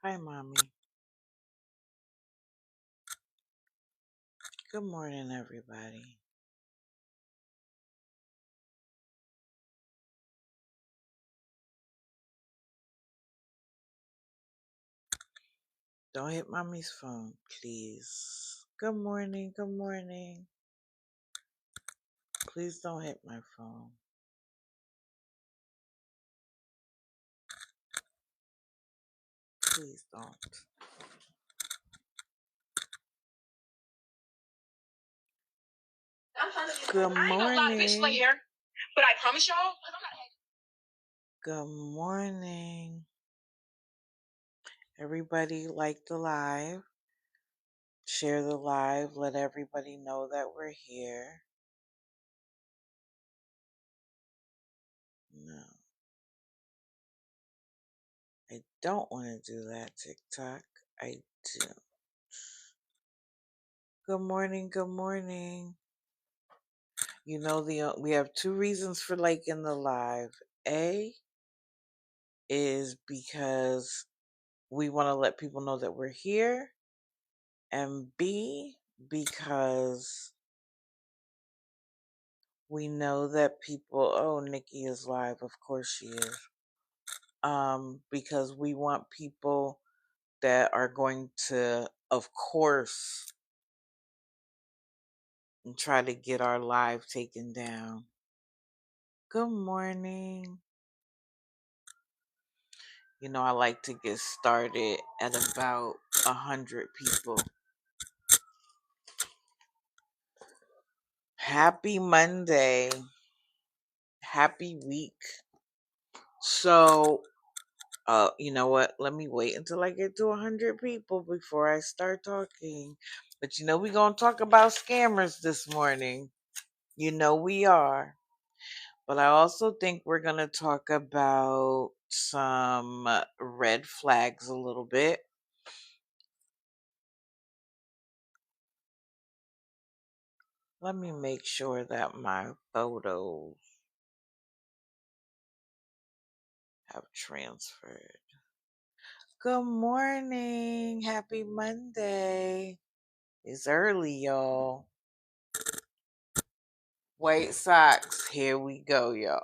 Hi, Mommy. Good morning, everybody. Don't hit Mommy's phone, please. Good morning, good morning. Please don't hit my phone. Please don't. Good I ain't gonna lie, bitch, play morning. here. But I promise y'all, 'cause I'm not Good morning. Everybody like the live. Share the live. Let everybody know that we're here. No, I don't want to do that, TikTok. I do. Good morning, good morning. You know we have two reasons for liking the live. A is because we want to let people know that we're here, and B because we know that people. Oh, Nikki is live. Of course she is. Because we want people that are going to, of course, try to get our live taken down. Good morning. You know, I like to get started at about 100 people. Happy Monday. Happy week. So, you know what? Let me wait until I get to 100 people before I start talking. But you know, we're going to talk about scammers this morning. You know, we are. But I also think we're going to talk about some red flags a little bit. Let me make sure that my photos have transferred. Good morning. Happy Monday. It's early, y'all. White socks. Here we go, y'all.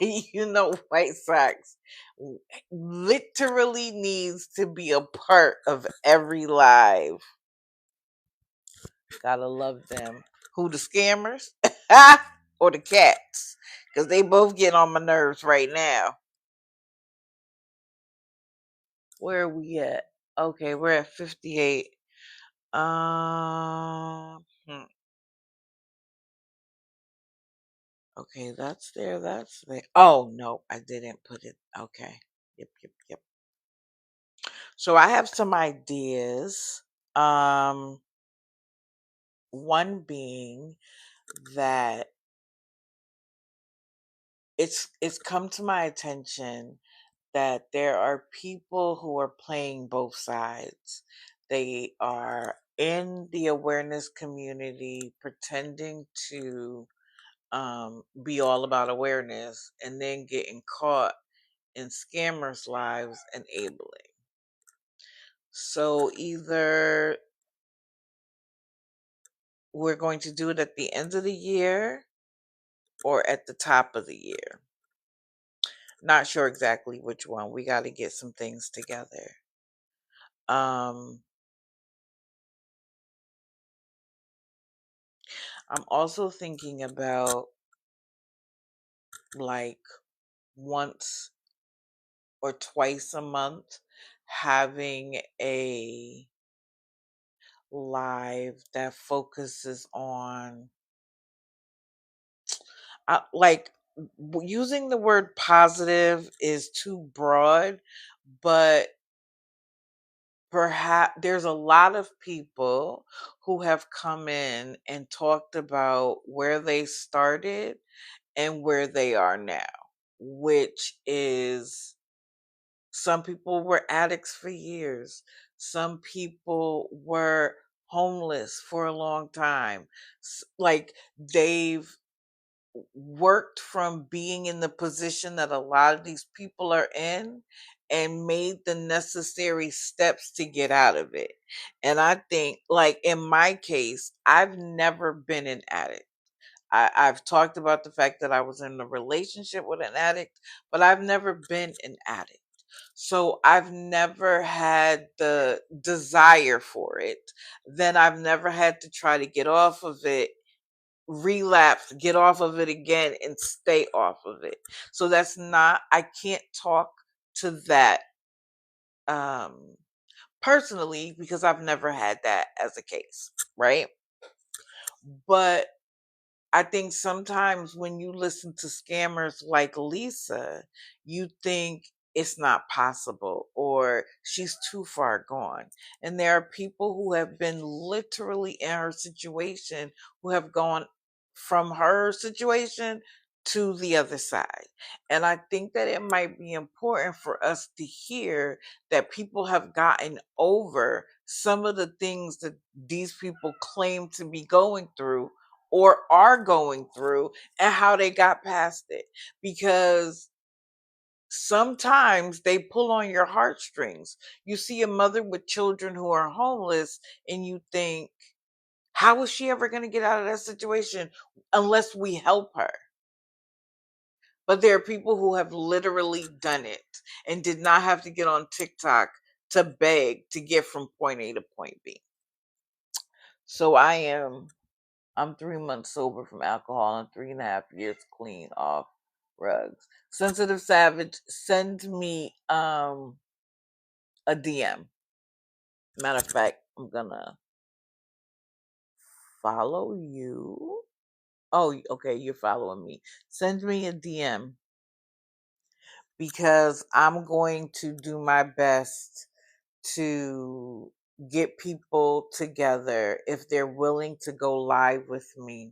You know, White Sox literally needs to be a part of every live. Gotta love them. Who, the scammers? Or the cats? Because they both get on my nerves right now. Where are we at? Okay, we're at 58. Hmm. Okay, that's there. That's there. Oh no, I didn't put it. Okay. Yep, yep, yep. So I have some ideas. Um, one being that it's come to my attention that there are people who are playing both sides. They are in the awareness community pretending to be all about awareness and then getting caught in scammers' lives enabling. So either we're going to do it at the end of the year or at the top of the year. Not sure exactly which one. We got to get some things together. Um, I'm also thinking about like once or twice a month having a live that focuses on like using the word positive is too broad, but perhaps there's a lot of people who have come in and talked about where they started and where they are now, which is some people were addicts for years. Some people were homeless for a long time. Like they've worked from being in the position that a lot of these people are in and made the necessary steps to get out of it. And I think, like in my case, I've never been an addict. I've talked about the fact that I was in a relationship with an addict, but I've never been an addict. So I've never had the desire for it. Then I've never had to try to get off of it, relapse, get off of it again, and stay off of it. So that's not, I can't talk to that um personally because I've never had that as a case, right? But I think sometimes when you listen to scammers like Lisa, you think it's not possible or she's too far gone. And there are people who have been literally in her situation who have gone from her situation to the other side. And I think that it might be important for us to hear that people have gotten over some of the things that these people claim to be going through or are going through and how they got past it, because sometimes they pull on your heartstrings. You see a mother with children who are homeless and you think, how is she ever going to get out of that situation unless we help her? But there are people who have literally done it and did not have to get on TikTok to beg to get from point A to point B. So I'm 3 months sober from alcohol and 3.5 years clean off rugs. Sensitive Savage, send me a DM. Matter of fact, I'm gonna follow you. Oh, okay, you're following me. Send me a DM because I'm going to do my best to get people together if they're willing to go live with me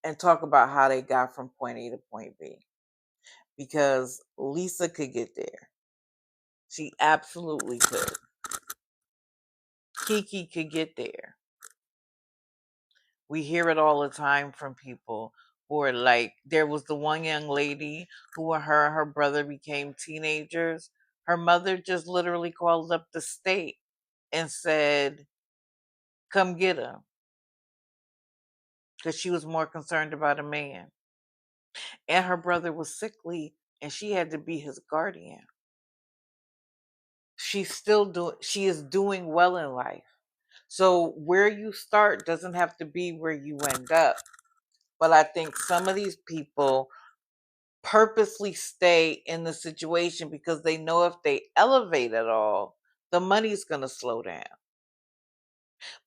and talk about how they got from point A to point B. Because Lisa could get there. She absolutely could. Kiki could get there. We hear it all the time from people who are like, there was the one young lady who her and her brother became teenagers. Her mother just literally called up the state and said, come get him. Because she was more concerned about a man. And her brother was sickly and she had to be his guardian. She is doing well in life. So where you start doesn't have to be where you end up. But I think some of these people purposely stay in the situation because they know if they elevate at all, the money's going to slow down.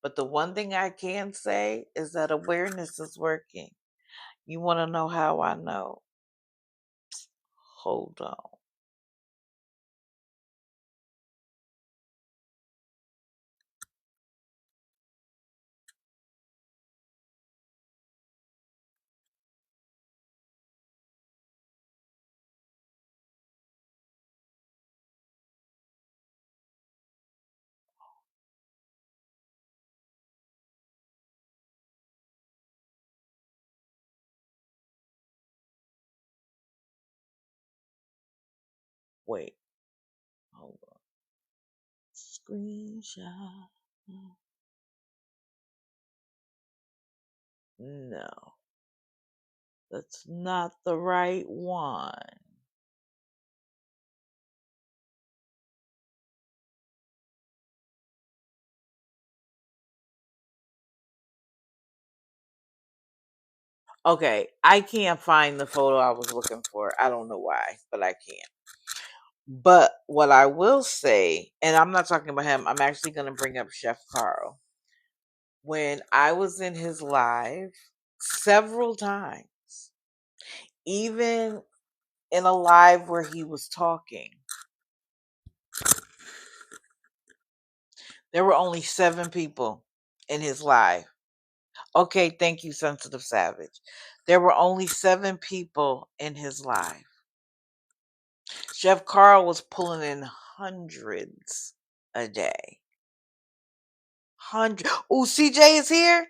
But the one thing I can say is that awareness is working. You want to know how I know? Hold on. Wait. Hold on. Screenshot. No, that's not the right one. Okay, I can't find the photo I was looking for. I don't know why, but I can't. But what I will say, and I'm not talking about him, I'm actually going to bring up Chef Carl. When I was in his live several times, even in a live where he was talking, there were only 7 people in his live. Okay, thank you, Sensitive Savage. There were only 7 people in his live. Chef Carl was pulling in hundreds a day. Hundred. Oh, CJ is here.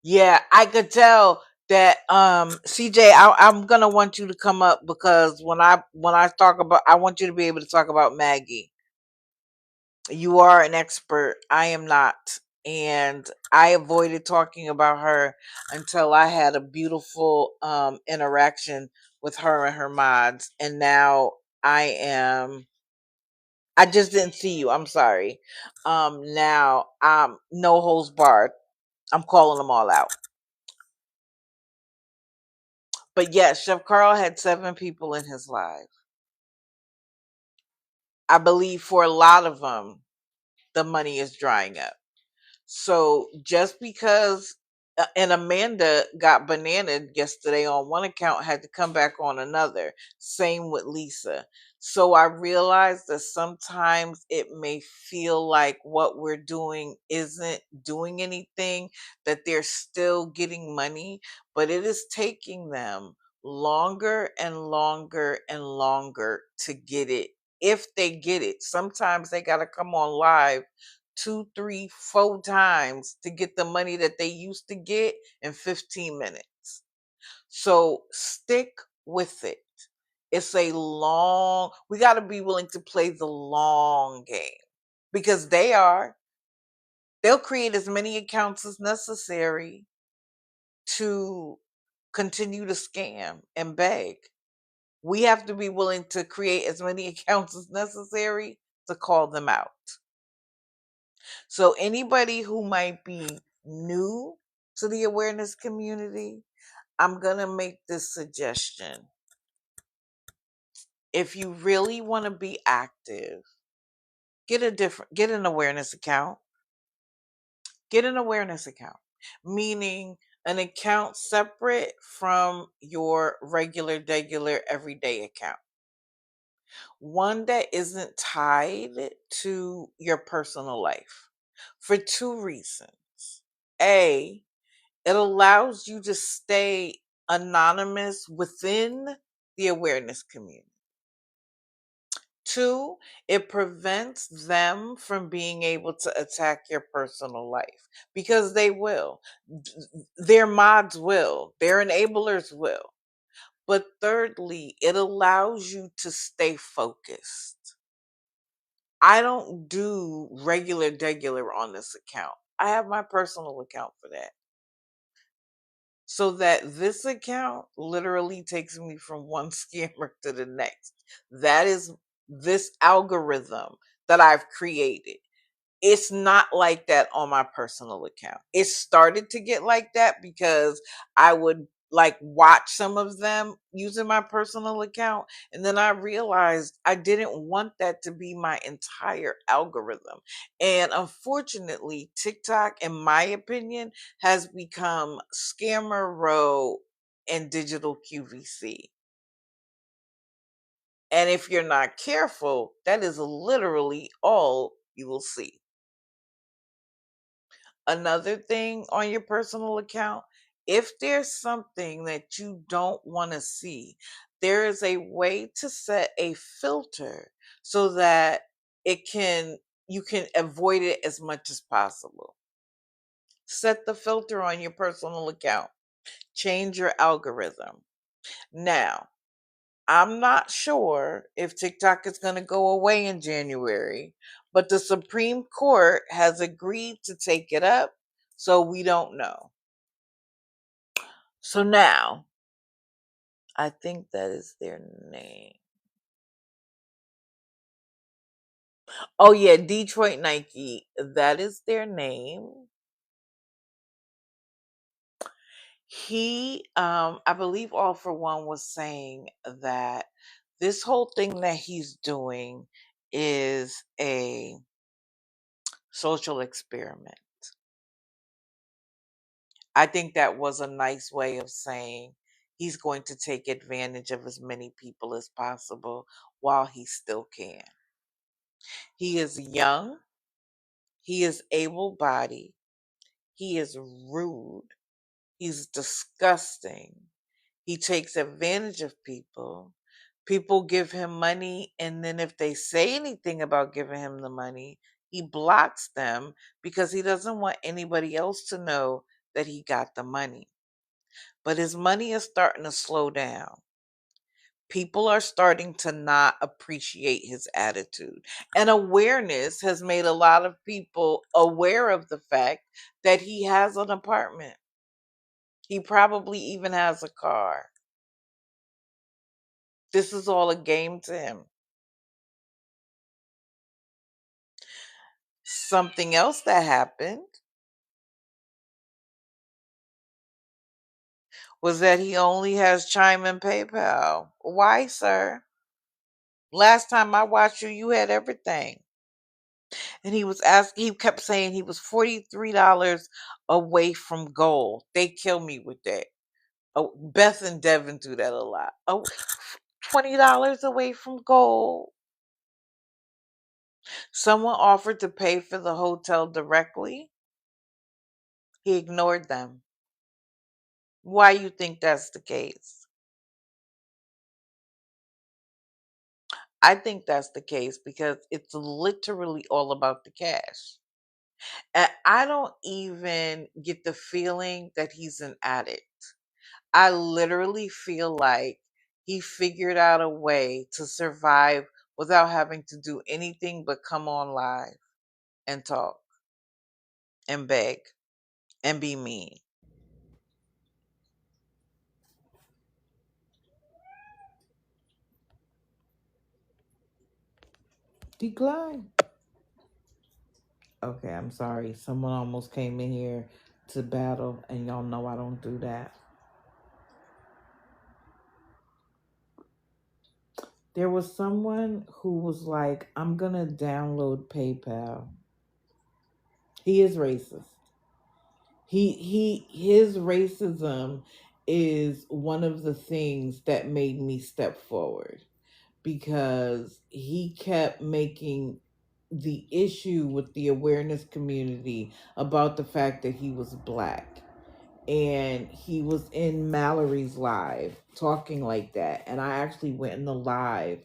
Yeah, I could tell that CJ, I'm gonna want you to come up because when I talk about, I want you to be able to talk about Maggie. You are an expert. I am not. And I avoided talking about her until I had a beautiful interaction with her and her mods. And now I just didn't see you. I'm sorry. Now no holds barred. I'm calling them all out. But yes, Chef Carl had 7 people in his life. I believe for a lot of them, the money is drying up. So just because and Amanda got bananaed yesterday on one account, had to come back on another. Same with Lisa. So I realized that sometimes it may feel like what we're doing isn't doing anything, that they're still getting money, but it is taking them longer and longer and longer to get it. If they get it, sometimes they got to come on live 2, 3, 4 times to get the money that they used to get in 15 minutes. So stick with it. It's a long, we got to be willing to play the long game because they'll create as many accounts as necessary to continue to scam and beg. We have to be willing to create as many accounts as necessary to call them out. So anybody who might be new to the awareness community, I'm going to make this suggestion. If you really want to be active, get an awareness account. Get an awareness account, meaning an account separate from your regular everyday account. One that isn't tied to your personal life for 2 reasons. A, it allows you to stay anonymous within the awareness community. 2, it prevents them from being able to attack your personal life because they will. Their mods will, their enablers will. But thirdly, it allows you to stay focused. I don't do regular on this account. I have my personal account for that. So that this account literally takes me from one scammer to the next. That is this algorithm that I've created. It's not like that on my personal account. It started to get like that because I would like watch some of them using my personal account. And then I realized I didn't want that to be my entire algorithm. And unfortunately, TikTok, in my opinion, has become scammer row and digital QVC. And if you're not careful, that is literally all you will see. Another thing on your personal account, if there's something that you don't want to see, there is a way to set a filter so that it can you can avoid it as much as possible. Set the filter on your personal account. Change your algorithm. Now, I'm not sure if TikTok is going to go away in January, but the Supreme Court has agreed to take it up, so we don't know. So now, I think that is their name. Oh yeah, Detroit Nike, that is their name. I believe All for One was saying that this whole thing that he's doing is a social experiment. I think that was a nice way of saying he's going to take advantage of as many people as possible while he still can. He is young, he is able bodied, he is rude, he's disgusting, he takes advantage of people. People give him money, and then if they say anything about giving him the money, he blocks them because he doesn't want anybody else to know that he got the money. But his money is starting to slow down. People are starting to not appreciate his attitude. And awareness has made a lot of people aware of the fact that he has an apartment. He probably even has a car. This is all a game to him. Something else that happened was that he only has Chime and PayPal. Why, sir? Last time I watched you, you had everything. And he kept saying he was $43 away from gold. They kill me with that. Oh, Beth and Devin do that a lot. Oh, $20 away from gold. Someone offered to pay for the hotel directly. He ignored them. Why you think that's the case? I think that's the case because it's literally all about the cash. And I don't even get the feeling that he's an addict. I literally feel like he figured out a way to survive without having to do anything but come on live and talk and beg and be mean. Decline. Okay, I'm sorry. Someone almost came in here to battle, and y'all know I don't do that. There was someone who was like, I'm gonna download PayPal. He is racist. His racism is one of the things that made me step forward because he kept making the issue with the awareness community about the fact that he was black, and he was in Mallory's live talking like that, and I actually went in the live,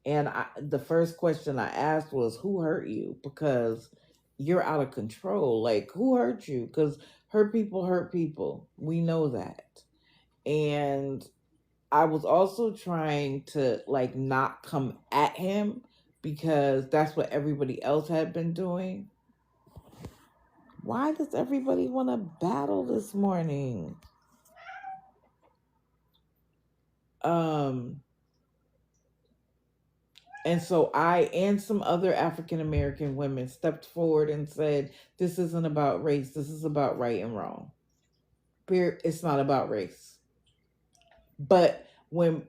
and the first question I asked was, who hurt you? Because you're out of control. Like, who hurt you? Because hurt people, we know that. And I was also trying to like not come at him because that's what everybody else had been doing. Why does everybody want to battle this morning? Um, and so I and some other African American women stepped forward and said, this isn't about race. This is about right and wrong. It's not about race. But when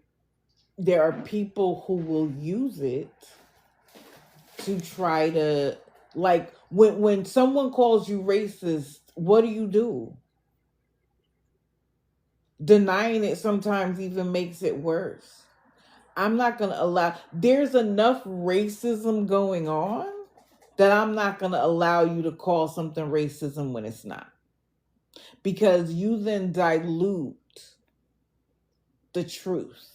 there are people who will use it to try to, like, when someone calls you racist, what do? Denying it sometimes even makes it worse. I'm not going to allow, there's enough racism going on that I'm not going to allow you to call something racism when it's not. Because you then dilute the truth.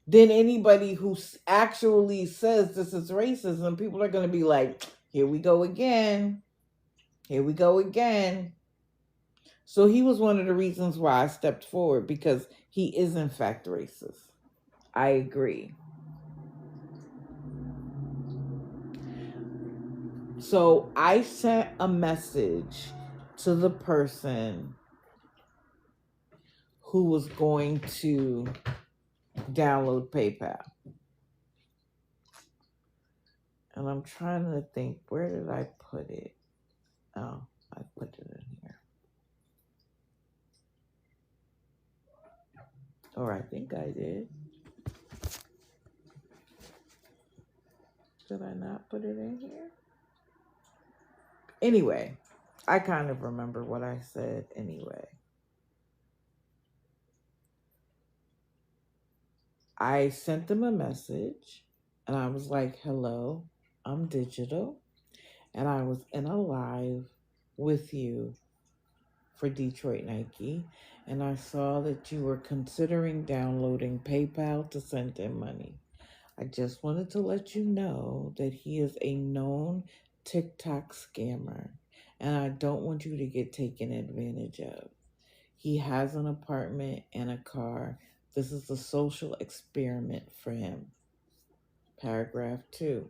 Then anybody who actually says this is racism, people are going to be like, here we go again. Here we go again. So he was one of the reasons why I stepped forward, because he is in fact racist. I agree. So I sent a message to the person who was going to download PayPal. And I'm trying to think, where did I put it? Oh, I put it in here. Or I think I did. Did I not put it in here? Anyway, I kind of remember what I said anyway. I sent them a message and I was like, hello, I'm digital. And I was in a live with you for Detroit Nike. And I saw that you were considering downloading PayPal to send in money. I just wanted to let you know that he is a known TikTok scammer. and I don't want you to get taken advantage of. He has an apartment and a car. This is a social experiment for him. Paragraph 2.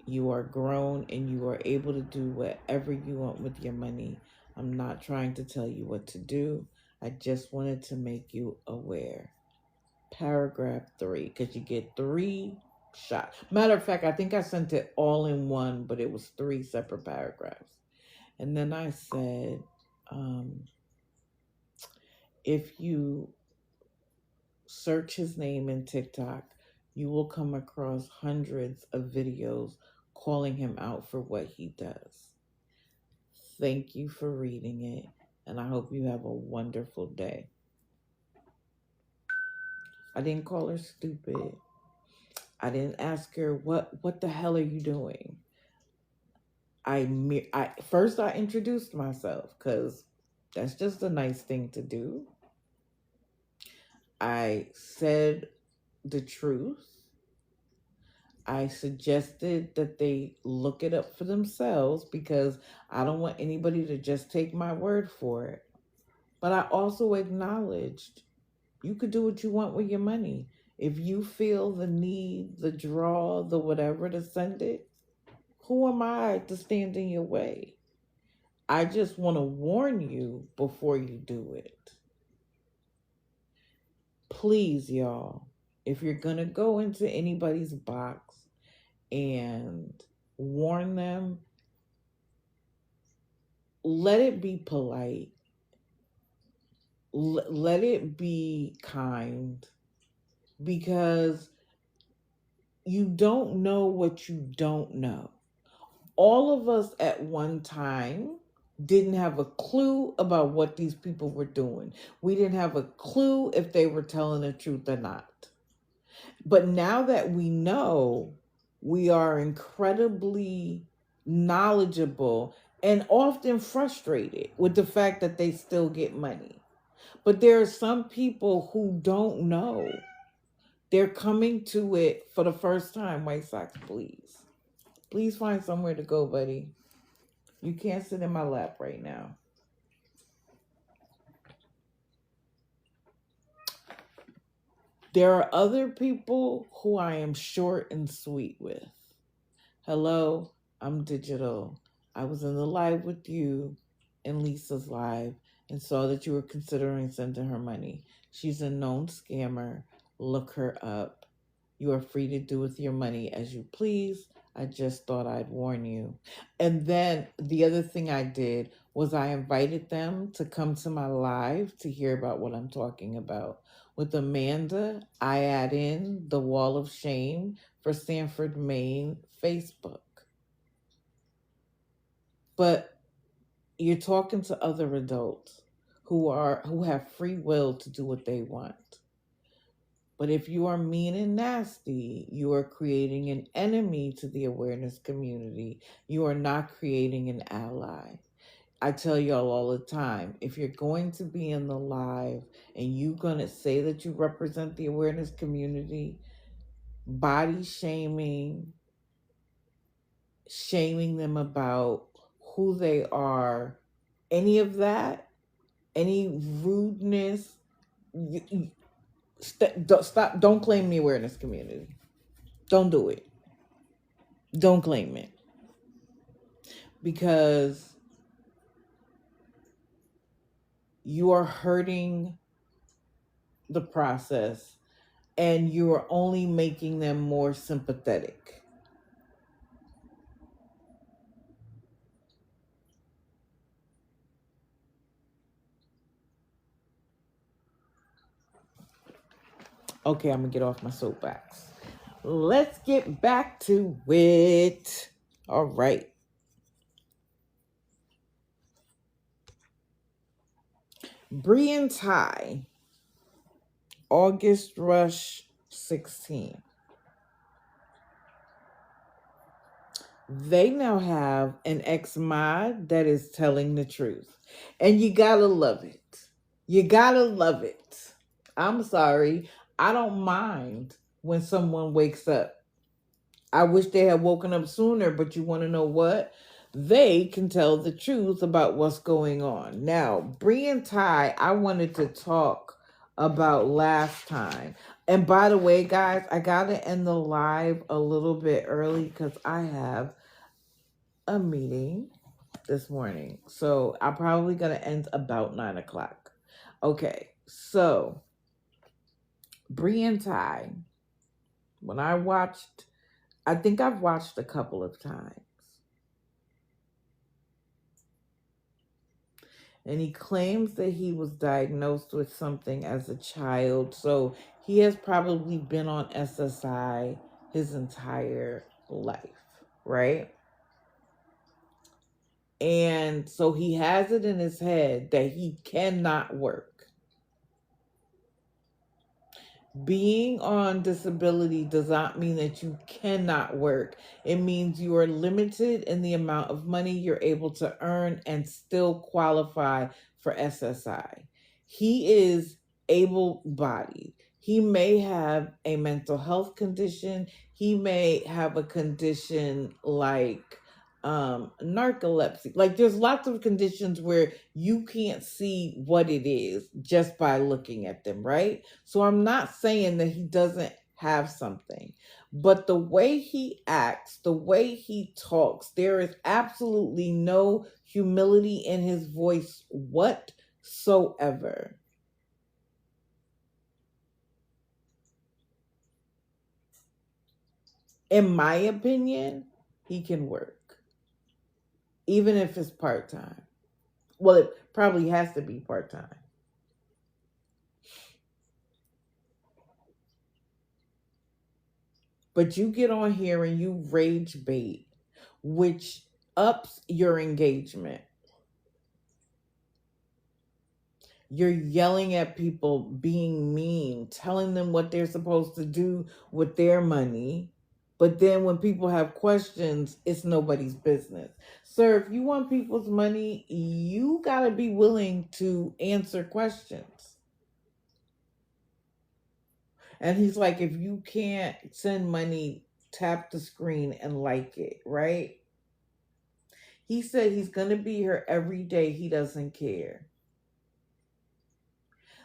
You are grown and you are able to do whatever you want with your money. I'm not trying to tell you what to do. I just wanted to make you aware. Paragraph 3, because you get 3 shots. Matter of fact, I think I sent it all in one, but it was 3 separate paragraphs. And then I said, if you search his name in TikTok, you will come across hundreds of videos calling him out for what he does. Thank you for reading it, and I hope you have a wonderful day. I didn't call her stupid. I didn't ask her what the hell are you doing. I first I introduced myself because that's just a nice thing to do. I said the truth. I suggested that they look it up for themselves because I don't want anybody to just take my word for it. But I also acknowledged you could do what you want with your money. If you feel the need, the draw, the whatever to send it, who am I to stand in your way? I just want to warn you before you do it. Please, y'all, if you're going to go into anybody's box and warn them, let it be polite. Let it be kind, because you don't know what you don't know. All of us at one time didn't have a clue about what these people were doing. We didn't have a clue if they were telling the truth or not. But now that we know, we are incredibly knowledgeable and often frustrated with the fact that they still get money. But there are some people who don't know. They're coming to it for the first time. White Sox, please. Please find somewhere to go, buddy. You can't sit in my lap right now. There are other people who I am short and sweet with. Hello, I'm Digital. I was in the live with you and Lisa's live and saw that you were considering sending her money. She's a known scammer. Look her up. You are free to do with your money as you please. I just thought I'd warn you. And then the other thing I did was I invited them to come to my live to hear about what I'm talking about. With Amanda, I add in the Wall of Shame for Sanford, Maine Facebook. But you're talking to other adults who have free will to do what they want. But if you are mean and nasty, you are creating an enemy to the awareness community. You are not creating an ally. I tell y'all all the time, if you're going to be in the live and you're going to say that you represent the awareness community, body shaming, shaming them about who they are, any of that, any rudeness, don't claim the awareness community. Don't do it. Don't claim it. Because you are hurting the process and you are only making them more sympathetic. Okay, I'm going to get off my soapbox. Let's get back to it. All right. Bree and Ty, August Rush 16. They now have an ex-mod that is telling the truth. And you gotta love it. You gotta love it. I'm sorry. I don't mind when someone wakes up. I wish they had woken up sooner, but you want to know what? they can tell the truth about what's going on. Now, Bree and Ty, I wanted to talk about last time. And by the way, guys, I got to end the live a little bit early because I have a meeting this morning. So I'm probably going to end about 9 o'clock. Okay, so Bree and Ty, when I think I've watched a couple of times. And he claims that he was diagnosed with something as a child. So he has probably been on SSI his entire life, right? And so he has it in his head that he cannot work. Being on disability does not mean that you cannot work. It means you are limited in the amount of money you're able to earn and still qualify for SSI. He is able bodied. He may have a mental health condition. He may have a condition like narcolepsy. Like there's lots of conditions where you can't see what it is just by looking at them, right? So I'm not saying that he doesn't have something, but the way he acts, the way he talks, there is absolutely no humility in his voice whatsoever. In my opinion, he can work, even if it's part time. Well, it probably has to be part time. But you get on here and you rage bait, which ups your engagement. You're yelling at people, being mean, telling them what they're supposed to do with their money. But then when people have questions, it's nobody's business. Sir, if you want people's money, you got to be willing to answer questions. And he's like, if you can't send money, tap the screen and like it, right? He said he's going to be here every day. He doesn't care.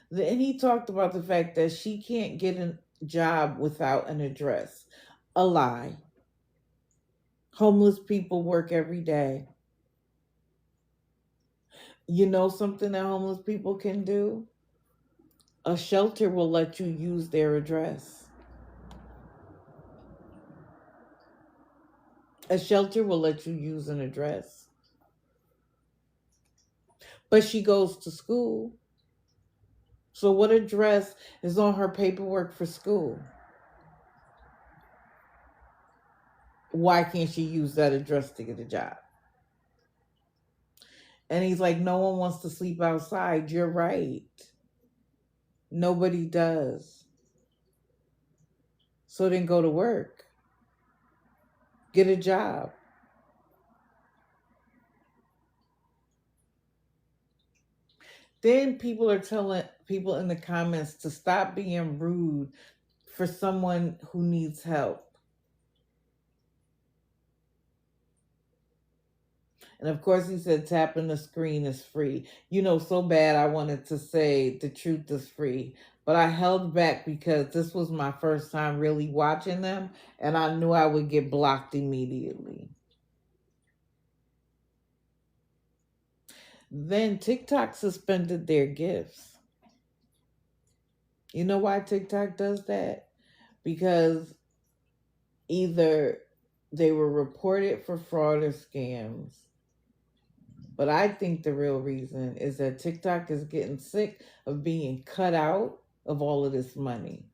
Then he talked about the fact that she can't get a job without an address. A lie. Homeless people work every day. You know something that homeless people can do? A shelter will let you use their address. A shelter will let you use an address. But she goes to school. So what address is on her paperwork for school? Why can't she use that address to get a job? And he's like, no one wants to sleep outside. You're right. Nobody does. So then go to work. Get a job. Then people are telling people in the comments to stop being rude for someone who needs help. And of course, he said tapping the screen is free. You know, so bad I wanted to say the truth is free, but I held back because this was my first time really watching them, and I knew I would get blocked immediately. Then TikTok suspended their gifts. You know why TikTok does that? Because either they were reported for fraud or scams. But I think the real reason is that TikTok is getting sick of being cut out of all of this money.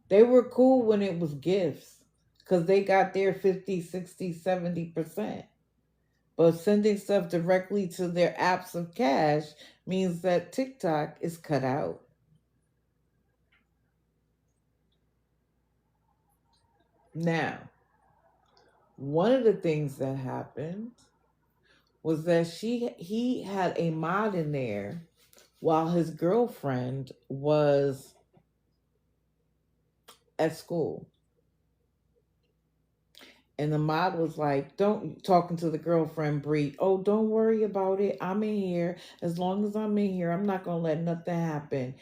They were cool when it was gifts because they got their 50, 60, 70%. But sending stuff directly to their apps of cash means that TikTok is cut out. Now, one of the things that happened was that he had a mod in there while his girlfriend was at school. And the mod was like, don't, talking to the girlfriend, Bree, oh, don't worry about it. I'm in here. As long as I'm in here, I'm not going to let nothing happen.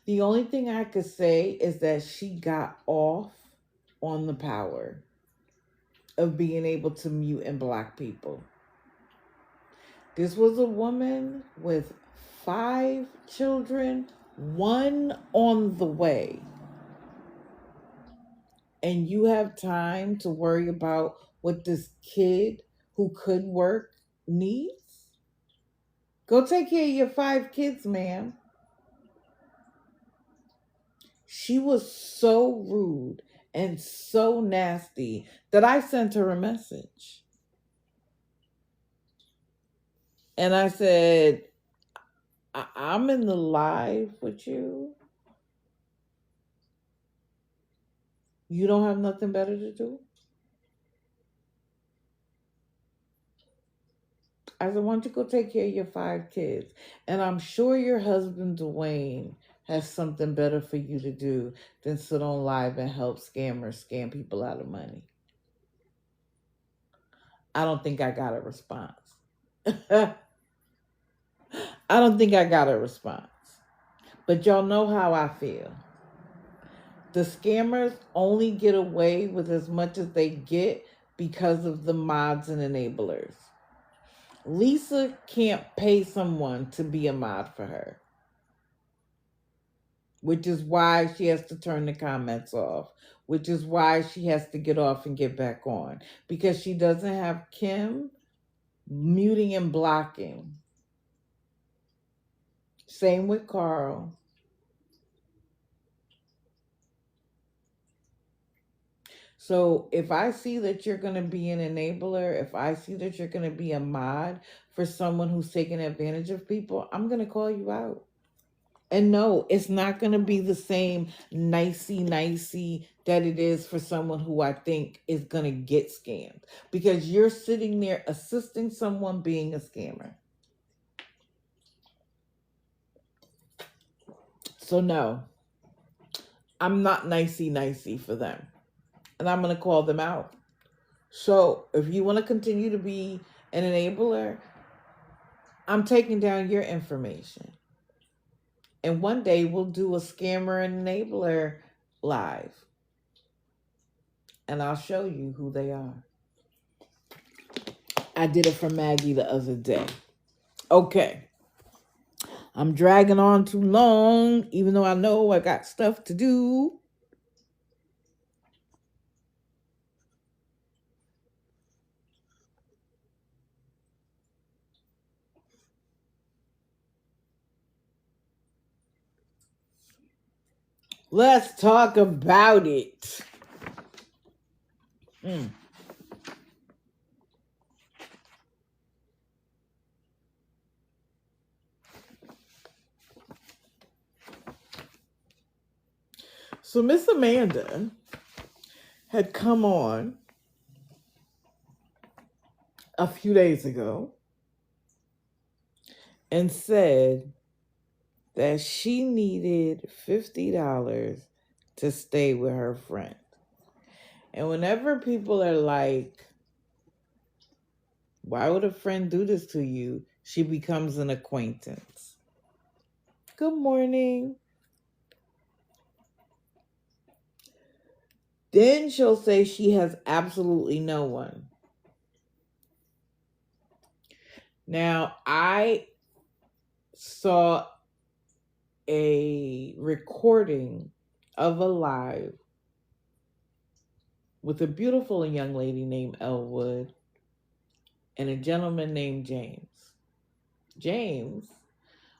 The only thing I could say is that she got off on the power of being able to mute and block people. This was a woman with 5 children, one on the way. And you have time to worry about what this kid who could work needs? Go take care of your 5 kids, ma'am. She was so rude and so nasty that I sent her a message. And I said, I'm in the live with you. You don't have nothing better to do? I said, why don't you go take care of your 5 kids? And I'm sure your husband, Dwayne, has something better for you to do than sit on live and help scammers scam people out of money. I don't think I got a response. I don't think I got a response. But y'all know how I feel. The scammers only get away with as much as they get because of the mods and enablers. Lisa can't pay someone to be a mod for her, which is why she has to turn the comments off, which is why she has to get off and get back on, because she doesn't have Kim muting and blocking. Same with Carl. So if I see that you're going to be an enabler, if I see that you're going to be a mod for someone who's taking advantage of people, I'm going to call you out. And no, it's not going to be the same nicey that it is for someone who I think is going to get scammed, because you're sitting there assisting someone being a scammer. So no, I'm not nicey for them. And I'm going to call them out. So if you want to continue to be an enabler, I'm taking down your information. And one day we'll do a scammer and enabler live. And I'll show you who they are. I did it for Maggie the other day. Okay. I'm dragging on too long, even though I know I got stuff to do. Let's talk about it. So Miss Amanda had come on a few days ago and said that she needed $50 to stay with her friend. And whenever people are like, why would a friend do this to you? She becomes an acquaintance. Good morning. Then she'll say she has absolutely no one. Now, I saw a recording of a live with a beautiful young lady named Elwood and a gentleman named James. James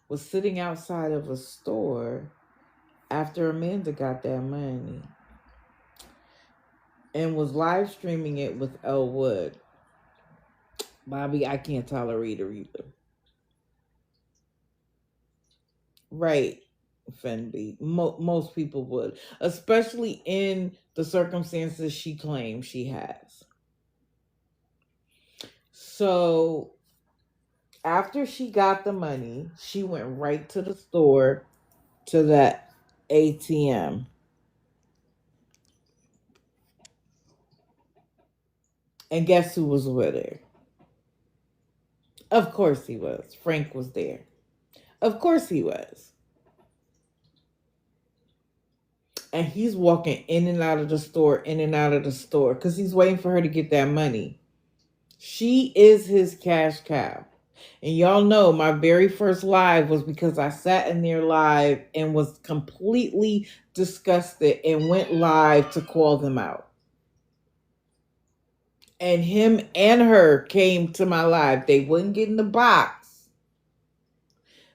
was sitting outside of a store after Amanda got that money and was live streaming it with Elwood. Bobby, I can't tolerate her either. Right, Fendi. Most people would, especially in the circumstances she claims she has. So after she got the money, she went right to the store, to that ATM. And guess who was with her? Of course he was. Frank was there. Of course he was. And he's walking in and out of the store, in and out of the store, because he's waiting for her to get that money. She is his cash cow. And y'all know my very first live was because I sat in there live and was completely disgusted and went live to call them out. And him and her came to my live. They wouldn't get in the box.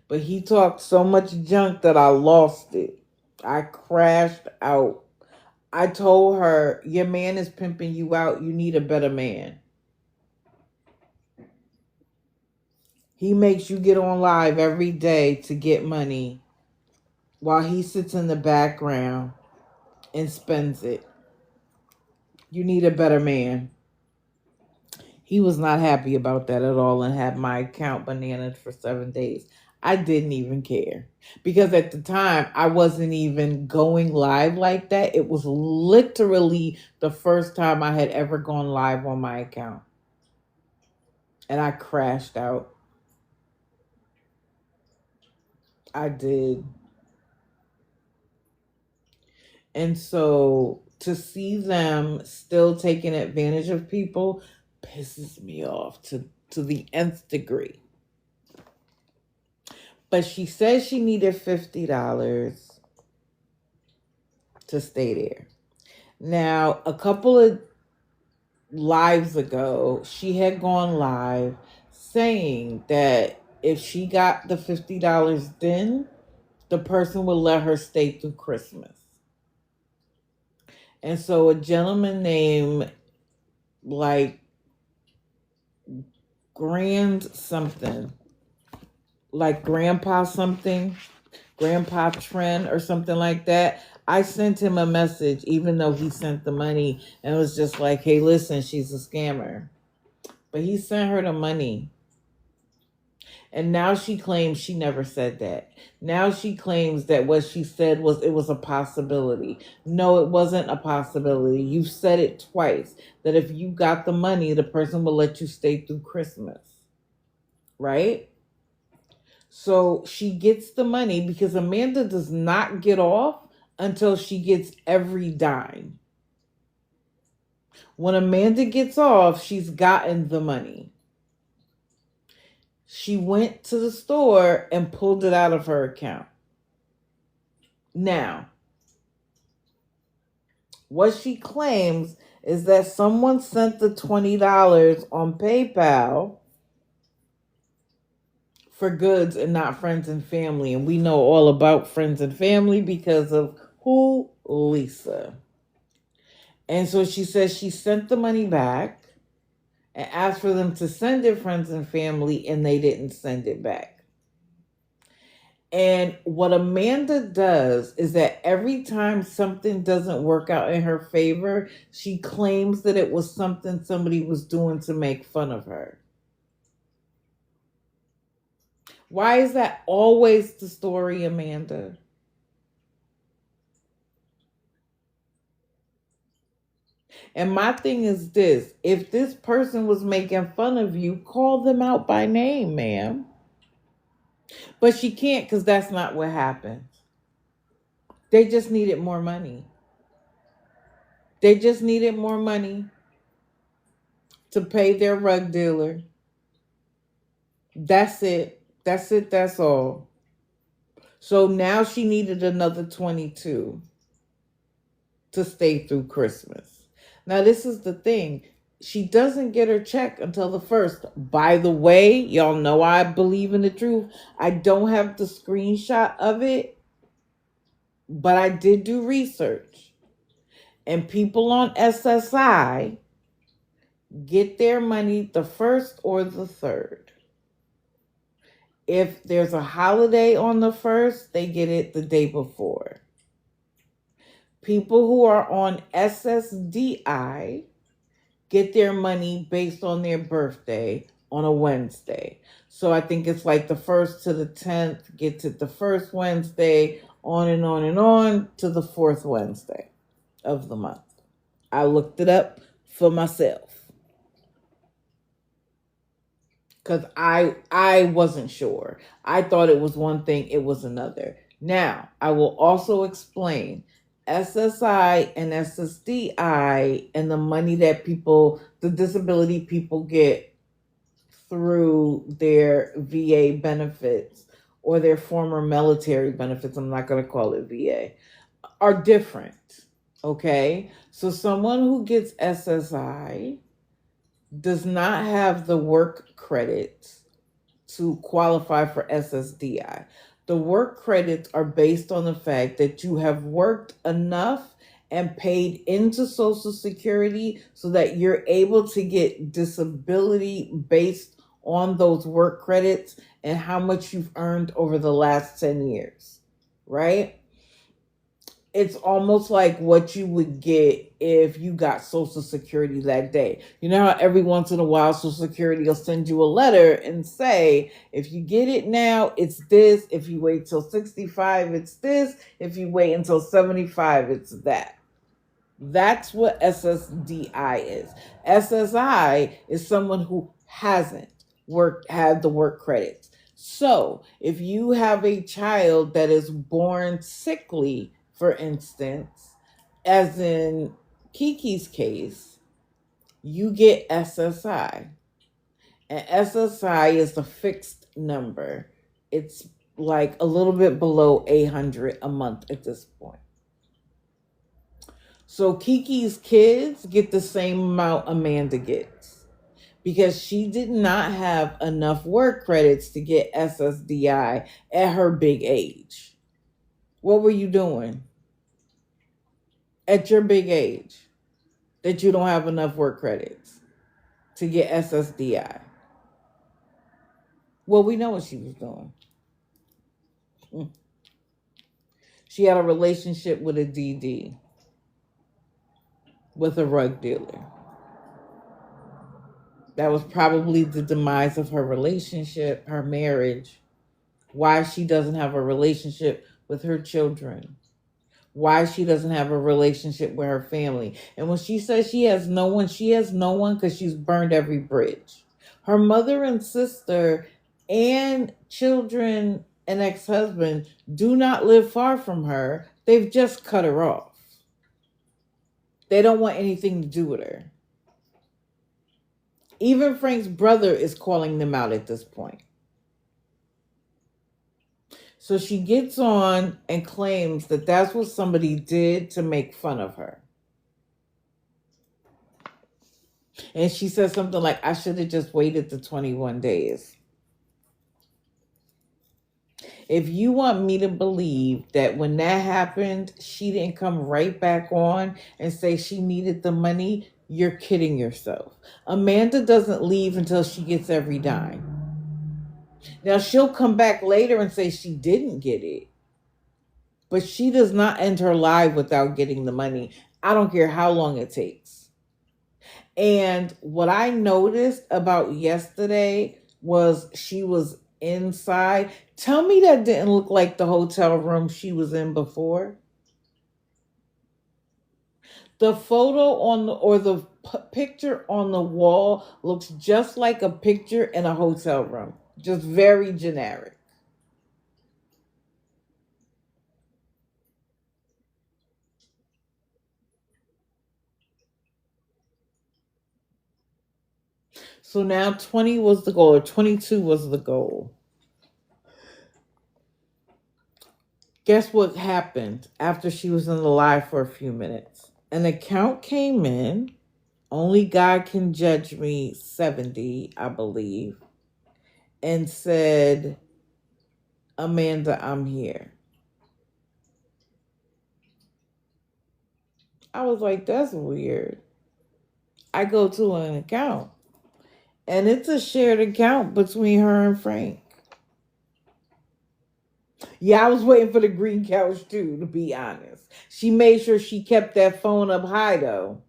But he talked so much junk that I lost it. I crashed out. I told her, your man is pimping you out. You need a better man. He makes you get on live every day to get money while he sits in the background and spends it. You need a better man. He was not happy about that at all and had my account bananas for 7 days. I didn't even care because at the time I wasn't even going live like that. It was literally the first time I had ever gone live on my account. And I crashed out. I did. And so to see them still taking advantage of people pisses me off to the nth degree. But she said she needed $50 to stay there. Now, a couple of lives ago, she had gone live saying that if she got the $50 then, the person would let her stay through Christmas. And so a gentleman named like Grand something, like Grandpa something, Grandpa Trent or something like that. I sent him a message, even though he sent the money, and it was just like, hey, listen, she's a scammer. But he sent her the money. And now she claims she never said that. Now she claims that what she said was it was a possibility. No, it wasn't a possibility. You said it twice, that if you got the money, the person will let you stay through Christmas. Right? So she gets the money because Amanda does not get off until she gets every dime. When Amanda gets off, she's gotten the money. She went to the store and pulled it out of her account. Now, what she claims is that someone sent the $20 on PayPal for goods and not friends and family. And we know all about friends and family because of who? Lisa. And so she says she sent the money back and asked for them to send it friends and family, and they didn't send it back. And what Amanda does is that every time something doesn't work out in her favor, she claims that it was something somebody was doing to make fun of her. Why is that always the story, Amanda? And my thing is this: if this person was making fun of you, call them out by name, ma'am. But she can't because that's not what happened. They just needed more money. They just needed more money to pay their rug dealer. That's it. That's it. That's all. So now she needed another 22 to stay through Christmas. Now, this is the thing. She doesn't get her check until the 1st. By the way, y'all know I believe in the truth. I don't have the screenshot of it, but I did do research. And people on SSI get their money the 1st or the 3rd. If there's a holiday on the 1st, they get it the day before. People who are on SSDI get their money based on their birthday on a Wednesday. So I think it's like the 1st to the 10th gets it the first Wednesday, on and on and on to the 4th Wednesday of the month. I looked it up for myself. because I wasn't sure. I thought it was one thing, it was another. Now, I will also explain SSI and SSDI and the money that people, the disability people get through their VA benefits or their former military benefits. I'm not going to call it VA, are different. Okay? So someone who gets SSI does not have the work credits to qualify for SSDI. The work credits are based on the fact that you have worked enough and paid into Social Security so that you're able to get disability based on those work credits and how much you've earned over the last 10 years, right? It's almost like what you would get if you got Social Security that day. You know how every once in a while Social Security will send you a letter and say, if you get it now, it's this. If you wait till 65, it's this. If you wait until 75, it's that. That's what SSDI is. SSI is someone who hasn't had the work credits. So if you have a child that is born sickly, for instance, as in Kiki's case, you get SSI. And SSI is a fixed number. It's like a little bit below 800 a month at this point. So Kiki's kids get the same amount Amanda gets because she did not have enough work credits to get SSDI at her big age. What were you doing at your big age that you don't have enough work credits to get SSDI? Well, we know what she was doing. She had a relationship with a DD, with a rug dealer. That was probably the demise of her relationship, her marriage, why she doesn't have a relationship with her children, why she doesn't have a relationship with her family. And when she says she has no one because she's burned every bridge. Her mother and sister and children and ex-husband do not live far from her. They've just cut her off. They don't want anything to do with her. Even Frank's brother is calling them out at this point. So she gets on and claims that that's what somebody did to make fun of her. And she says something like, I should have just waited the 21 days. If you want me to believe that when that happened, she didn't come right back on and say she needed the money, you're kidding yourself. Amanda doesn't leave until she gets every dime. Now, she'll come back later and say she didn't get it, but she does not end her life without getting the money. I don't care how long it takes. And what I noticed about yesterday was she was inside. Tell me that didn't look like the hotel room she was in before. The photo or the picture on the wall looks just like a picture in a hotel room. Just very generic. So now 20 was the goal, or 22 was the goal. Guess what happened after she was in the live for a few minutes? An account came in. Only God can judge me, 70, I believe, and said, Amanda, I'm here. I was like, that's weird. I go to an account, and it's a shared account between her and Frank. Yeah, I was waiting for the green couch too, to be honest. She made sure she kept that phone up high though.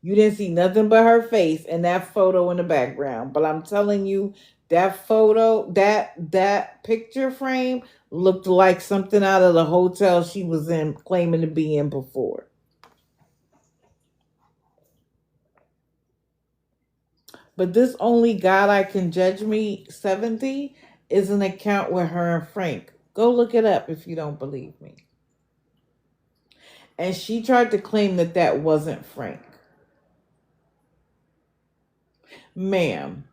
You didn't see nothing but her face and that photo in the background. But I'm telling you, that photo, that picture frame looked like something out of the hotel she was in, claiming to be in before. But this only God I can judge me 70 is an account with her and Frank. Go look it up if you don't believe me. And she tried to claim that that wasn't Frank. Ma'am,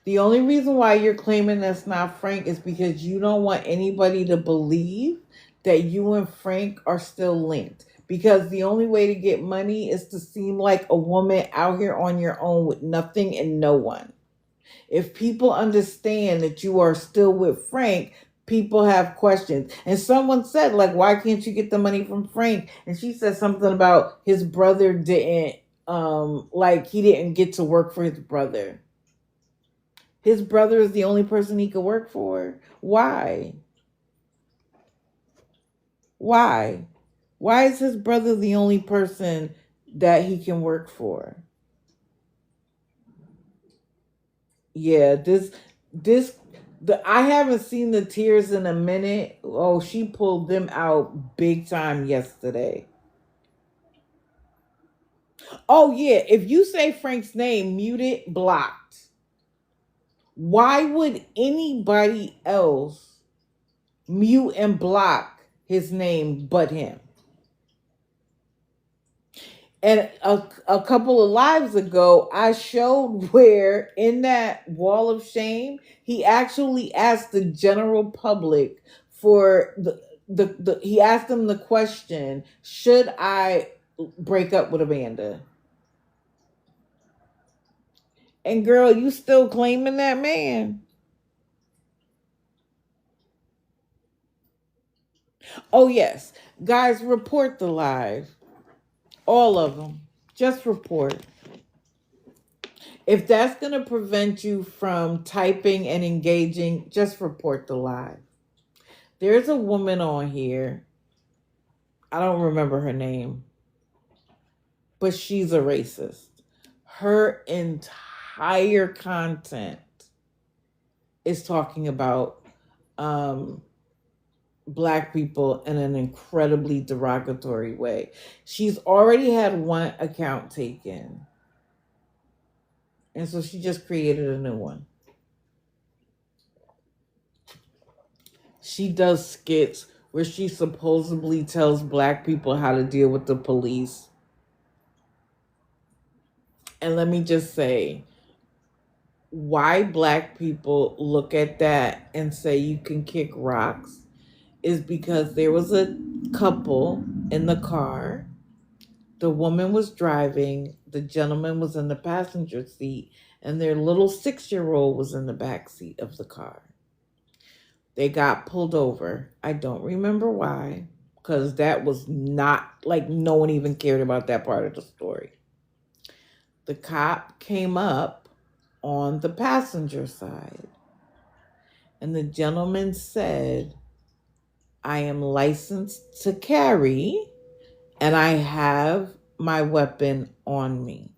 the only reason why you're claiming that's not Frank is because you don't want anybody to believe that you and Frank are still linked. Because the only way to get money is to seem like a woman out here on your own with nothing and no one. If people understand that you are still with Frank, people have questions. And someone said, like, why can't you get the money from Frank? And she said something about his brother didn't, like, he didn't get to work for his brother. His brother is the only person he could work for. Why? Why? Why is his brother the only person that he can work for? Yeah, I haven't seen the tears in a minute. Oh, she pulled them out big time yesterday. Oh yeah, if you say Frank's name, muted, blocked. Why would anybody else mute and block his name but him? And a couple of lives ago, I showed where in that wall of shame, he actually asked the general public for he asked them the question, should I break up with Amanda? And girl, you still claiming that man? Oh yes. Guys, report the live. All of them. Just report. If that's going to prevent you from typing and engaging, just report the live. There's a woman on here. I don't remember her name, but she's a racist. Her entire content is talking about Black people in an incredibly derogatory way. She's already had one account taken. And so she just created a new one. She does skits where she supposedly tells Black people how to deal with the police. And let me just say, why Black people look at that and say you can kick rocks is because there was a couple in the car. The woman was driving, the gentleman was in the passenger seat, and their little 6-year-old was in the back seat of the car. They got pulled over. I don't remember why, because that was not, like, no one even cared about that part of the story. The cop came up on the passenger side, and the gentleman said, I am licensed to carry, and I have my weapon on me.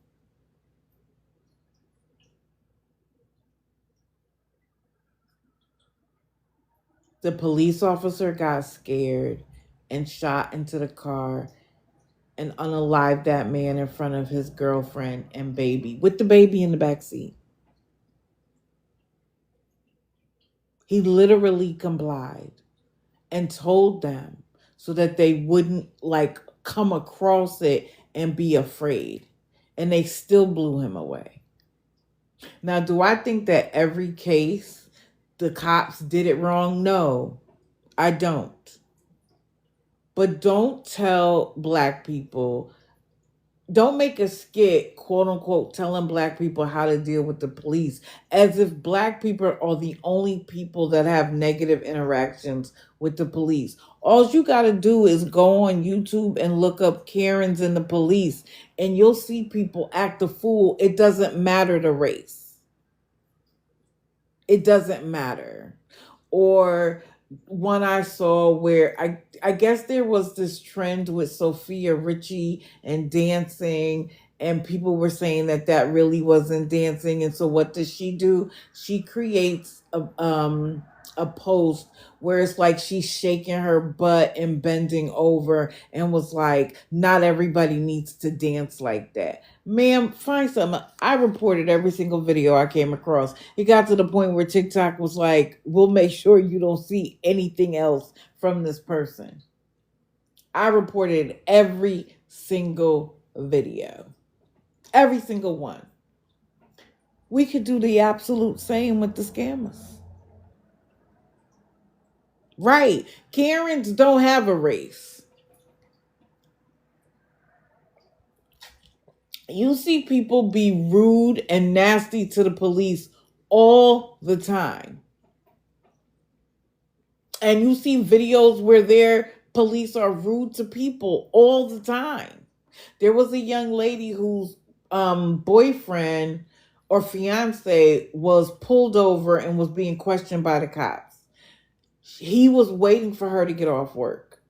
The police officer got scared and shot into the car and unalived that man in front of his girlfriend and baby, with the baby in the back seat. He literally complied and told them so that they wouldn't, like, come across it and be afraid. And they still blew him away. Now, do I think that every case the cops did it wrong? No, I don't. But don't tell Black people, don't make a skit, quote unquote, telling Black people how to deal with the police as if Black people are the only people that have negative interactions with the police. All you got to do is go on YouTube and look up Karens and the police, and you'll see people act a fool. It doesn't matter the race. It doesn't matter. Or one I saw where I guess there was this trend with Sophia Richie and dancing, and people were saying that that really wasn't dancing. And so what does she do? She creates a post where it's like she's shaking her butt and bending over and was like, not everybody needs to dance like that. Ma'am, find something. I reported every single video I came across. It got to the point where TikTok was like, we'll make sure you don't see anything else from this person. I reported every single video. Every single one. We could do the absolute same with the scammers. Right. Karens don't have a race. You see people be rude and nasty to the police all the time. And you see videos where their police are rude to people all the time. There was a young lady whose boyfriend or fiance was pulled over and was being questioned by the cops. He was waiting for her to get off work.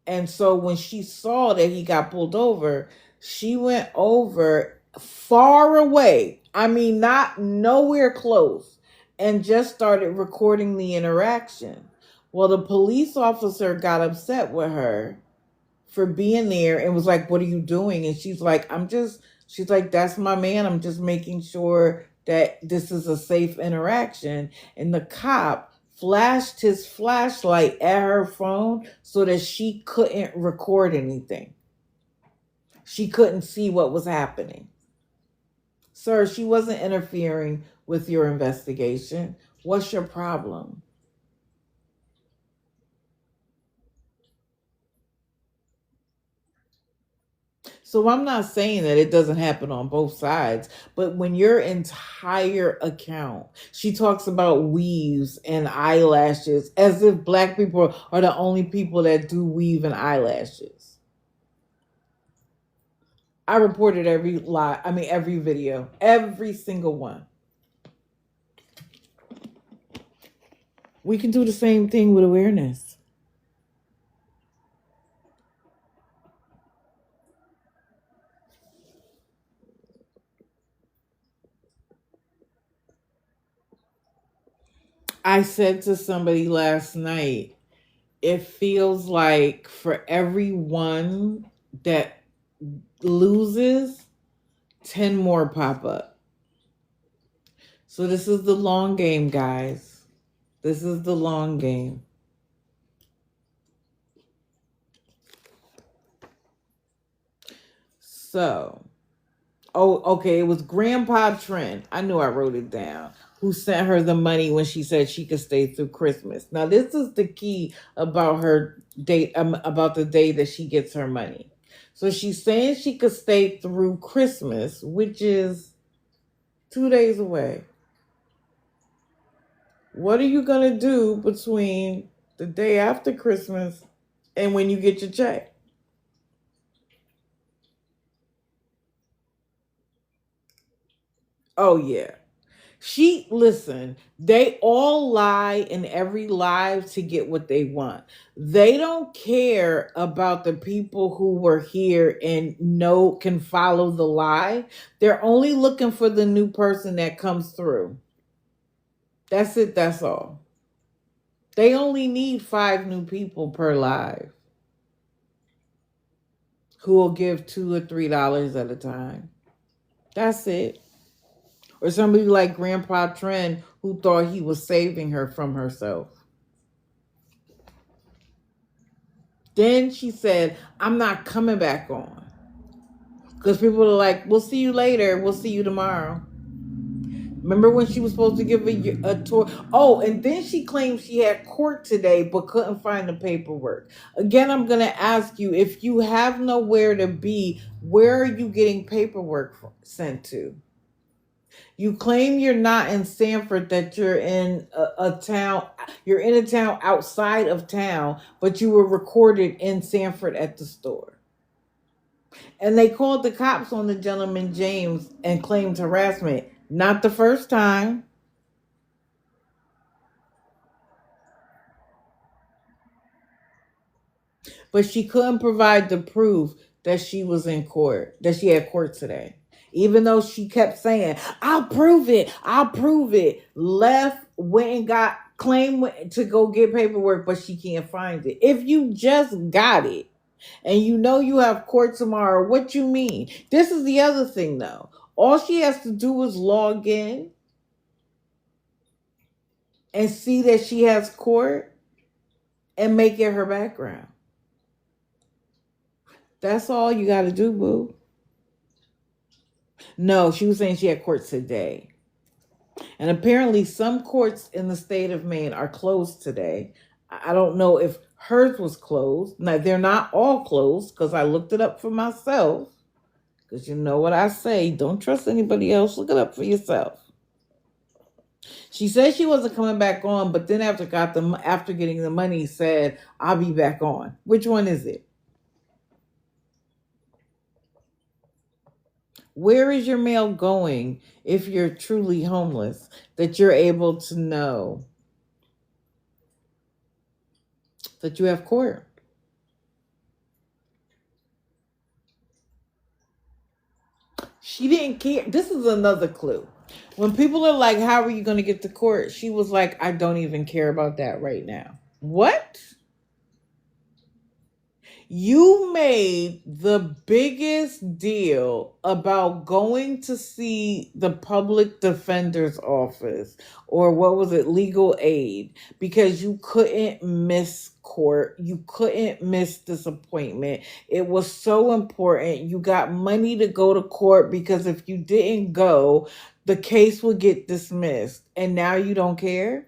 And so when she saw that he got pulled over, she went over far away. I mean, not nowhere close, and just started recording the interaction. Well, the police officer got upset with her for being there and was like, what are you doing? And she's like, she's like, that's my man. I'm just making sure that this is a safe interaction. And the cop flashed his flashlight at her phone so that she couldn't record anything. She couldn't see what was happening. Sir, she wasn't interfering with your investigation. What's your problem? So I'm not saying that it doesn't happen on both sides, but when your entire account, she talks about weaves and eyelashes as if Black people are the only people that do weave and eyelashes. I reported every video, every single one. We can do the same thing with awareness. I said to somebody last night, it feels like for everyone that loses, 10 more pop up. So this is the long game, guys. This is the long game. So, okay, it was Grandpa Trent. I knew I wrote it down. Who sent her the money when she said she could stay through Christmas. Now, this is the key about her date, about the day that she gets her money. So she's saying she could stay through Christmas, which is 2 days away. What are you going to do between the day after Christmas and when you get your check? Oh, yeah. Listen, they all lie in every live to get what they want. They don't care about the people who were here and can follow the lie. They're only looking for the new person that comes through. That's it. That's all. They only need 5 new people per live who will give $2 or $3 at a time. That's it. Or somebody like Grandpa Trent who thought he was saving her from herself. Then she said, I'm not coming back on. Because people are like, we'll see you later. We'll see you tomorrow. Remember when she was supposed to give a tour? Oh, and then she claimed she had court today but couldn't find the paperwork. Again, I'm going to ask you, if you have nowhere to be, where are you getting paperwork sent to? You claim you're not in Sanford, that you're in a town, you're in a town outside of town, but you were recorded in Sanford at the store. And they called the cops on the gentleman, James, and claimed harassment. Not the first time. But she couldn't provide the proof that she was in court, that she had court today. Even though she kept saying, I'll prove it. Left, went and got claim to go get paperwork, but she can't find it. If you just got it and you know you have court tomorrow, what you mean? This is the other thing though. All she has to do is log in and see that she has court and make it her background. That's all you got to do, boo. No, she was saying she had court today. And apparently some courts in the state of Maine are closed today. I don't know if hers was closed. Now, they're not all closed because I looked it up for myself. Because you know what I say, don't trust anybody else. Look it up for yourself. She said she wasn't coming back on, but then after getting the money, said, I'll be back on. Which one is it? Where is your mail going if you're truly homeless that you're able to know that you have court? She didn't care. This is another clue. When people are like, how are you going to get to court? She was like, I don't even care about that right now. What? You made the biggest deal about going to see the public defender's office, or what was it, legal aid, because you couldn't miss court. You couldn't miss this appointment. It was so important. You got money to go to court because if you didn't go, the case would get dismissed. And now you don't care?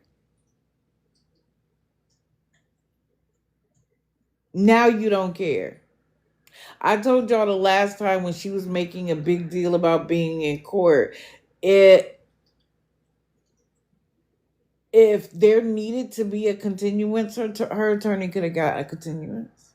Now you don't care. I told y'all the last time when she was making a big deal about being in court, if there needed to be a continuance, her attorney could have got a continuance.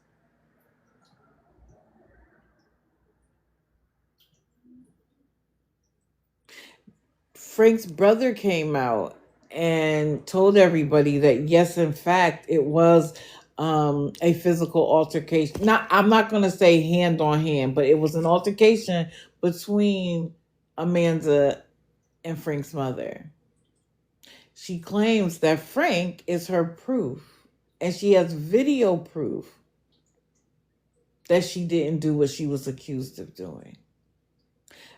Frank's brother came out and told everybody that yes, in fact, it was a physical altercation. I'm not going to say hand on hand, but it was an altercation between Amanda and Frank's mother. She claims that Frank is her proof, and she has video proof that she didn't do what she was accused of doing.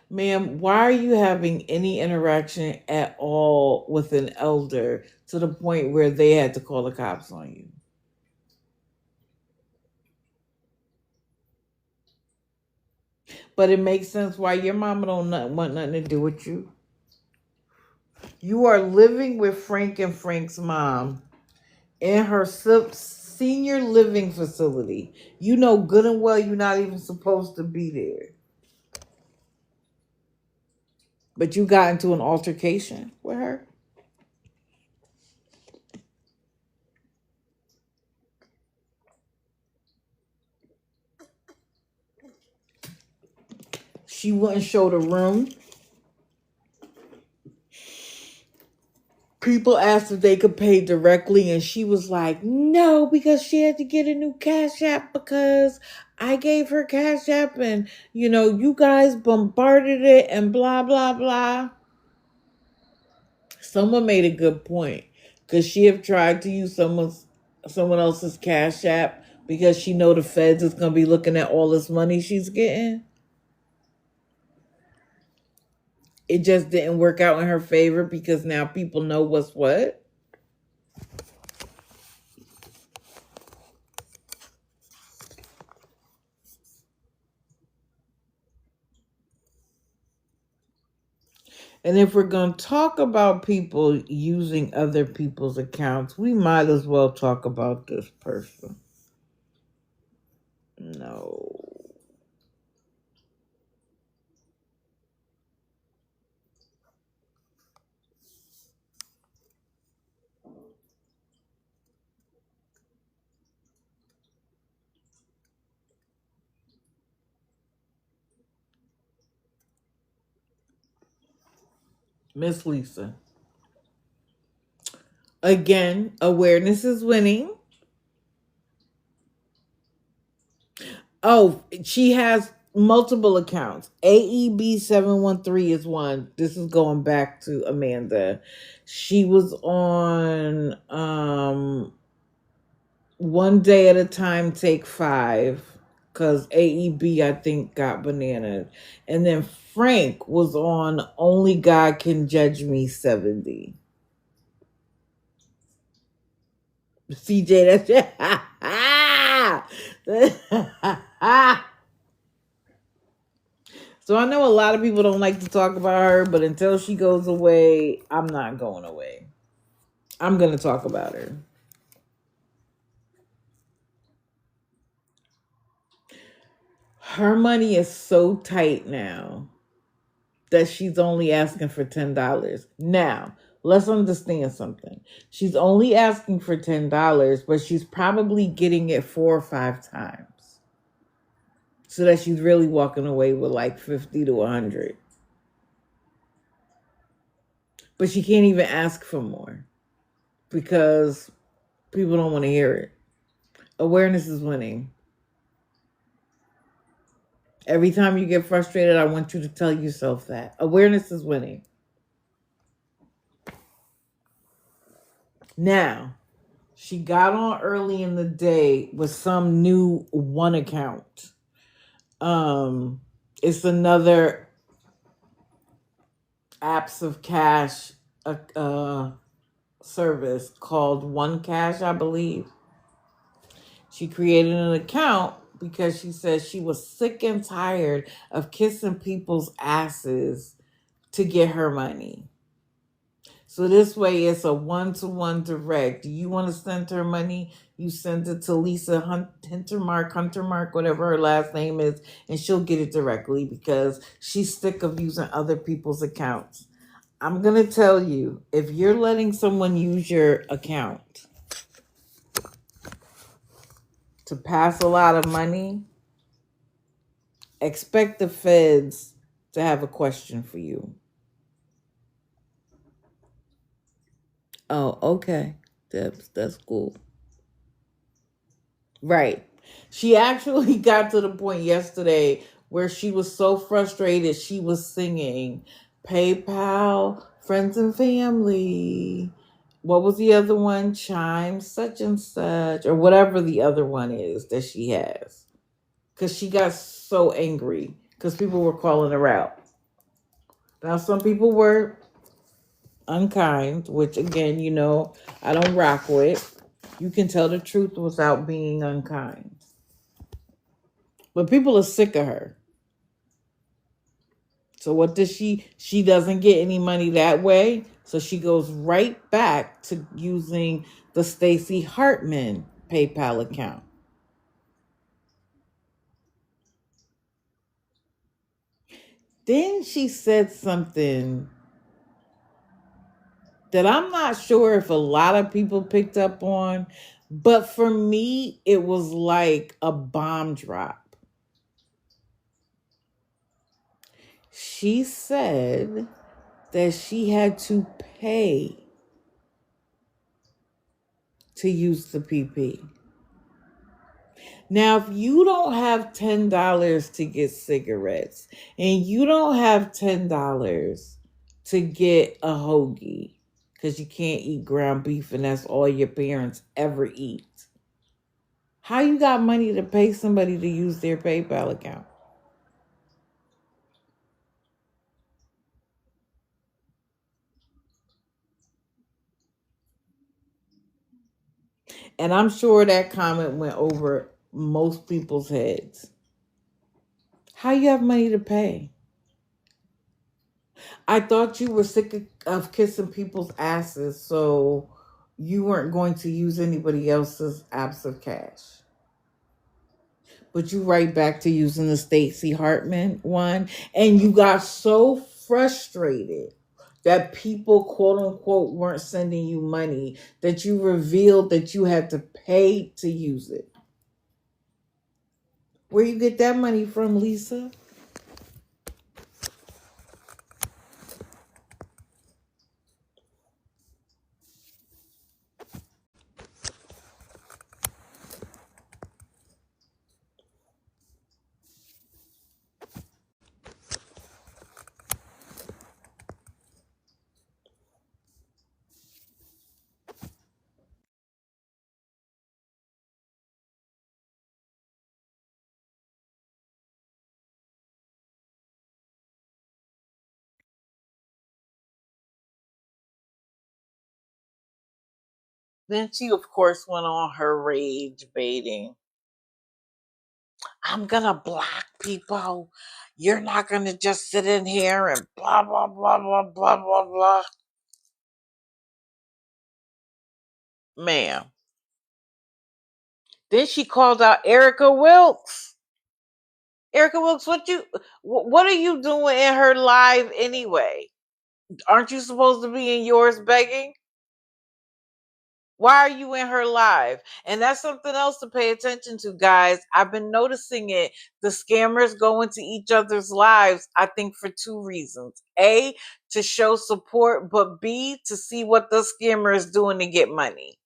Ma'am, why are you having any interaction at all with an elder to the point where they had to call the cops on you? But it makes sense why your mama don't want nothing to do with you. You are living with Frank and Frank's mom in her senior living facility. You know good and well you're not even supposed to be there. But you got into an altercation with her? She wouldn't show the room. People asked if they could pay directly, and she was like, no, because she had to get a new Cash App because I gave her Cash App and, you guys bombarded it and blah, blah, blah. Someone made a good point. Could she have tried to use someone else's Cash App because she know the feds is going to be looking at all this money she's getting? It just didn't work out in her favor because now people know what's what. And if we're going to talk about people using other people's accounts, we might as well talk about this person. No. Miss Lisa. Again, awareness is winning. Oh, she has multiple accounts. AEB713 is one. This is going back to Amanda. She was on One Day at a Time Take 5 because AEB I think got bananas. And then Frank was on Only God Can Judge Me 70. CJ, that's So I know a lot of people don't like to talk about her, but until she goes away, I'm not going away. I'm going to talk about her. Her money is so tight now that she's only asking for $10. Now, let's understand something. She's only asking for $10, but she's probably getting it 4 or 5 times. So that she's really walking away with like 50 to 100. But she can't even ask for more because people don't want to hear it. Awareness is winning. Every time you get frustrated, I want you to tell yourself that. Awareness is winning. Now, she got on early in the day with some new one account. It's another apps of cash service called One Cash, I believe. She created an account because she said she was sick and tired of kissing people's asses to get her money. So this way it's a one-to-one direct. Do you want to send her money? You send it to Lisa Huntermark, whatever her last name is, and she'll get it directly because she's sick of using other people's accounts. I'm going to tell you, if you're letting someone use your account to pass a lot of money, expect the feds to have a question for you. Oh, okay. That's cool. Right. She actually got to the point yesterday where she was so frustrated she was singing PayPal, friends and family. What was the other one? Chime, such and such, or whatever the other one is that she has. Because she got so angry because people were calling her out. Now, some people were unkind, which again, I don't rock with. You can tell the truth without being unkind. But people are sick of her. So what does she doesn't get any money that way. So she goes right back to using the Stacey Hartman PayPal account. Then she said something that I'm not sure if a lot of people picked up on, but for me, it was like a bomb drop. She said that she had to pay to use the PP. Now, if you don't have $10 to get cigarettes and you don't have $10 to get a hoagie because you can't eat ground beef and that's all your parents ever eat, how you got money to pay somebody to use their PayPal account? And I'm sure that comment went over most people's heads. How you have money to pay? I thought you were sick of kissing people's asses, so you weren't going to use anybody else's apps of cash. But you right back to using the Stacey Hartman one, and you got so frustrated that people, quote unquote, weren't sending you money that you revealed that you had to pay to use it. Where you get that money from, Lisa? Then she, of course, went on her rage baiting. I'm gonna block people. You're not gonna just sit in here and blah blah blah blah blah blah blah. Ma'am. Then she called out Erica Wilkes. Erica Wilkes, what are you doing in her live anyway? Aren't you supposed to be in yours begging? Why are you in her live? And that's something else to pay attention to, guys. I've been noticing it. The scammers go into each other's lives, I think, for two reasons. A, to show support, but B, to see what the scammer is doing to get money.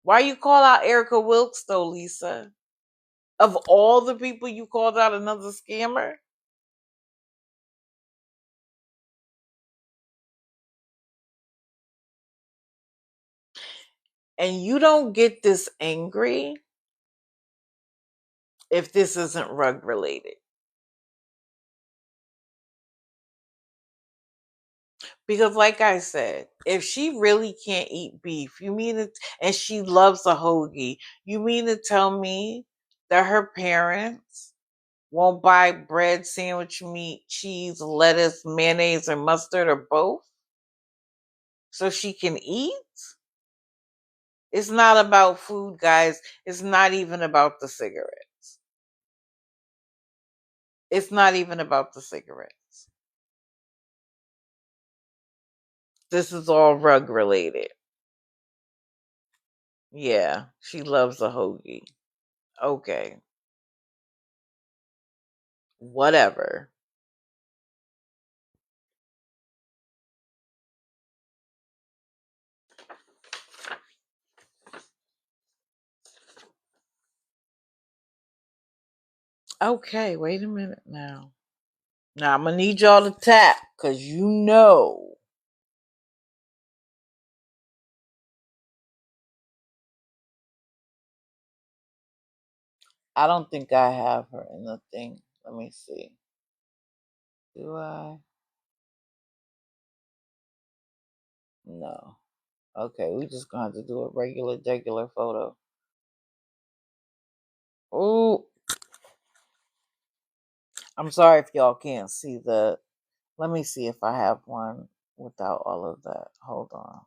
Why you call out Erica Wilkes, though, Lisa? Of all the people, you called out another scammer? And you don't get this angry if this isn't rug related. Because like I said, if she really can't eat beef, you mean it, and she loves a hoagie, you mean to tell me that her parents won't buy bread, sandwich meat, cheese, lettuce, mayonnaise, or mustard, or both, so she can eat? It's not about food, guys. It's not even about the cigarettes. It's not even about the cigarettes. This is all rug related. Yeah, she loves a hoagie. Okay, whatever. Okay, wait a minute now. Now I'm gonna need y'all to tap, cause you know. I don't think I have her in the thing. Let me see. Do I? No. Okay, we just gonna have to do a regular photo. Ooh. I'm sorry if y'all can't see the. Let me see if I have one without all of that. Hold on.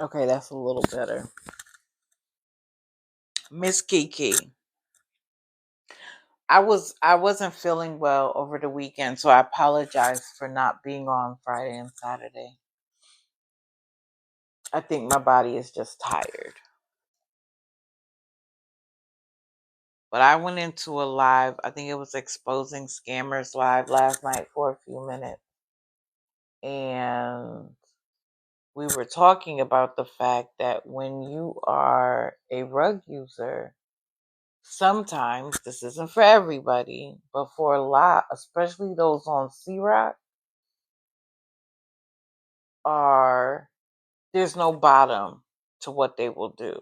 Okay, that's a little better. Miss Kiki. I wasn't feeling well over the weekend, so I apologize for not being on Friday and Saturday. I think my body is just tired. But I went into a live, I think it was Exposing Scammers Live last night for a few minutes. And we were talking about the fact that when you are a rug user, sometimes, this isn't for everybody, but for a lot, especially those on C-Rock, there's no bottom to what they will do.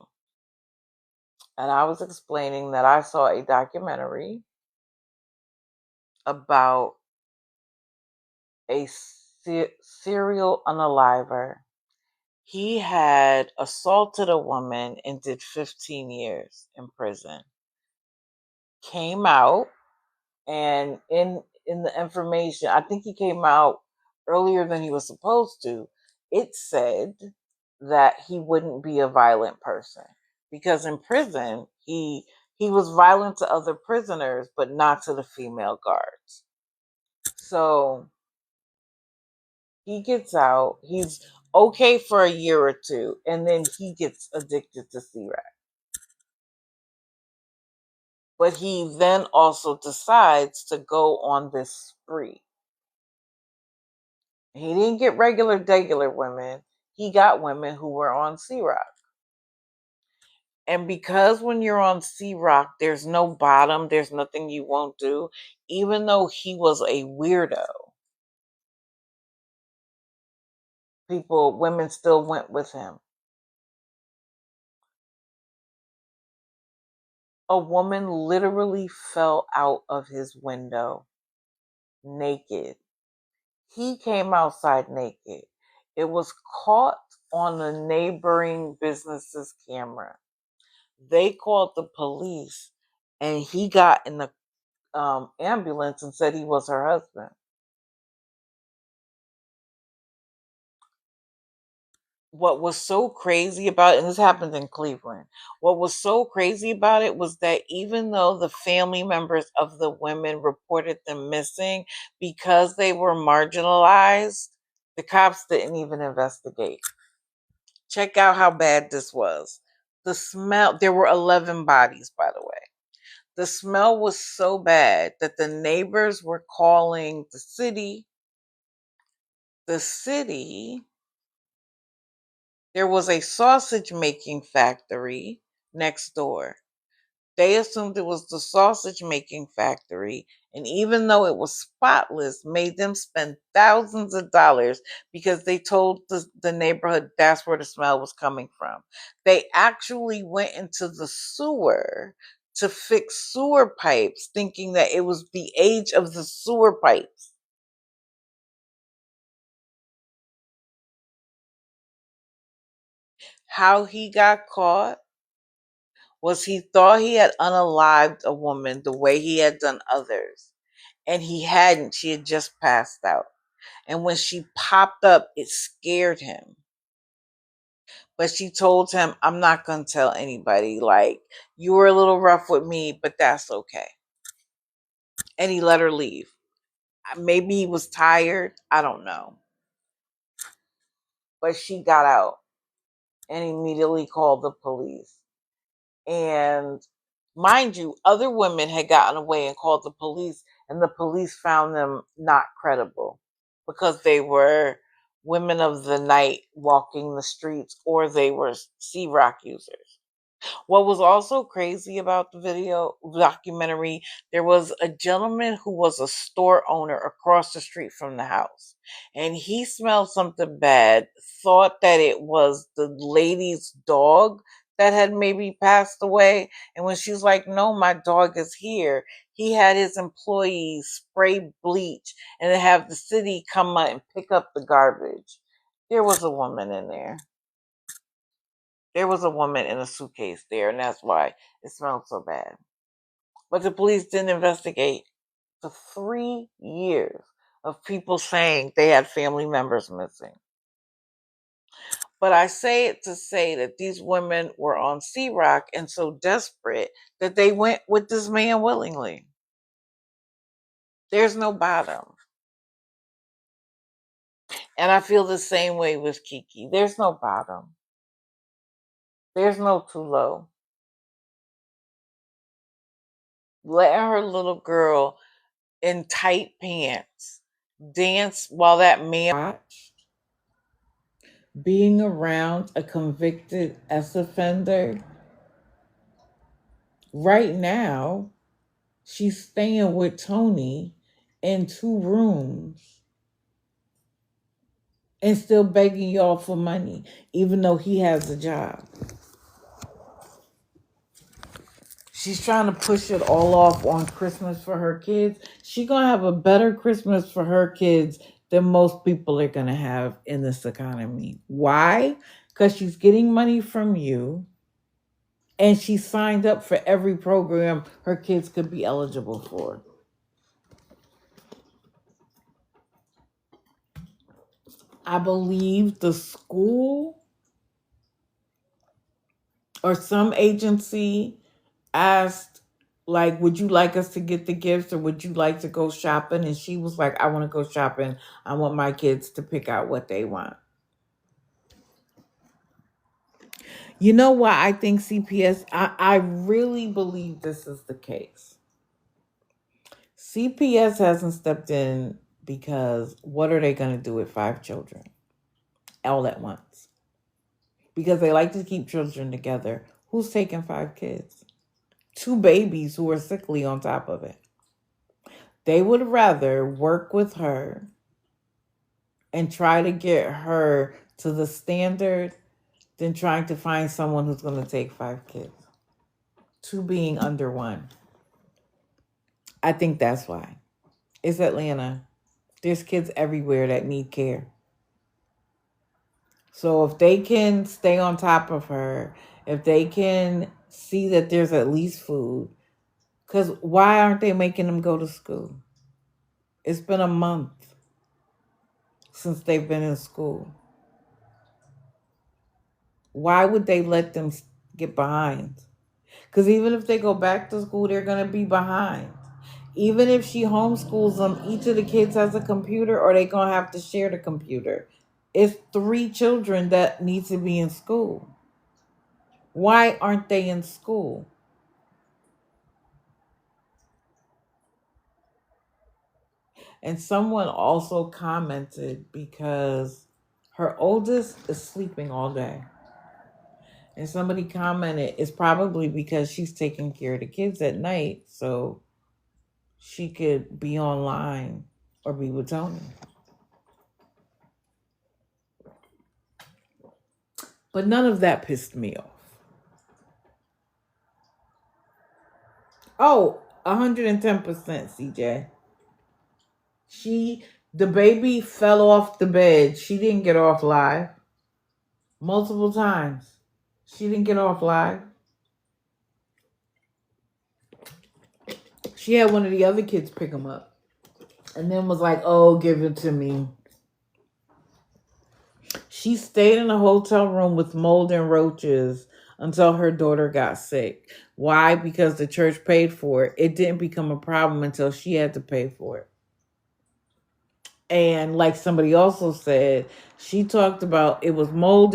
And I was explaining that I saw a documentary about a serial unaliver. He had assaulted a woman and did 15 years in prison. Came out, and in the information, I think he came out earlier than he was supposed to. It said that he wouldn't be a violent person because in prison he was violent to other prisoners but not to the female guards. So he gets out, he's okay for a year or two, and then he gets addicted to C-Rack. But he then also decides to go on this spree. He didn't get regular women. He got women who were on C-Rock. And because when you're on Sea Rock, there's no bottom, there's nothing you won't do, even though he was a weirdo, women still went with him. A woman literally fell out of his window naked. He came outside naked. It was caught on the neighboring business's camera. They called the police, and he got in the ambulance and said he was her husband. What was so crazy about it, and this happened in Cleveland, what was so crazy about it was that even though the family members of the women reported them missing because they were marginalized, the cops didn't even investigate. Check out how bad this was. The smell, there were 11 bodies, by the way. The smell was so bad that the neighbors were calling the city. The city, there was a sausage making factory next door. They assumed it was the sausage making factory, and even though it was spotless, made them spend thousands of dollars because they told the neighborhood that's where the smell was coming from. They actually went into the sewer to fix sewer pipes, thinking that it was the age of the sewer pipes. How he got caught was he thought he had unalived a woman the way he had done others. And he hadn't. She had just passed out. And when she popped up, it scared him. But she told him, I'm not going to tell anybody. Like, you were a little rough with me, but that's okay. And he let her leave. Maybe he was tired. I don't know. But she got out and immediately called the police. And mind you, other women had gotten away and called the police, and the police found them not credible because they were women of the night walking the streets or they were Sea Rock users. What was also crazy about the documentary, there was a gentleman who was a store owner across the street from the house. And he smelled something bad, thought that it was the lady's dog that had maybe passed away. And when she was like, no, my dog is here, he had his employees spray bleach and then have the city come out and pick up the garbage. There was a woman in there. There was a woman in a suitcase there, and that's why it smelled so bad. But the police didn't investigate for 3 years of people saying they had family members missing. But I say it to say that these women were on Sea Rock and so desperate that they went with this man willingly. There's no bottom. And I feel the same way with Kiki. There's no bottom. There's no too low. Letting her little girl in tight pants dance while that man watched, being around a convicted ex offender. Right now, she's staying with Tony in 2 rooms and still begging y'all for money, even though he has a job. She's trying to push it all off on Christmas for her kids. She's going to have a better Christmas for her kids than most people are going to have in this economy. Why? Because she's getting money from you and she signed up for every program her kids could be eligible for. I believe the school or some agency asked, like, would you like us to get the gifts or would you like to go shopping? And she was like, I want to go shopping. I want my kids to pick out what they want. You know why I think CPS, I really believe this is the case. CPS hasn't stepped in because what are they going to do with 5 children all at once? Because they like to keep children together. Who's taking 5 kids? 2 babies who are sickly on top of it. They would rather work with her and try to get her to the standard than trying to find someone who's going to take 5 kids. 2 being under 1. I think that's why. It's Atlanta. There's kids everywhere that need care. So if they can stay on top of her, if they can see that there's at least food, because why aren't they making them go to school? It's been a month since they've been in school. Why would they let them get behind? Because even if they go back to school, they're going to be behind. Even if she homeschools them, each of the kids has a computer or they're going to have to share the computer. It's 3 children that need to be in school. Why aren't they in school? And someone also commented because her oldest is sleeping all day. And somebody commented, it's probably because she's taking care of the kids at night, so she could be online or be with Tony. But none of that pissed me off. Oh, 110%, CJ. The baby fell off the bed. She didn't get off live. Multiple times. She didn't get off live. She had one of the other kids pick him up. And then was like, oh, give it to me. She stayed in a hotel room with mold and roaches until her daughter got sick. Why? Because the church paid for it. It didn't become a problem until she had to pay for it. And like somebody also said, she talked about it was mold.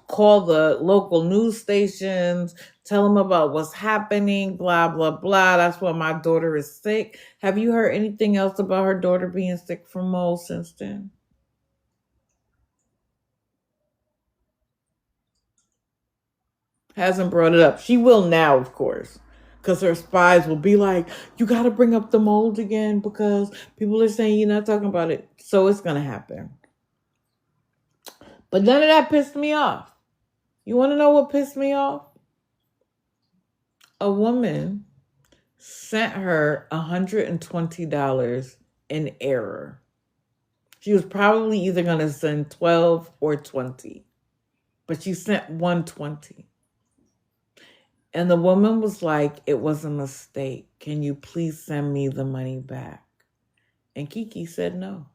Call the local news stations, tell them about what's happening, blah, blah, blah. That's why my daughter is sick. Have you heard anything else about her daughter being sick from mold since then? Hasn't brought it up. She will now, of course. Because her spies will be like, you got to bring up the mold again because people are saying you're not talking about it. So it's going to happen. But none of that pissed me off. You want to know what pissed me off? A woman sent her $120 in error. She was probably either going to send 12 or 20. But she sent 120. And the woman was like, it was a mistake. Can you please send me the money back? And Kiki said no.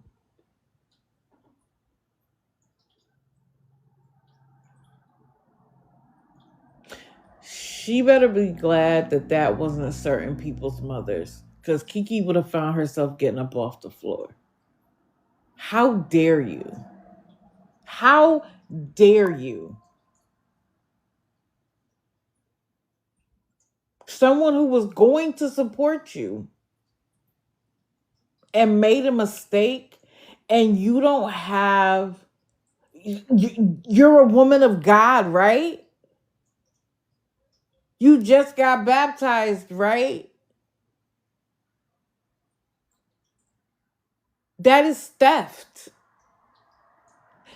She better be glad that that wasn't certain people's mothers, because Kiki would have found herself getting up off the floor. How dare you? How dare you? Someone who was going to support you and made a mistake, and you don't have, you're a woman of God, right? You just got baptized, right? That is theft.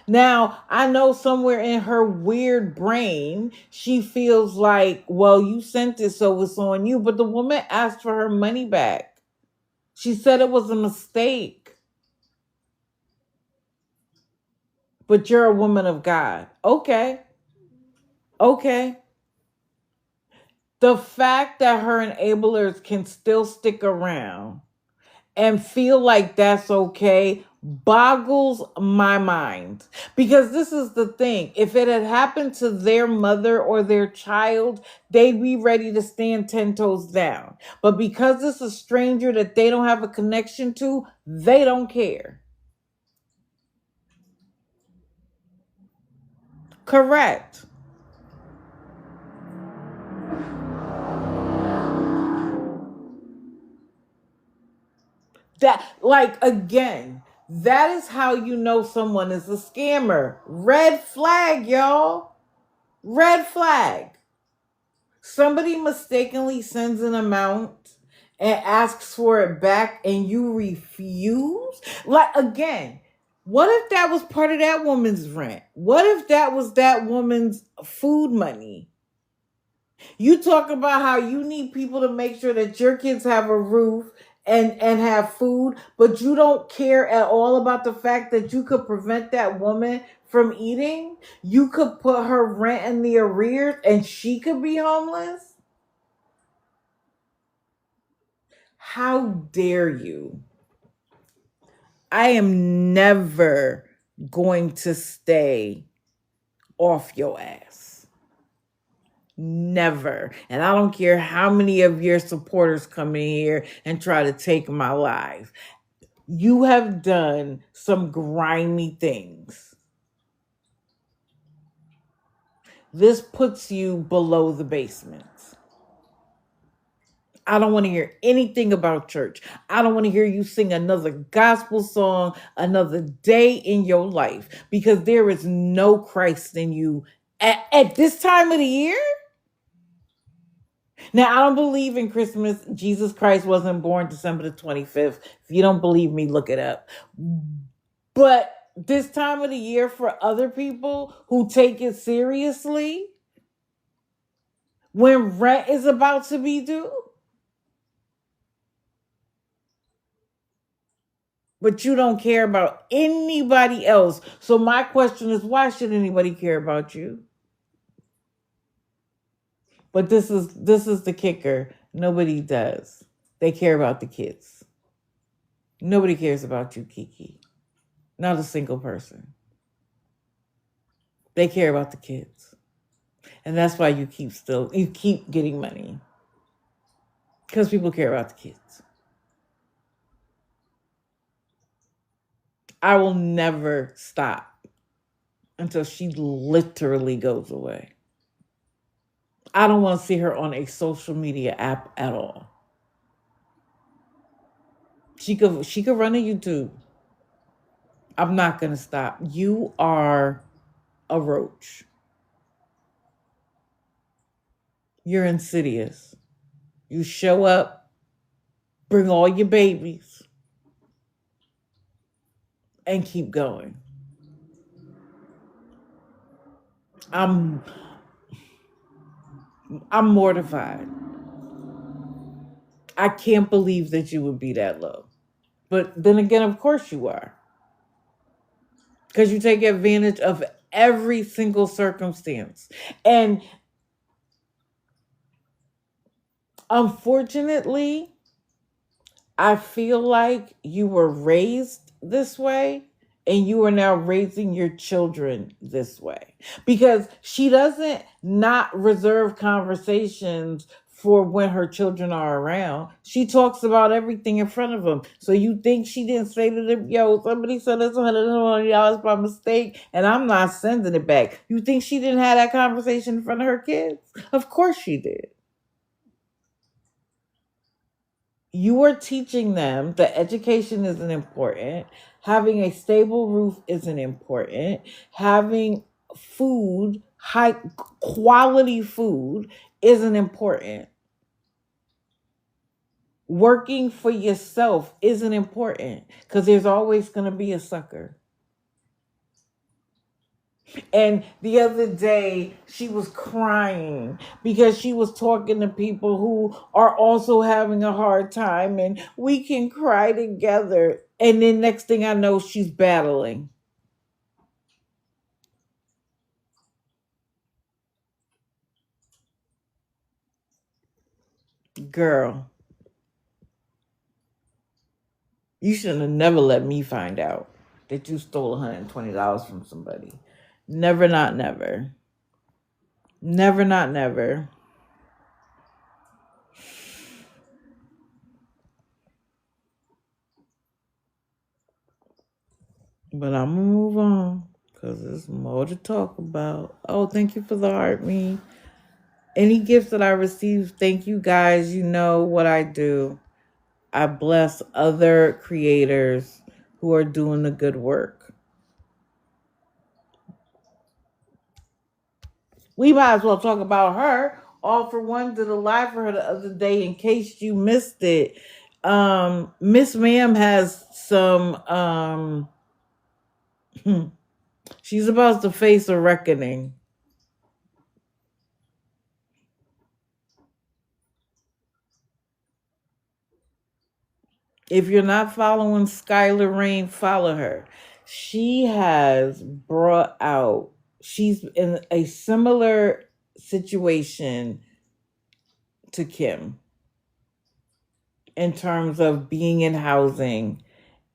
Now, I know somewhere in her weird brain, she feels like, well, you sent it, so it's on you. But the woman asked for her money back. She said it was a mistake. But you're a woman of God. Okay. Okay. The fact that her enablers can still stick around and feel like that's okay boggles my mind. Because this is the thing. If it had happened to their mother or their child, they'd be ready to stand 10 toes down. But because it's a stranger that they don't have a connection to, they don't care. Correct. That, like, again, that is how you know someone is a scammer. Red flag, y'all. Red flag. Somebody mistakenly sends an amount and asks for it back and you refuse. Like, again, what if that was part of that woman's rent? What if that was that woman's food money? You talk about how you need people to make sure that your kids have a roof and have food, but you don't care at all about the fact that you could prevent that woman from eating. You could put her rent in the arrears and she could be homeless. How dare you? I am never going to stay off your ass. Never. And I don't care how many of your supporters come in here and try to take my life. You have done some grimy things. This puts you below the basement. I don't want to hear anything about church. I don't want to hear you sing another gospel song another day in your life because there is no Christ in you at this time of the year. Now, I don't believe in Christmas. Jesus Christ wasn't born December the 25th. If you don't believe me, look it up. But this time of the year for other people who take it seriously, when rent is about to be due, but you don't care about anybody else. So my question is, why should anybody care about you? But this is the kicker. Nobody does. They care about the kids. Nobody cares about you, Kiki. Not a single person. They care about the kids. And that's why you keep getting money. Because people care about the kids. I will never stop until she literally goes away. I don't want to see her on a social media app at all. She could run a YouTube. I'm not gonna stop. You are a roach. You're insidious. You show up, bring all your babies, and keep going. I'm mortified. I can't believe that you would be that low. But then again, of course you are. Because you take advantage of every single circumstance. And unfortunately, I feel like you were raised this way and you are now raising your children this way. Because she doesn't not reserve conversations for when her children are around. She talks about everything in front of them. So you think she didn't say to them, yo, somebody sent us $120 by mistake and I'm not sending it back. You think she didn't have that conversation in front of her kids? Of course she did. You are teaching them that education isn't important, having a stable roof isn't important, having food, high quality food isn't important. Working for yourself isn't important because there's always going to be a sucker. And the other day, she was crying because she was talking to people who are also having a hard time, and we can cry together. And then next thing I know, she's battling. Girl, you shouldn't have never let me find out that you stole $120 from somebody. Never, not never. Never, not never. But I'm gonna move on because there's more to talk about. Oh, thank you for the heart, me. Any gifts that I receive, thank you guys. You know what I do. I bless other creators who are doing the good work. We might as well talk about her. All for One did a live for her the other day in case you missed it. Miss Ma'am has some she's about to face a reckoning. If you're not following Skylar Rain, follow her. She has brought out, she's in a similar situation to Kim in terms of being in housing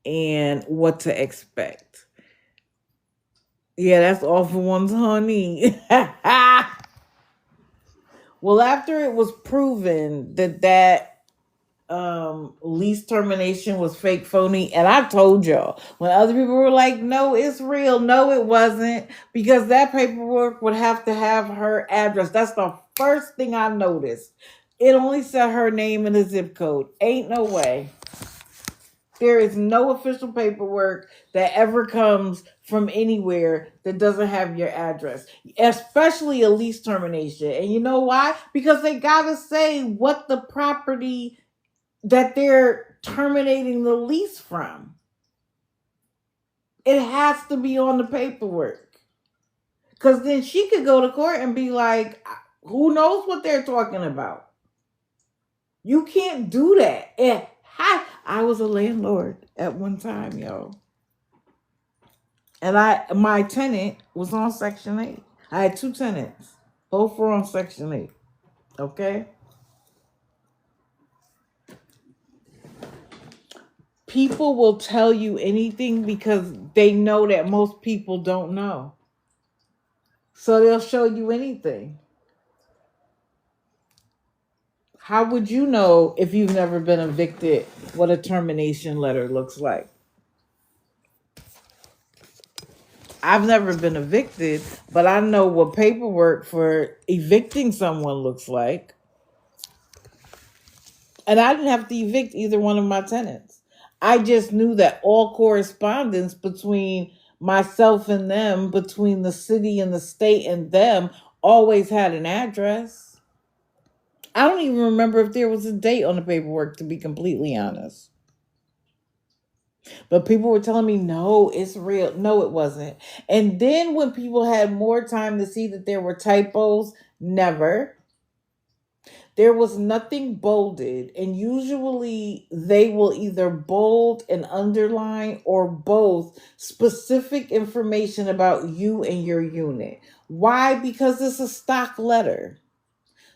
and what to expect. Yeah, that's All for One's honey. Well, after it was proven that lease termination was fake, phony, and I told y'all when other people were like, no, it's real, no, it wasn't, because that paperwork would have to have her address. That's the first thing I noticed. It only said her name and the zip code. Ain't no way. There is no official paperwork that ever comes from anywhere that doesn't have your address, especially a lease termination. And you know why? Because they gotta say what the property that they're terminating the lease from. It has to be on the paperwork. Because then she could go to court and be like, who knows what they're talking about? You can't do that. I was a landlord at one time, yo. And my tenant was on Section 8. I had 2 tenants. Both were on Section 8. Okay? People will tell you anything because they know that most people don't know. So they'll show you anything. How would you know if you've never been evicted what a termination letter looks like? I've never been evicted, but I know what paperwork for evicting someone looks like. And I didn't have to evict either one of my tenants. I just knew that all correspondence between myself and them, between the city and the state and them, always had an address. I don't even remember if there was a date on the paperwork, to be completely honest. But people were telling me, no, it's real. No, it wasn't. And then when people had more time to see that there were typos, never. There was nothing bolded. And usually they will either bold and underline or both specific information about you and your unit. Why? Because it's a stock letter.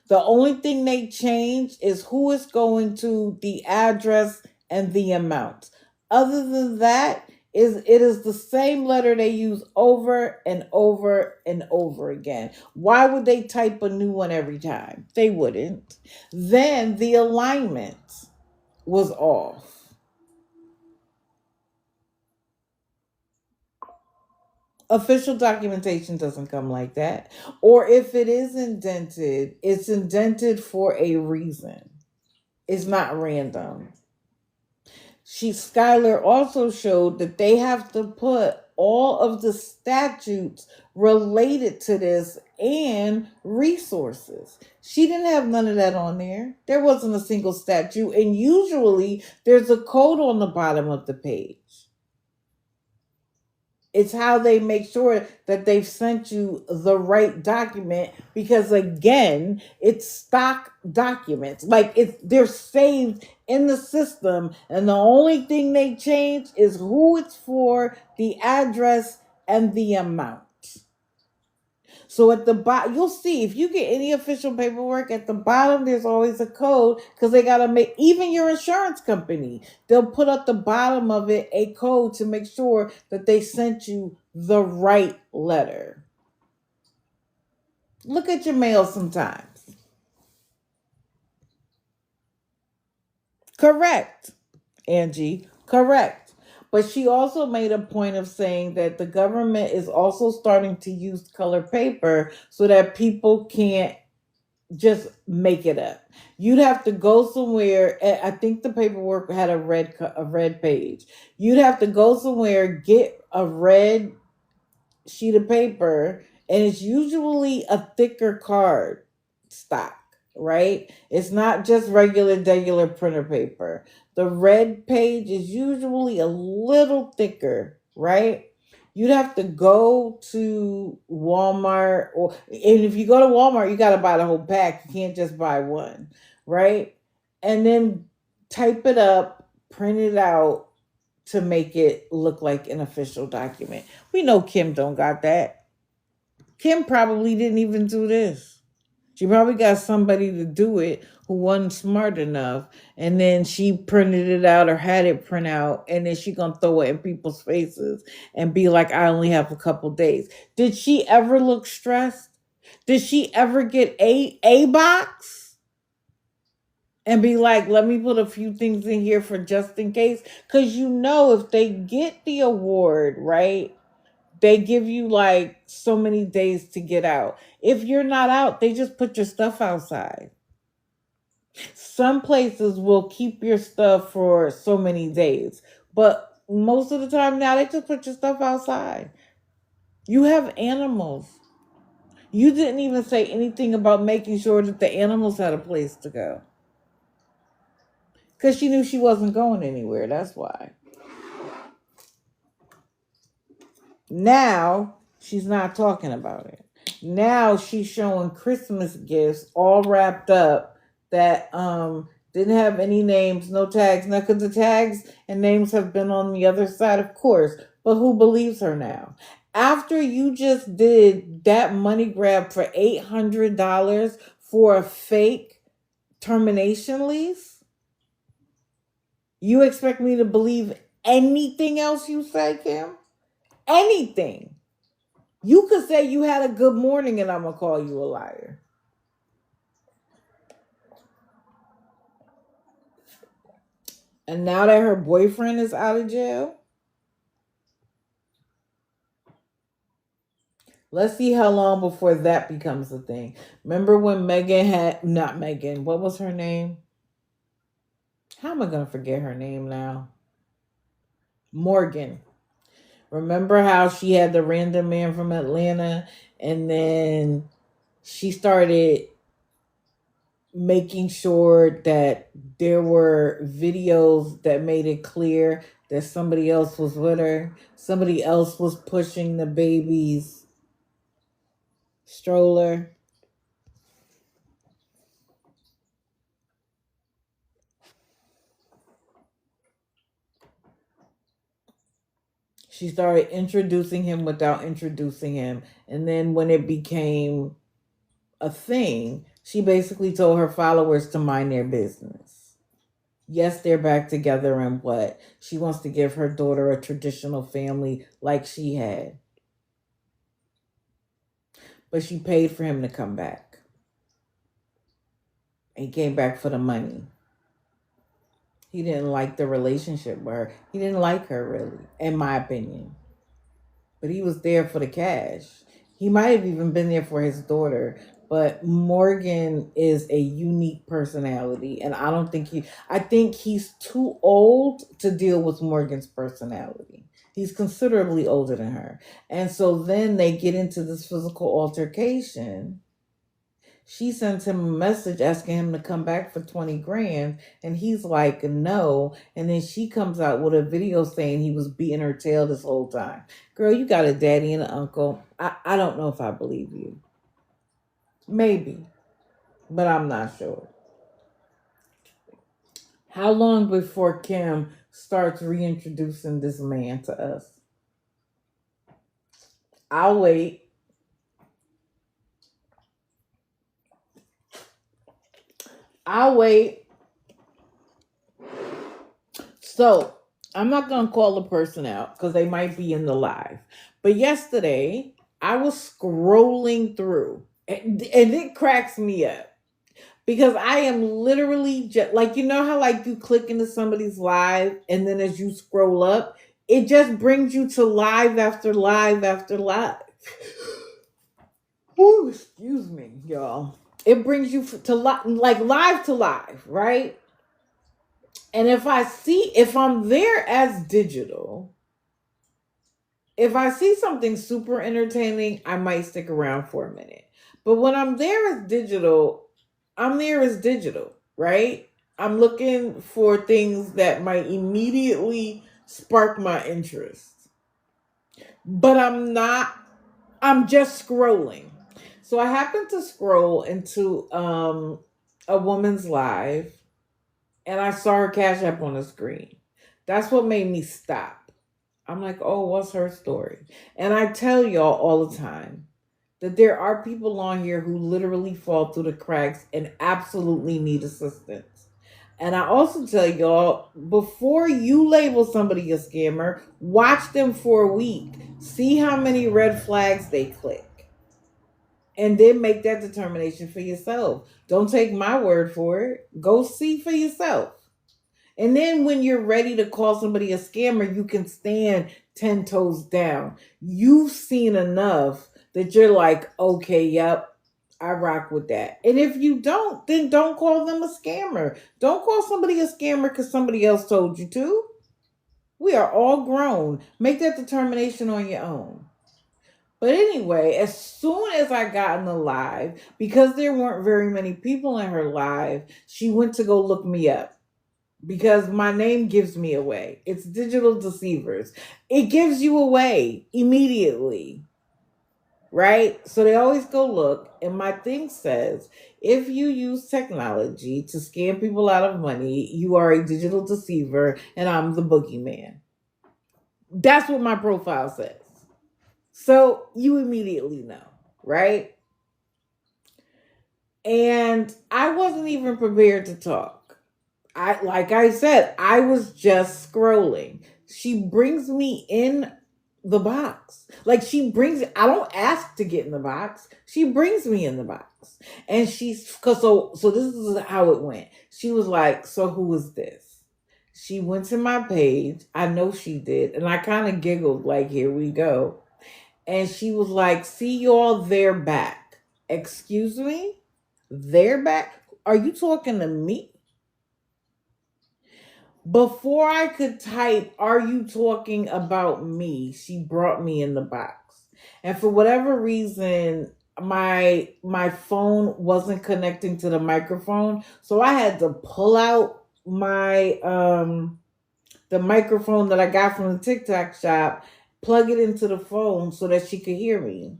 The only thing they change is who is going to, the address, and the amount. Other than that, it is the same letter they use over and over and over again. Why would they type a new one every time? They wouldn't. Then the alignment was off. Official documentation doesn't come like that. Or if it is indented, it's indented for a reason. It's not random. Skylar also showed that they have to put all of the statutes related to this and resources. She didn't have none of that on there. There wasn't a single statute, and usually there's a code on the bottom of the page. It's how they make sure that they've sent you the right document, because again, it's stock documents. Like they're saved in the system, and the only thing they change is who it's for, the address, and the amount. So at the bottom, you'll see if you get any official paperwork, at the bottom there's always a code, because they gotta make, even your insurance company, they'll put at the bottom of it a code to make sure that they sent you the right letter. Look at your mail sometimes. Correct, Angie, correct. But she also made a point of saying that the government is also starting to use color paper so that people can't just make it up. You'd have to go somewhere. I think the paperwork had a red page. You'd have to go somewhere, get a red sheet of paper, And it's usually a thicker card stock, right? It's not just regular printer paper. The red page is usually a little thicker, right? You'd have to go to Walmart, and if you go to Walmart, you got to buy the whole pack. You can't just buy one, right? And then type it up, print it out to make it look like an official document. We know Kim don't got that. Kim probably didn't even do this. She probably got somebody to do it who wasn't smart enough, and then she printed it out or had it print out, and then she gonna throw it in people's faces and be like, "I only have a couple days." Did she ever look stressed? Did she ever get a box and be like, "Let me put a few things in here for just in case"? Because if they get the award, right, they give you like so many days to get out. If you're not out, they just put your stuff outside. Some places will keep your stuff for so many days, but most of the time now they just put your stuff outside. You have animals. You didn't even say anything about making sure that the animals had a place to go. Because she knew she wasn't going anywhere. That's why. Now she's not talking about it. Now she's showing Christmas gifts all wrapped up that didn't have any names, no tags. Now, because the tags and names have been on the other side, of course. But who believes her now? After you just did that money grab for $800 for a fake termination lease, you expect me to believe anything else you say, Kim? Anything. You could say you had a good morning and I'm going to call you a liar. And now that her boyfriend is out of jail, let's see how long before that becomes a thing. Remember when not Megan, what was her name? How am I going to forget her name now? Morgan. Remember how she had the random man from Atlanta and then she started making sure that there were videos that made it clear that somebody else was with her. Somebody else was pushing the baby's stroller. She started introducing him without introducing him. And then when it became a thing, she basically told her followers to mind their business. Yes, they're back together and what? She wants to give her daughter a traditional family like she had. But she paid for him to come back. He came back for the money. He didn't like the relationship with her. He didn't like her, really, in my opinion. But he was there for the cash. He might have even been there for his daughter. But Morgan is a unique personality. And I think he's too old to deal with Morgan's personality. He's considerably older than her. And so then they get into this physical altercation. She sends him a message asking him to come back for 20 grand. And he's like, no. And then she comes out with a video saying he was beating her tail this whole time. Girl, you got a daddy and an uncle. I don't know if I believe you. Maybe. But I'm not sure. How long before Kim starts reintroducing this man to us? I'll wait. So, I'm not going to call the person out because they might be in the live. But yesterday, I was scrolling through and it cracks me up. Because I am literally just like, you know how like you click into somebody's live and then as you scroll up, it just brings you to live after live after live. Ooh, excuse me, y'all. It brings you to like live to live, right? And if I'm there as digital, If I see something super entertaining, I might stick around for a minute. But when I'm there as digital, I'm there as digital, right? I'm looking for things that might immediately spark my interest. But I'm just scrolling. So I happened to scroll into a woman's live and I saw her Cash App on the screen. That's what made me stop. I'm like, oh, what's her story? And I tell y'all all the time that there are people on here who literally fall through the cracks and absolutely need assistance. And I also tell y'all, before you label somebody a scammer, watch them for a week. See how many red flags they click. And then make that determination for yourself. Don't take my word for it. Go see for yourself. And then when you're ready to call somebody a scammer, you can stand 10 toes down. You've seen enough that you're like, okay, yep, I rock with that. And if you don't, then don't call them a scammer. Don't call somebody a scammer because somebody else told you to. We are all grown. Make that determination on your own. But anyway, as soon as I got in the live, because there weren't very many people in her live, she went to go look me up because my name gives me away. It's Digital Deceivers. It gives you away immediately, right? So they always go look, and my thing says if you use technology to scam people out of money, you are a digital deceiver, and I'm the boogeyman. That's what my profile says. So you immediately know, right? And I wasn't even prepared to talk. Like I said, I was just scrolling. She brings me in the box. Like I don't ask to get in the box. She brings me in the box. And she's cause so this is how it went. She was like, so who is this? She went to my page. I know she did. And I kind of giggled, like, here we go. And she was like, see y'all, they're back. Excuse me? They're back? Are you talking to me? Before I could type, are you talking about me? She brought me in the box. And for whatever reason, my phone wasn't connecting to the microphone. So I had to pull out my the microphone that I got from the TikTok shop, plug it into the phone so that she could hear me.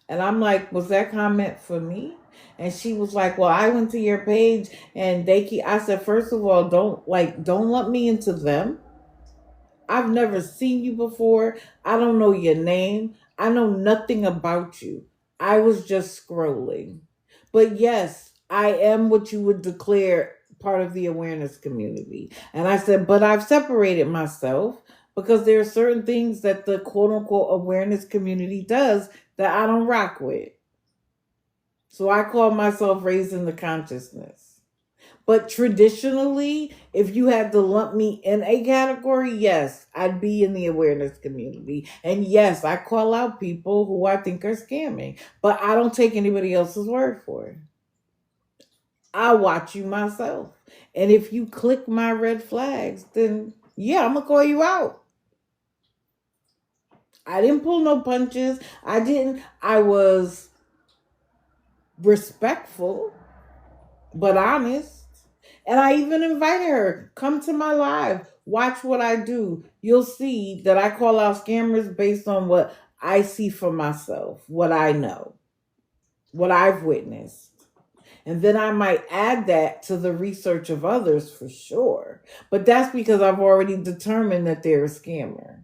And I'm like, was that comment for me? And she was like, well, I went to your page and I said, first of all, don't let me into them. I've never seen you before. I don't know your name. I know nothing about you. I was just scrolling. But yes, I am what you would declare part of the awareness community. And I said, but I've separated myself because there are certain things that the quote unquote awareness community does that I don't rock with. So I call myself raising the consciousness. But traditionally, if you had to lump me in a category, yes, I'd be in the awareness community. And yes, I call out people who I think are scamming, but I don't take anybody else's word for it. I watch you myself. And if you click my red flags, then yeah, I'm going to call you out. I didn't pull no punches. I was respectful, but honest. And I even invited her, come to my live, watch what I do. You'll see that I call out scammers based on what I see for myself, what I know, what I've witnessed. And then I might add that to the research of others for sure. But that's because I've already determined that they're a scammer.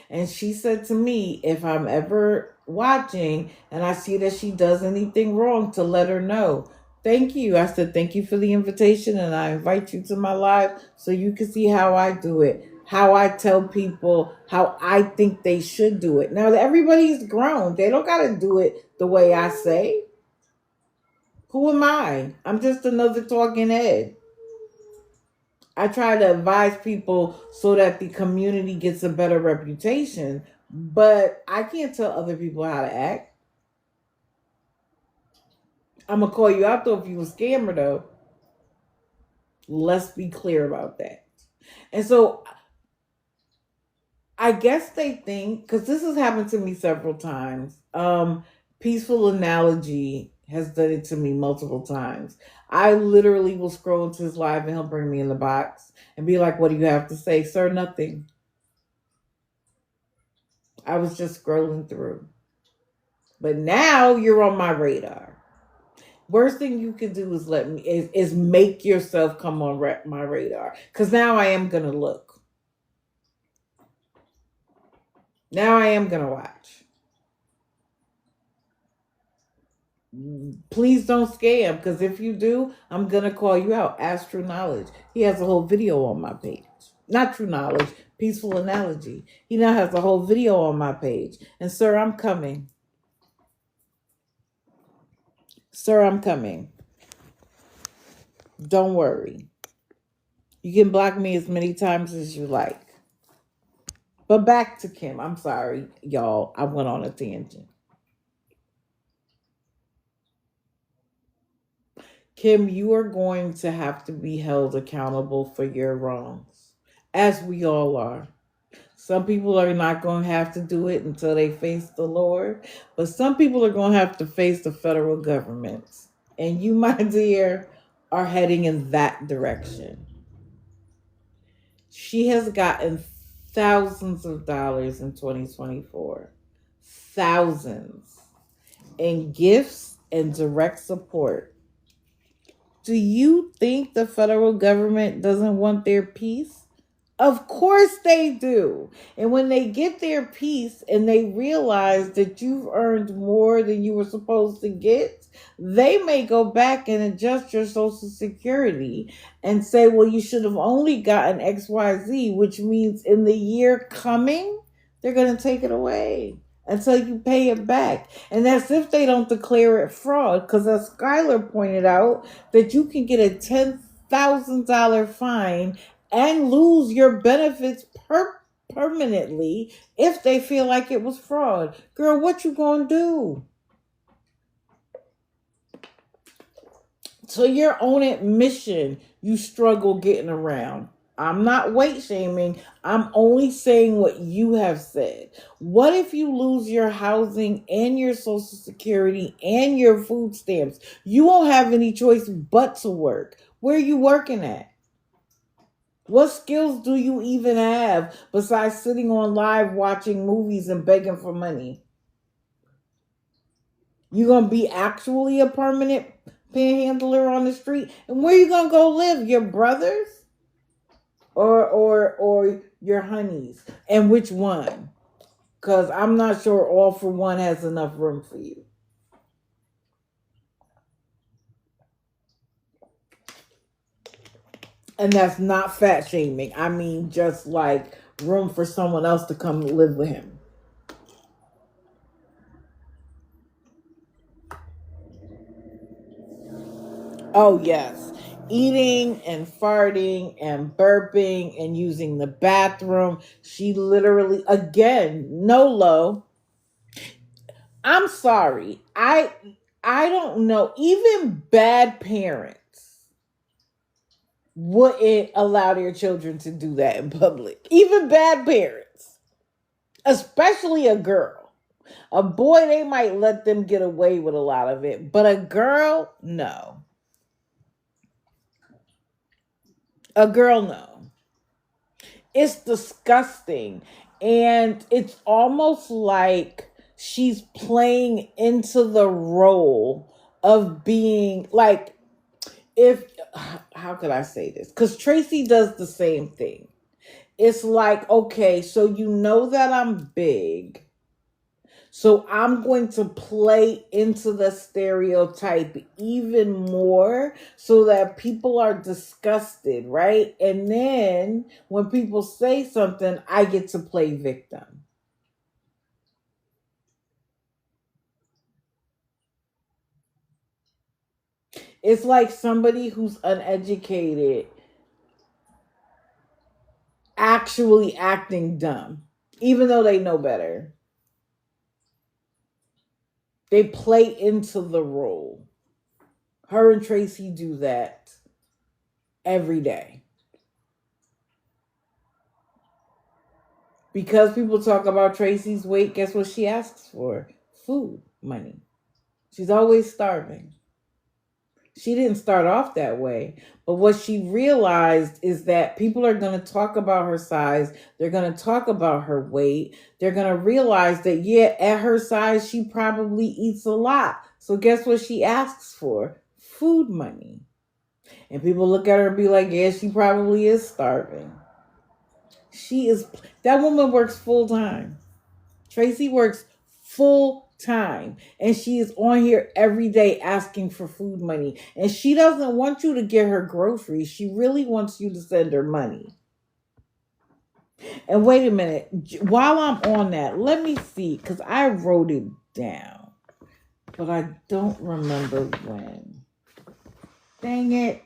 And she said to me, if I'm ever watching and I see that she does anything wrong, to let her know. Thank you. I said, thank you for the invitation. And I invite you to my live so you can see how I do it, how I tell people how I think they should do it. Now, everybody's grown. They don't got to do it the way I say. Who am I? I'm just another talking head. I try to advise people so that the community gets a better reputation, but I can't tell other people how to act. I'm going to call you out though if you a scammer though. Let's be clear about that. And so I guess they think, because this has happened to me several times. Peaceful Analogy has done it to me multiple times. I literally will scroll into his live and he'll bring me in the box and be like, "What do you have to say, sir?" Nothing. I was just scrolling through. But now you're on my radar. Worst thing you can do is is make yourself come on my radar. Because now I am gonna look. Now I am gonna watch. Please don't scam, because if you do, I'm gonna call you out. Ask True Knowledge. He has a whole video on my page. Not True Knowledge, Peaceful Analogy. He now has a whole video on my page. And sir, I'm coming. Sir, I'm coming. Don't worry. You can block me as many times as you like. But back to Kim. I'm sorry, y'all. I went on a tangent. Kim, you are going to have to be held accountable for your wrongs, as we all are. Some people are not going to have to do it until they face the Lord, but some people are going to have to face the federal government. And you, my dear, are heading in that direction. She has gotten thousands of dollars in 2024. Thousands. In gifts and direct support. Do you think the federal government doesn't want their peace? Of course they do. And when they get their peace and they realize that you've earned more than you were supposed to get, they may go back and adjust your Social Security and say, well, you should have only gotten XYZ, which means in the year coming, they're going to take it away until you pay it back. And that's if they don't declare it fraud, because as Skylar pointed out, that you can get a $10,000 fine and lose your benefits permanently if they feel like it was fraud. Girl, what you gonna do? To your own admission, you struggle getting around. I'm not weight shaming. I'm only saying what you have said. What if you lose your housing and your Social Security and your food stamps? You won't have any choice but to work. Where are you working at? What skills do you even have besides sitting on live watching movies and begging for money? You gonna be actually a permanent panhandler on the street? And where you gonna go live? Your brothers? Or your honeys? And which one? Because I'm not sure All for One has enough room for you. And that's not fat shaming. I mean, just like room for someone else to come live with him. Oh, yes. Eating and farting and burping and using the bathroom. She literally, again, Nolo. I'm sorry. I don't know. Even bad parents wouldn't allow their children to do that in public. Even bad parents. Especially a girl. A boy, they might let them get away with a lot of it. But a girl, no. A girl, no. It's disgusting. And it's almost like she's playing into the role of being like, if, how could I say this? Because Tracy does the same thing. It's like, okay, so you know that I'm big. So I'm going to play into the stereotype even more so that people are disgusted, right? And then when people say something, I get to play victim. It's like somebody who's uneducated actually acting dumb, even though they know better. They play into the role. Her and Tracy do that every day. Because people talk about Tracy's weight, guess what she asks for? Food money. She's always starving. She didn't start off that way. But what she realized is that people are going to talk about her size. They're going to talk about her weight. They're going to realize that, yeah, at her size, she probably eats a lot. So guess what she asks for? Food money. And people look at her and be like, yeah, she probably is starving. That woman works full time. Tracy works full time, and she is on here every day asking for food money. And she doesn't want you to get her groceries. She really wants you to send her money. And wait a minute, while I'm on that, let me see, because I wrote it down, but I don't remember when. Dang it.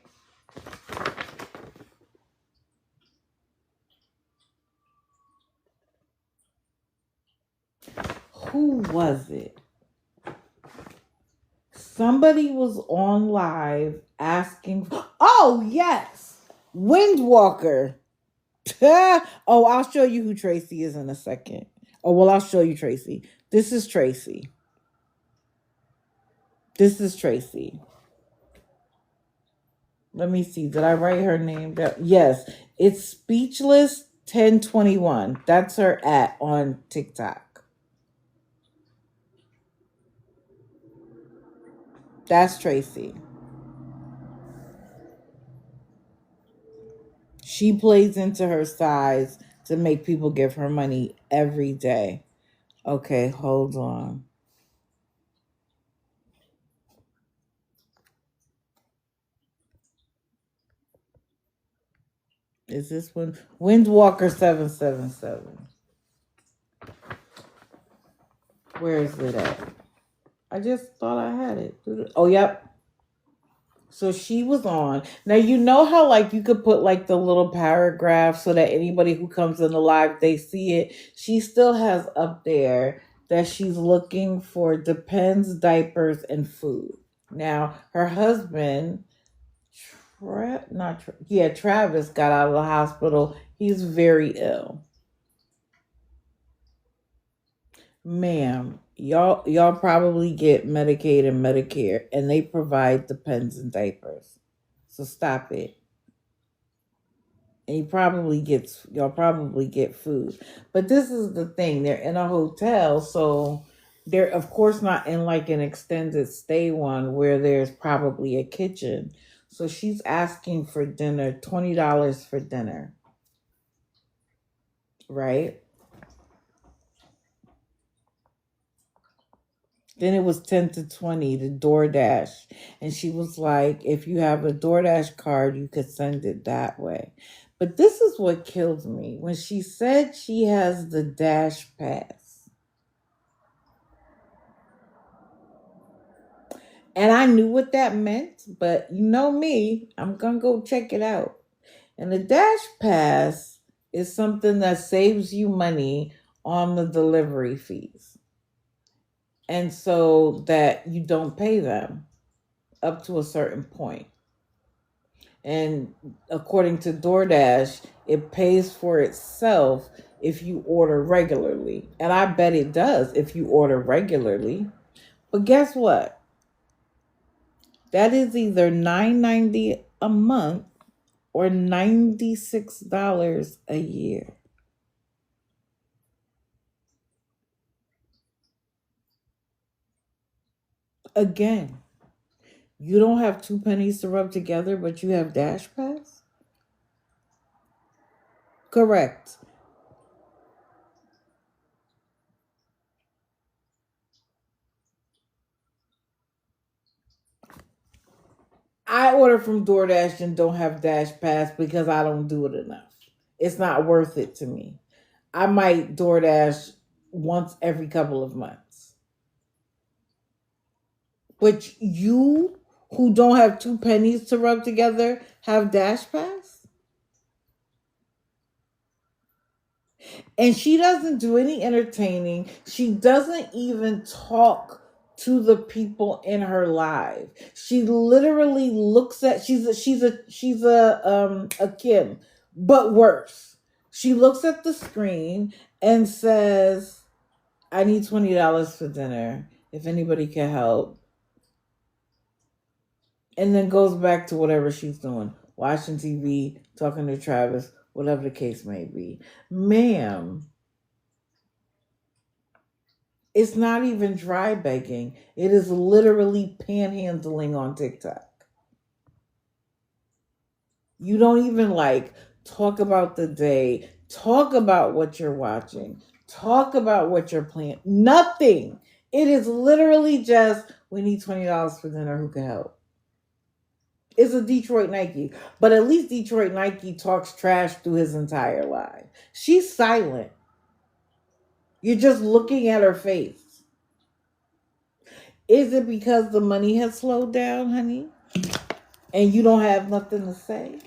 Who was it? Somebody was on live asking. Oh, yes. Windwalker. Oh, I'll show you who Tracy is in a second. Oh, well, I'll show you Tracy. This is Tracy. This is Tracy. Let me see. Did I write her name down? Yes. It's Speechless 1021. That's her on TikTok. That's Tracy. She plays into her size to make people give her money every day. Okay, hold on. Is this one? Windwalker 777. Where is it at? I just thought I had it. Oh, yep. So she was on. Now, you know how like you could put like the little paragraph so that anybody who comes in the live, they see it. She still has up there that she's looking for Depends, diapers, and food. Now, her husband, Travis got out of the hospital. He's very ill. Ma'am, y'all probably get Medicaid and Medicare, and they provide Depends and diapers. So stop it. And y'all probably get food. But this is the thing, they're in a hotel, so they're of course not in like an extended stay one where there's probably a kitchen. So she's asking for dinner, $20 for dinner. Right? Then it was 10 to 20 to DoorDash. And she was like, if you have a DoorDash card, you could send it that way. But this is what kills me. When she said she has the Dash Pass. And I knew what that meant, but you know me, I'm going to go check it out. And the Dash Pass is something that saves you money on the delivery fees. And so that you don't pay them up to a certain point. And according to DoorDash, it pays for itself if you order regularly. And I bet it does if you order regularly. But guess what? That is either $9.90 a month or $96 a year. Again, you don't have 2 pennies to rub together, but you have Dash Pass? Correct. I order from DoorDash and don't have Dash Pass because I don't do it enough. It's not worth it to me. I might DoorDash once every couple of months. But you who don't have 2 pennies to rub together have Dash Pass? And she doesn't do any entertaining. She doesn't even talk to the people in her live. She literally looks at she's a Kim, but worse. She looks at the screen and says, I need $20 for dinner if anybody can help. And then goes back to whatever she's doing, watching TV, talking to Travis, whatever the case may be. Ma'am, it's not even dry begging. It is literally panhandling on TikTok. You don't even like talk about the day, talk about what you're watching, talk about what you're planning. Nothing. It is literally just, we need $20 for dinner. Who can help? It's a Detroit Nike, but at least Detroit Nike talks trash through his entire life. She's silent. You're just looking at her face. Is it because the money has slowed down, honey? And you don't have nothing to say?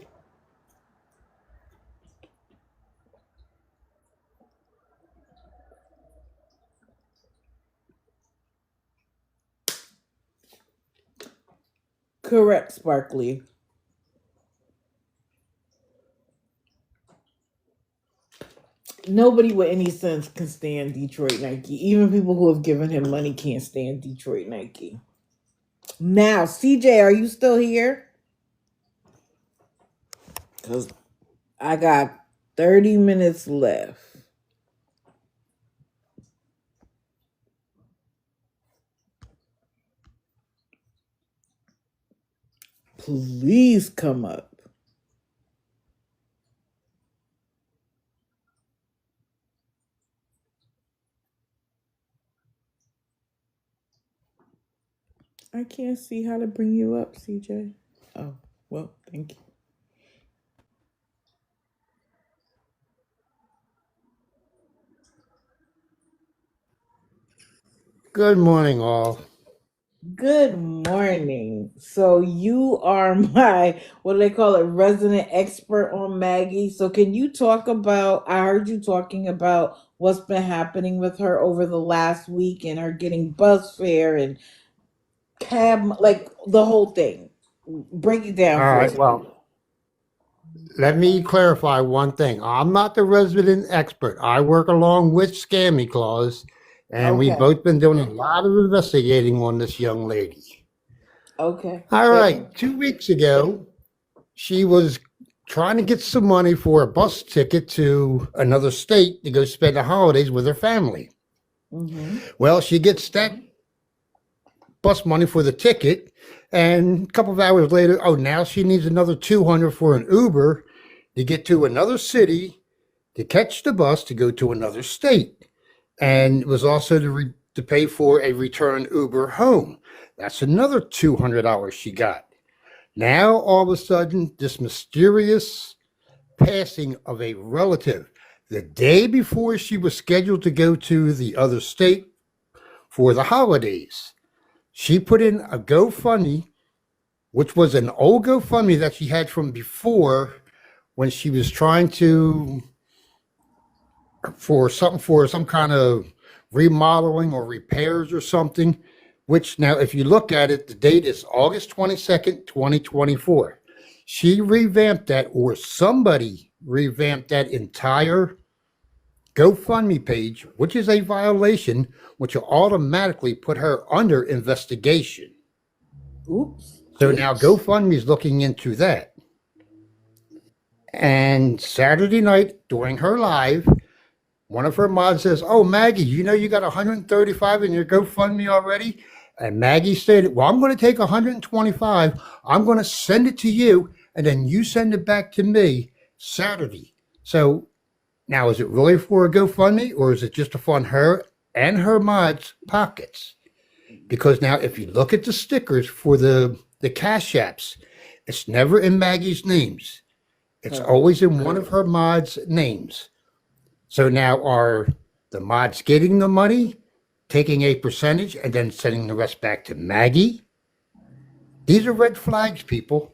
Correct, Sparkly. Nobody with any sense can stand Detroit Nike. Even people who have given him money can't stand Detroit Nike. Now, CJ, are you still here? Because I got 30 minutes left. Please come up. I can't see how to bring you up, CJ. Oh, well, thank you. Good morning, all. Good morning. So you are my, what do they call it, resident expert on Maggie. So can you talk about, I heard you talking about what's been happening with her over the last week and her getting bus fare and cab, like the whole thing. Break it down All for right, us. well, let me clarify one thing. I'm not the resident expert. I work along with Scammy Claus, and we've Okay. both been doing a lot of investigating on this young lady. Okay. All Fair. right, 2 weeks ago, she was trying to get some money for a bus ticket to another state to go spend the holidays with her family. Mm-hmm. Well, she gets that bus money for the ticket, and a couple of hours later, oh, now she needs another 200 for an Uber to get to another city to catch the bus to go to another state, and it was also to pay for a return Uber home. That's another $200 she got. Now all of a sudden, this mysterious passing of a relative the day before she was scheduled to go to the other state for the holidays. She put in a GoFundMe, which was an old GoFundMe that she had from before when she was trying to for some kind of remodeling or repairs or something. Which now, if you look at it, the date is August 22nd, 2024. She revamped that, or somebody revamped that entire GoFundMe page, which is a violation, which will automatically put her under investigation. Oops. So now GoFundMe is looking into that. And Saturday night during her live, one of her mods says, "Oh, Maggie, you know you got 135 in your GoFundMe already?" And Maggie stated, "Well, I'm going to take 125. I'm going to send it to you, and then you send it back to me Saturday." So now, is it really for a GoFundMe, or is it just to fund her and her mods' pockets? Because now, if you look at the stickers for the Cash Apps, it's never in Maggie's names. It's always in one of her mods' names. So now, are the mods getting the money, taking a percentage, and then sending the rest back to Maggie? These are red flags, people.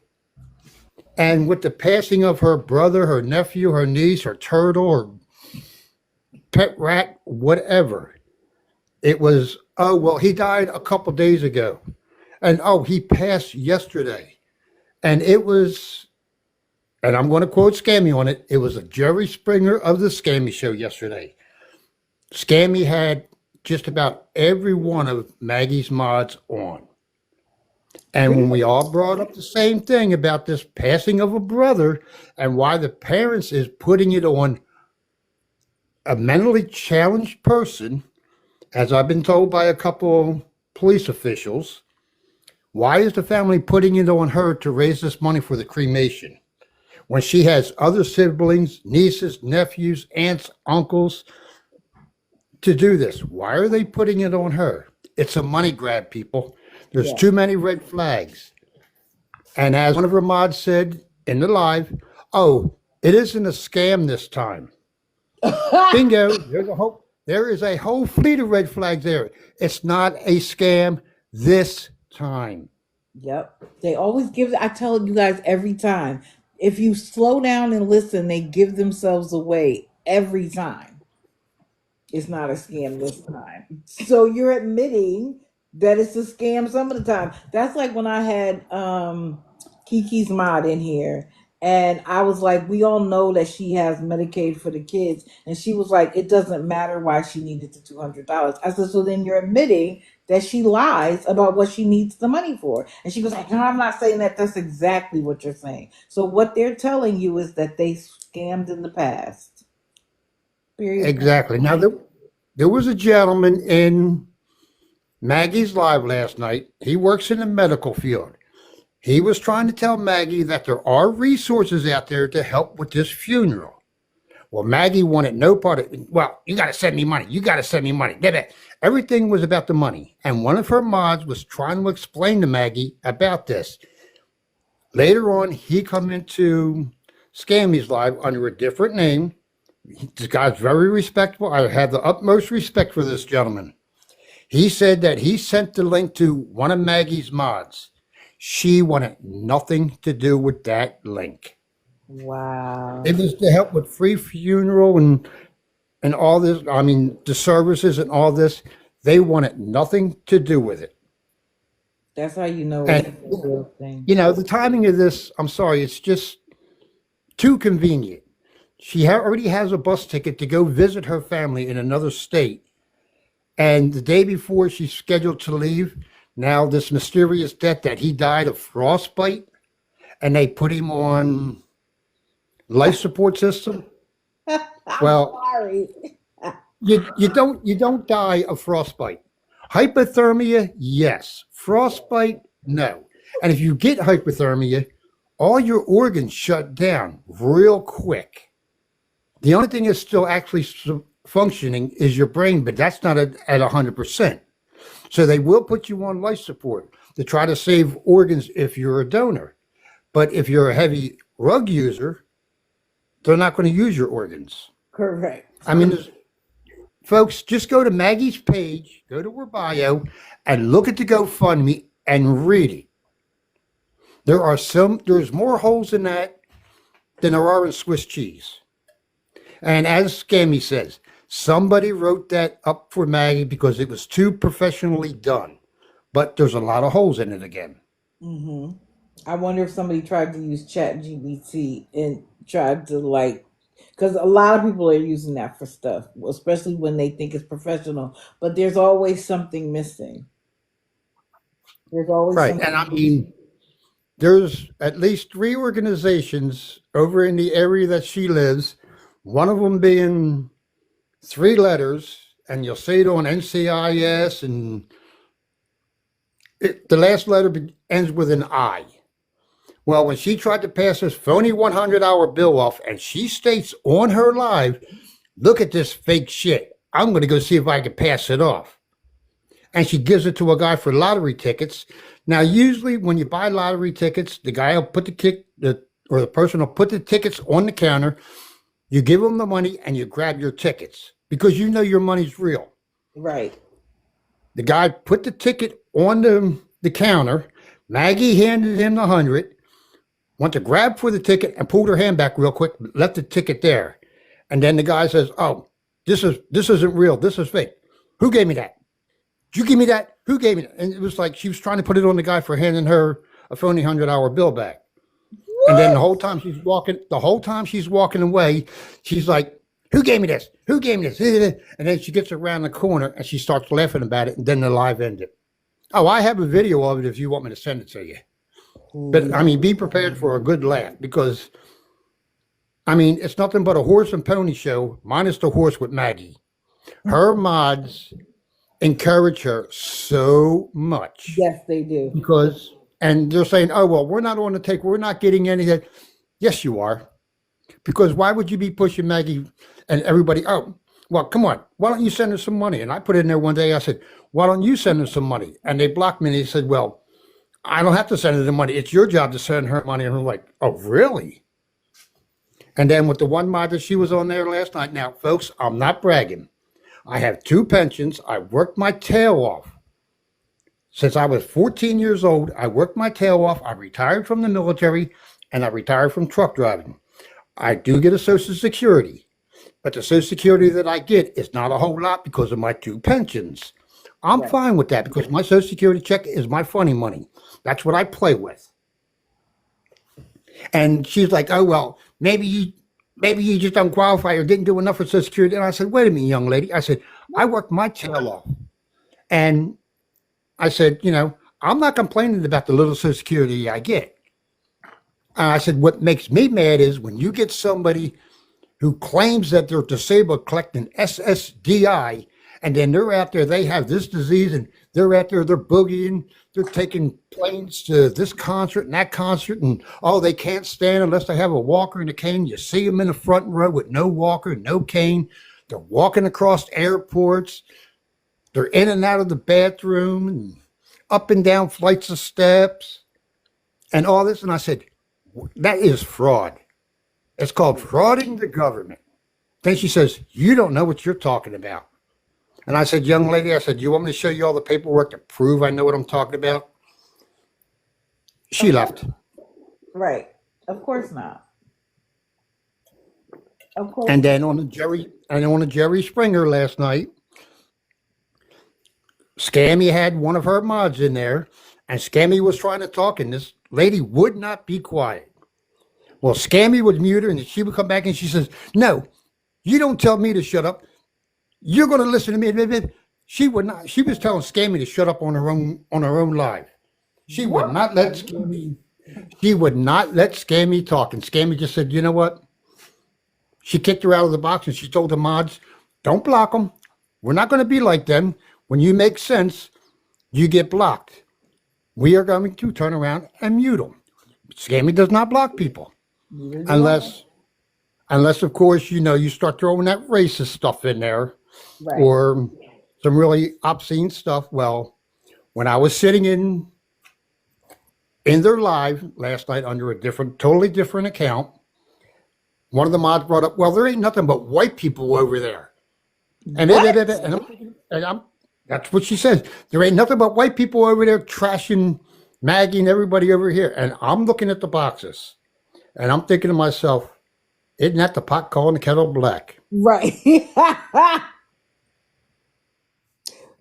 And with the passing of her brother, her nephew, her niece, her turtle, her pet rat, whatever, it was, oh, well, he died a couple days ago. And oh, he passed yesterday. And it was, and I'm going to quote Scammy on it, it was a Jerry Springer of the Scammy show yesterday. Scammy had just about every one of Maggie's mods on. And when we all brought up the same thing about this passing of a brother and why the parents is putting it on a mentally challenged person, as I've been told by a couple police officials, why is the family putting it on her to raise this money for the cremation when she has other siblings, nieces, nephews, aunts, uncles to do this? Why are they putting it on her? It's a money grab, people. There's Yeah. too many red flags. And as one of her mods said in the live, oh, it isn't a scam this time. Bingo. There is a whole fleet of red flags there. It's not a scam this time. Yep. They always give, I tell you guys every time, if you slow down and listen, they give themselves away every time. It's not a scam this time. So you're admitting that it's a scam some of the time. That's like when I had Kiki's mod in here, and I was like, we all know that she has Medicaid for the kids, and she was like, it doesn't matter why she needed the $200. I said, so then you're admitting that she lies about what she needs the money for. And she was like, no, I'm not saying that. That's exactly what you're saying. So what they're telling you is that they scammed in the past. Period. Exactly. Now, there was a gentleman in Maggie's live last night. He works in the medical field. He was trying to tell Maggie that there are resources out there to help with this funeral. Well, Maggie wanted no part of it. Well, you got to send me money. You got to send me money. Everything was about the money. And one of her mods was trying to explain to Maggie about this. Later on, he come into Scammy's live under a different name. This guy's very respectable. I have the utmost respect for this gentleman. He said that he sent the link to one of Maggie's mods. She wanted nothing to do with that link. Wow. It was to help with free funeral and all this. I mean, the services and all this. They wanted nothing to do with it. That's how you know it's And, a real thing. you know, the timing of this, I'm sorry, it's just too convenient. She already has a bus ticket to go visit her family in another state. And the day before she's scheduled to leave, now this mysterious death that he died of frostbite, and they put him on life support system. I'm Well, sorry. you don't die of frostbite. Hypothermia, yes. Frostbite, no. And if you get hypothermia, all your organs shut down real quick. The only thing that's still actually functioning is your brain, but that's not at 100%. So they will put you on life support to try to save organs if you're a donor. But if you're a heavy rug user, they're not going to use your organs. Correct. I mean, folks, just go to Maggie's page, go to her bio, and look at the GoFundMe and read it. There's more holes in that than there are in Swiss cheese. And as Scammy says, somebody wrote that up for Maggie because it was too professionally done. But there's a lot of holes in it again. Hmm. I wonder if somebody tried to use ChatGPT and tried to because a lot of people are using that for stuff, especially when they think it's professional. But there's always something missing. There's always Right. something And I missing. mean, there's at least 3 organizations over in the area that she lives, one of them being 3 letters, and you'll see it on NCIS, and the last letter ends with an I. Well, when she tried to pass this phony 100-hour bill off, and she states on her live, look at this fake shit. I'm going to go see if I can pass it off. And she gives it to a guy for lottery tickets. Now, usually when you buy lottery tickets, the guy will put the person will put the tickets on the counter. You give them the money and you grab your tickets because you know your money's real. Right. The guy put the ticket on the counter. Maggie handed him the 100, went to grab for the ticket and pulled her hand back real quick, left the ticket there. And then the guy says, oh, this isn't real. This is fake. Who gave me that? Did you give me that? Who gave me that? And it was like she was trying to put it on the guy for handing her a phony 100-hour bill back. And then the whole time she's walking away, she's like, Who gave me this? Who gave me this? And then she gets around the corner and she starts laughing about it, and then the live ended. Oh, I have a video of it if you want me to send it to you. But I mean, be prepared for a good laugh because I mean, it's nothing but a horse and pony show minus the horse with Maggie. Her mods encourage her so much Yes, they do. because, and they're saying, oh, well, we're not on the take, we're not getting anything. Yes, you are. Because why would you be pushing Maggie and everybody? Oh, well, come on. Why don't you send her some money? And I put it in there one day. I said, why don't you send her some money? And they blocked me and they said, well, I don't have to send her the money. It's your job to send her money. And I'm like, oh, really? And then with the one mod that she was on there last night. Now, folks, I'm not bragging. I have 2 pensions. I worked my tail off. Since I was 14 years old, I worked my tail off. I retired from the military and I retired from truck driving. I do get a Social Security, but the Social Security that I get is not a whole lot because of my 2 pensions. I'm Right. fine with that because my Social Security check is my funny money. That's what I play with. And she's like, "Oh well, maybe you just don't qualify or didn't do enough for Social Security." And I said, "Wait a minute, young lady." I said, "I worked my tail off." And I said, I'm not complaining about the little Social Security I get. And I said, what makes me mad is when you get somebody who claims that they're disabled collecting SSDI, and then they're out there, they have this disease, and they're out there, they're boogieing, they're taking planes to this concert and that concert, and oh, they can't stand unless they have a walker and a cane. You see them in the front row with no walker, no cane. They're walking across airports. They're in and out of the bathroom and up and down flights of steps and all this. And I said, that is fraud. It's called frauding the government. Then she says, you don't know what you're talking about. And I said, young lady, I said, you want me to show you all the paperwork to prove I know what I'm talking about? She left. Right. Of course not. Of course. And then on the Jerry Springer last night, Scammy had one of her mods in there, and Scammy was trying to talk, and this lady would not be quiet. Well, Scammy would mute her, and she would come back, and she says, no, you don't tell me to shut up. You're going to listen to me. She would not. She was telling Scammy to shut up on her own live. She would not let Scammy. She would not let Scammy talk, and Scammy just said, you know what? She kicked her out of the box, and she told the mods, don't block them. We're not going to be like them. When you make sense, you get blocked. We are going to turn around and mute them. Scammy does not block people unless of course, you start throwing that racist stuff in there Right. or some really obscene stuff. Well, when I was sitting in their live last night under a totally different account, one of the mods brought up, well, there ain't nothing but white people over there. And, that's what she says. There ain't nothing but white people over there trashing Maggie and everybody over here. And I'm looking at the boxes and I'm thinking to myself, isn't that the pot calling the kettle black? Right.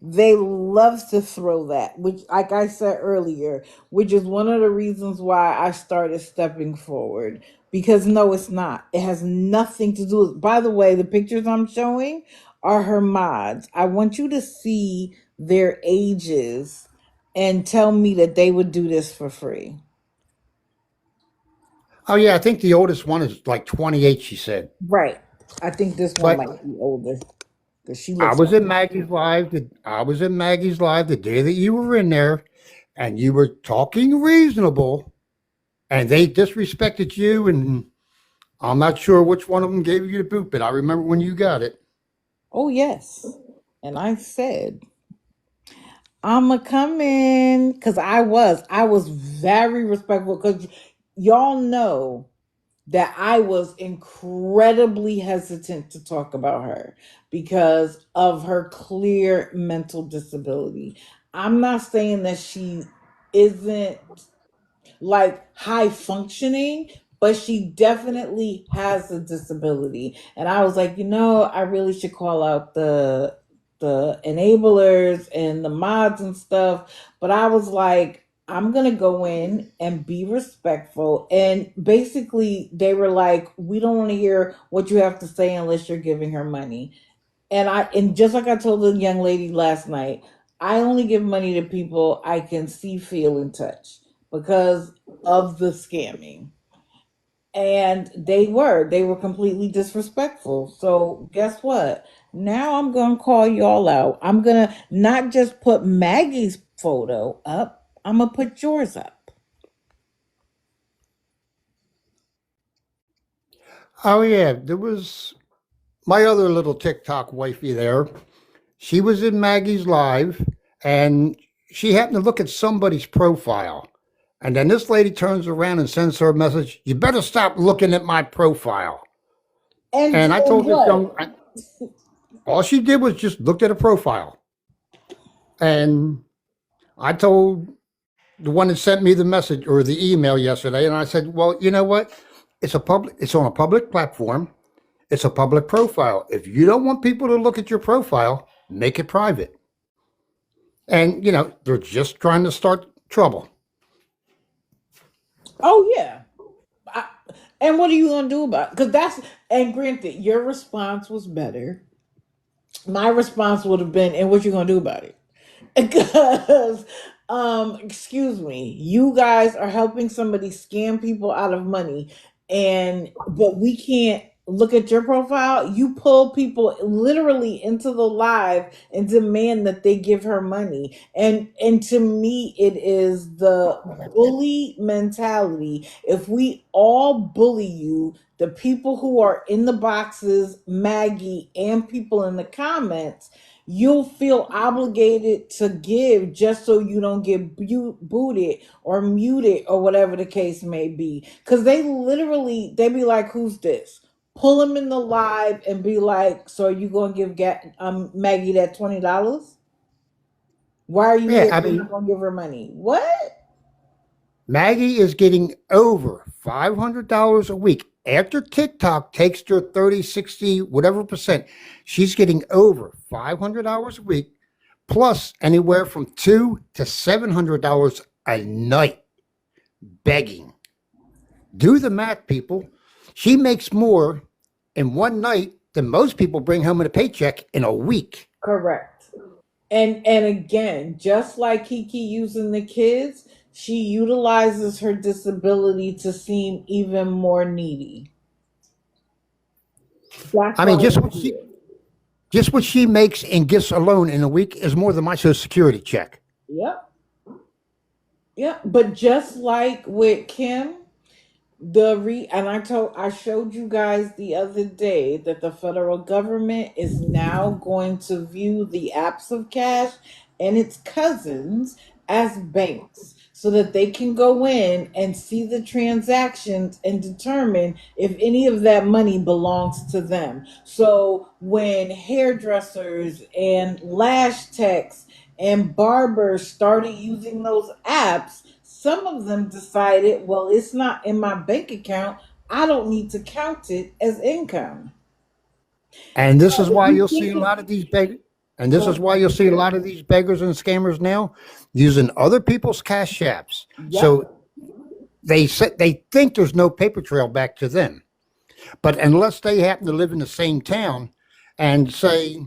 They love to throw that, which, like I said earlier, which is one of the reasons why I started stepping forward. Because no, it's not. It has nothing to do with. By the way, the pictures I'm showing are her mods. I want you to see their ages and tell me that they would do this for free. Oh, yeah, I think the oldest one is like 28, she said. Right. I think this one But might be older because she I looks was like in Maggie's live. I was in Maggie's live the day that you were in there, and you were talking reasonable, and they disrespected you, and I'm not sure which one of them gave you the boot, but I remember when you got it. oh yes. And I said, I'ma come in because I was very respectful because y'all know that I was incredibly hesitant to talk about her because of her clear mental disability. I'm not saying that she isn't like high functioning, but she definitely has a disability. And I was like, I really should call out the enablers and the mods and stuff. But I was like, I'm gonna go in and be respectful. And basically, they were like, "We don't want to hear what you have to say unless you're giving her money." And just like I told the young lady last night, I only give money to people I can see, feel, and touch because of the scamming. And they were completely disrespectful. So guess what? Now I'm gonna call y'all out. I'm gonna not just put Maggie's photo up, I'm gonna put yours up. Oh yeah, there was my other little TikTok wifey there. She was in Maggie's live, and she happened to look at somebody's profile. And then this lady turns around and sends her a message, "You better stop looking at my profile." And And I did told this what? young, all she did was just looked at a profile. And I told the one that sent me the message or the email yesterday, and I said, "Well, you know what? It's on a public platform. It's a public profile. If you don't want people to look at your profile, make it private." And they're just trying to start trouble. Oh yeah. I, and what are you gonna do about it? Because that's and granted, your response was better. My response would have been, and what you gonna do about it? Because excuse me, you guys are helping somebody scam people out of money, and but we can't look at your profile. You pull people literally into the live and demand that they give her money. And to me, it is the bully mentality. If we all bully you, the people who are in the boxes, Maggie, and people in the comments, you'll feel obligated to give just so you don't get booted or muted or whatever the case may be. Because they be like, "Who's this?" Pull them in the live and be like, "So are you going to give Maggie that $20? Why are you Yeah, here? I You're mean, not going to give her money. What?" Maggie is getting over $500 a week. After TikTok takes their 30, 60, whatever percent, she's getting over $500 a week, plus anywhere from $200 to $700 a night begging. Do the math, people. She makes more in one night than most people bring home in a paycheck in a week. Correct. And again, just like Kiki using the kids, she utilizes her disability to seem even more needy. That's I why mean, I see it. just what she makes in gifts alone in a week is more than my Social Security check. Yep. Yep. But just like with Kim, I showed you guys the other day that the federal government is now going to view the apps of cash and its cousins as banks so that they can go in and see the transactions and determine if any of that money belongs to them. So when hairdressers and lash techs and barbers started using those apps, some of them decided, well, it's not in my bank account. I don't need to count it as income. And this So is if why you you'll see think a it, lot of these beg and this go is why you'll see a lot of these beggars and scammers now using other people's cash apps. yep, So they think there's no paper trail back to them. But unless they happen to live in the same town and say,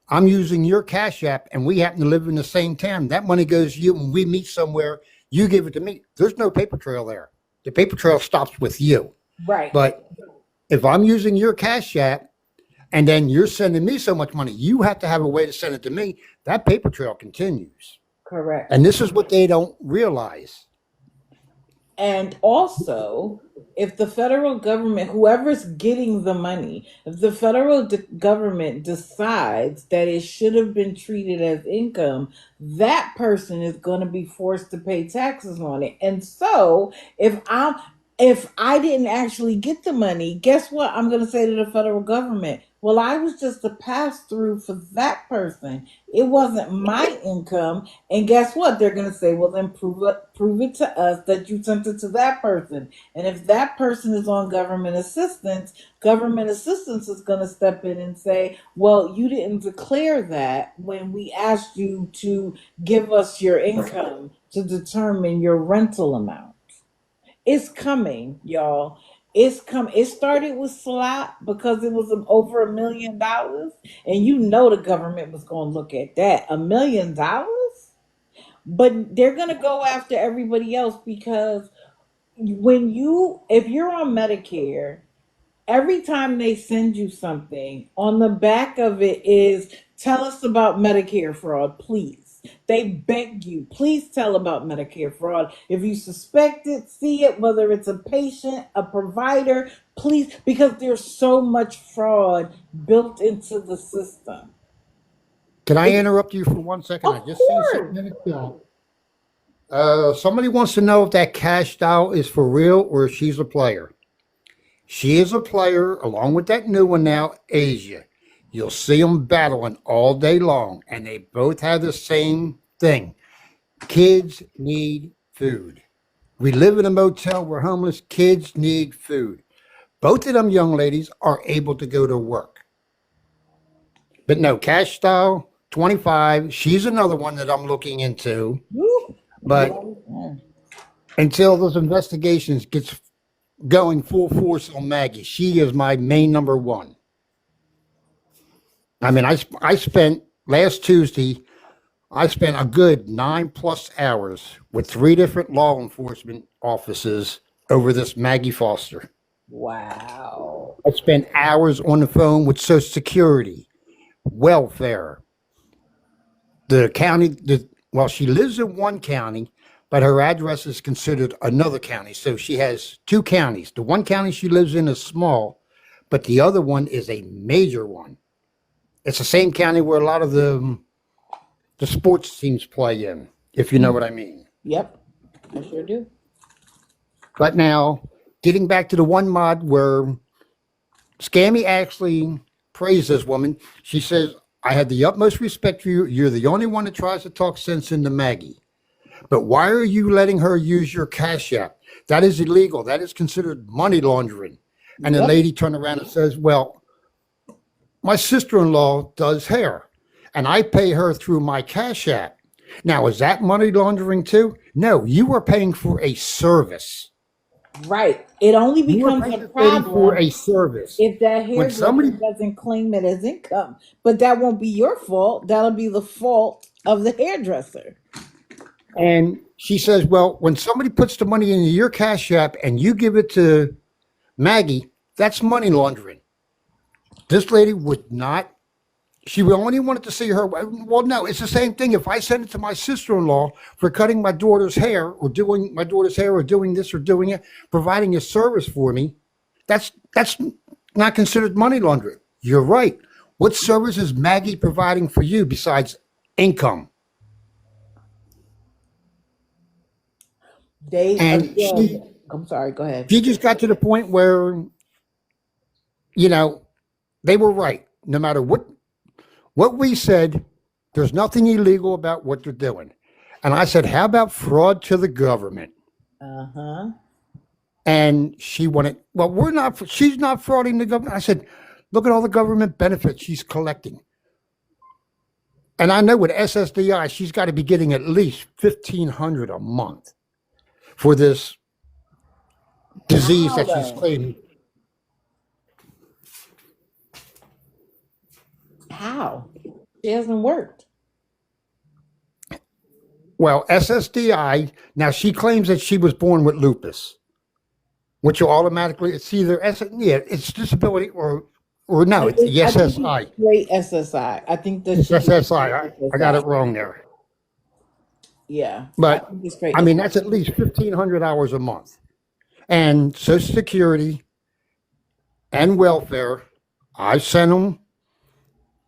"I'm using your cash app and we happen to live in the same town," that money goes to you when we meet somewhere, you give it to me. There's no paper trail there. The paper trail stops with you. right, But if I'm using your cash app and then you're sending me so much money, you have to have a way to send it to me. That paper trail continues. correct. And this is what they don't realize. And also, if the federal government, whoever's getting the money, if the government decides that it should have been treated as income, that person is going to be forced to pay taxes on it. And so, if I didn't actually get the money, guess what? I'm going to say to the federal government, well, I was just a pass through for that person. It wasn't my income. And guess what? They're going to say, well, then prove it to us that you sent it to that person. And if that person is on government assistance is going to step in and say, well, you didn't declare that when we asked you to give us your income. to determine your rental amount. It's coming, y'all. It's come. It started with SLAP because it was over $1 million, and you know the government was going to look at that $1 million. But they're going to go after everybody else because if you're on Medicare, every time they send you something, on the back of it is tell us about Medicare fraud, please. They beg you, please tell about Medicare fraud. If you suspect it, see it, whether it's a patient, a provider, please, because there's so much fraud built into the system. Can I It's, interrupt you for 1 second? I of just seen course. something in the chat. Somebody wants to know if that cash doll is for real or if she's a player. She is a player along with that new one now, Asia. You'll see them battling all day long, and they both have the same thing. Kids need food. We live in a motel. We're homeless. Kids need food. Both of them young ladies are able to go to work. But no, Cash Style 25, she's another one that I'm looking into. Woo. But Yeah. until those investigations gets going full force on Maggie, she is my main number one. I mean, I spent last Tuesday, I spent a good 9+ hours with 3 different law enforcement offices over this Maggie Foster. Wow. I spent hours on the phone with Social Security, welfare, the county. Well, she lives in one county, but her address is considered another county. So she has 2 counties. The one county she lives in is small, but the other one is a major one. It's the same county where a lot of the sports teams play in, if you know what I mean. Yep, I sure do. But now, getting back to the one mod where Scammy actually praised this woman, she says, I have the utmost respect for you. You're the only one that tries to talk sense into Maggie. But why are you letting her use your Cash App? That is illegal. That is considered money laundering. And the Yep. lady turned around and says, well, my sister-in-law does hair, and I pay her through my Cash App. Now, is that money laundering too? No, you are paying for a service. Right. It only You are becomes a paying for problem a service. if that When hairdresser somebody, doesn't claim it as income. But that won't be your fault. That'll be the fault of the hairdresser. and she says, well, when somebody puts the money into your Cash App and you give it to Maggie, that's money laundering. This lady would not, she only wanted to see her. Well, no, it's the same thing. If I send it to my sister-in-law for cutting my daughter's hair or doing my daughter's hair or doing this or doing it, providing a service for me, that's not considered money laundering. You're right. What service is Maggie providing for you besides income? They And again. I'm sorry. Go ahead. she just got to the point where, you know, they were right. No matter what we said, there's nothing illegal about what they're doing. And I said, how about fraud to the government? Uh huh. And she wanted, well, she's not frauding the government. I said, look at all the government benefits she's collecting. And I know with SSDI, she's got to be getting at least $1,500 a month for this disease How that she's though? claiming. How? She hasn't worked. Well, SSDI, now she claims that she was born with lupus, which will automatically, it's either, it's disability or no, it's the I think it's SSI. straight SSI. I think that It's she is SSI. straight I got it SSI. wrong there. Yeah, I But think it's straight I mean, SSI. that's at least 1,500 hours a month. And Social Security and welfare, I sent them.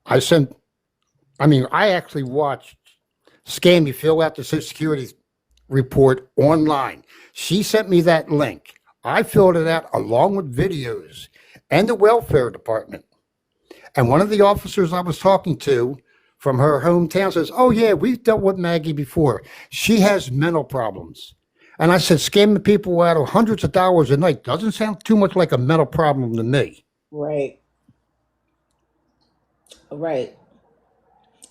I actually watched Scammy fill out the Social Security report online. She sent me that link. I filled it out along with videos and the welfare department. And one of the officers I was talking to from her hometown says, oh, yeah, we've dealt with Maggie before. She has mental problems. And I said, scamming people out of hundreds of dollars a night doesn't sound too much like a mental problem to me. Right. Right.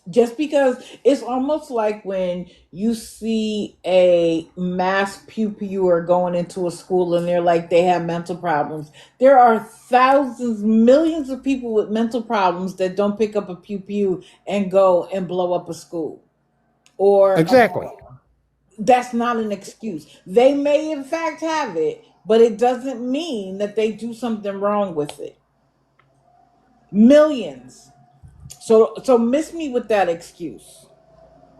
Just because it's almost like when you see a mass pupular going into a school and they're like they have mental problems. There are thousands, millions of people with mental problems that don't pick up a pew pew and go and blow up a school or a Exactly. mall. That's not an excuse. They may in fact have it, but it doesn't mean that they do something wrong with it. Millions. So miss me with that excuse.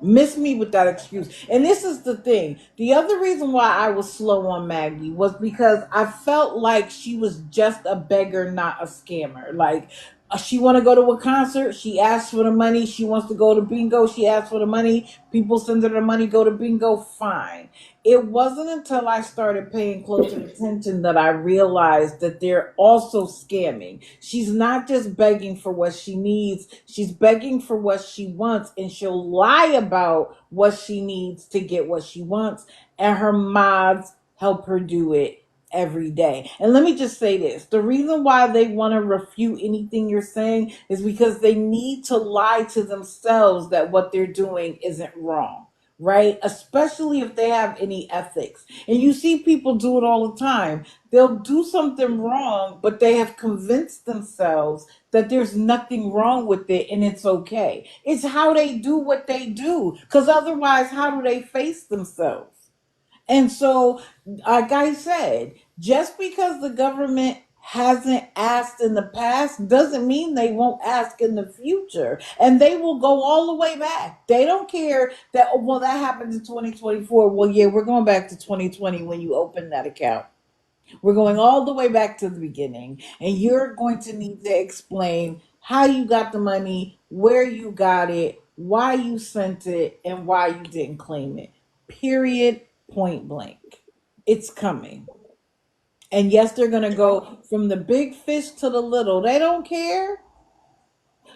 Miss me with that excuse. And this is the thing. The other reason why I was slow on Maggie was because I felt like she was just a beggar, not a scammer. Like she want to go to a concert, she asks for the money. She wants to go to bingo, she asks for the money. People send her the money, go to bingo, fine. It wasn't until I started paying closer attention that I realized that they're also scamming. She's not just begging for what she needs, she's begging for what she wants, and she'll lie about what she needs to get what she wants, and her mods help her do it every day. And let me just say this, the reason why they want to refute anything you're saying is because they need to lie to themselves that what they're doing isn't wrong, right? Especially if they have any ethics. And you see people do it all the time. They'll do something wrong, but they have convinced themselves that there's nothing wrong with it and it's okay. It's how they do what they do. Because otherwise, how do they face themselves? And so, like I said, just because the government hasn't asked in the past doesn't mean they won't ask in the future. And they will go all the way back. They don't care that, oh, well, that happened in 2024. Well, yeah, we're going back to 2020 when you open that account. We're going all the way back to the beginning. And you're going to need to explain how you got the money, where you got it, why you sent it, and why you didn't claim it. Period. Point blank. It's coming. And yes, they're going to go from the big fish to the little. They don't care.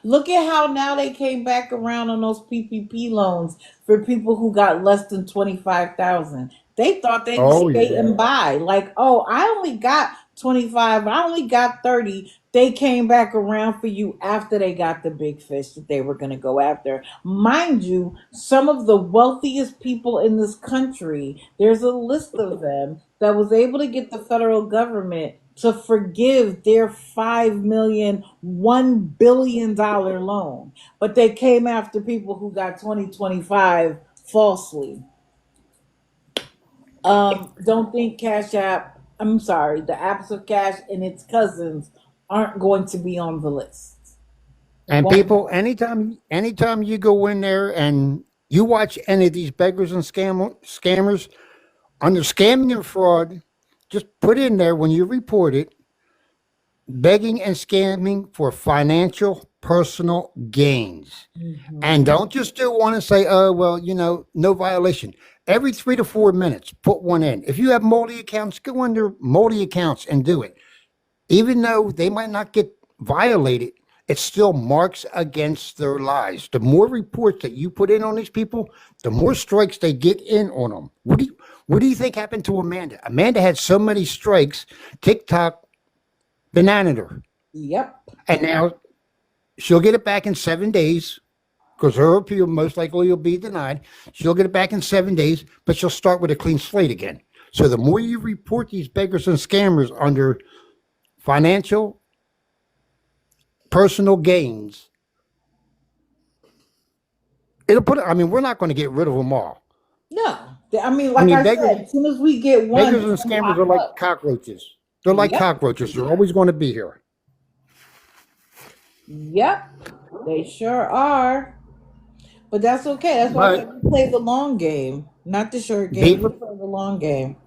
Look at how now they came back around on those PPP loans for people who got less than 25,000. They thought they was Oh skating yeah. by. Like, oh, I only got 25, I only got 30. They came back around for you after they got the big fish that they were going to go after. Mind you, some of the wealthiest people in this country, there's a list of them that was able to get the federal government to forgive their 5 million, $1 billion loan. But they came after people who got 2025 falsely. Don't think Cash App, I'm sorry, the apps of Cash and its cousins aren't going to be on the list. And Won't. people, anytime you go in there and you watch any of these beggars and scammers under scamming and fraud, just put in there when you report it, begging and scamming for financial personal gains. And Mhm. don't just do one and say, oh, well, no violation. Every 3 to 4 minutes, put one in. If you have multi accounts, go under multi accounts and do it. Even though they might not get violated, it still marks against their lives. The more reports that you put in on these people, the more strikes they get in on them. What do you think happened to Amanda? Amanda had so many strikes, TikTok bananaed her. Yep. And now she'll get it back in 7 days because her appeal most likely will be denied. She'll get it back in 7 days, but she'll start with a clean slate again. So the more you report these beggars and scammers under financial personal gains, it'll put. I mean, we're not going to get rid of them all. No. I mean, I like mean, I said, as soon as we get one, beggars it's and going to scammers pop are like up. cockroaches. They're like Yep. cockroaches. They're always going to be here. Yep. They sure are. But that's okay. That's why I But said we play the long game, not the short be game. We play the long game.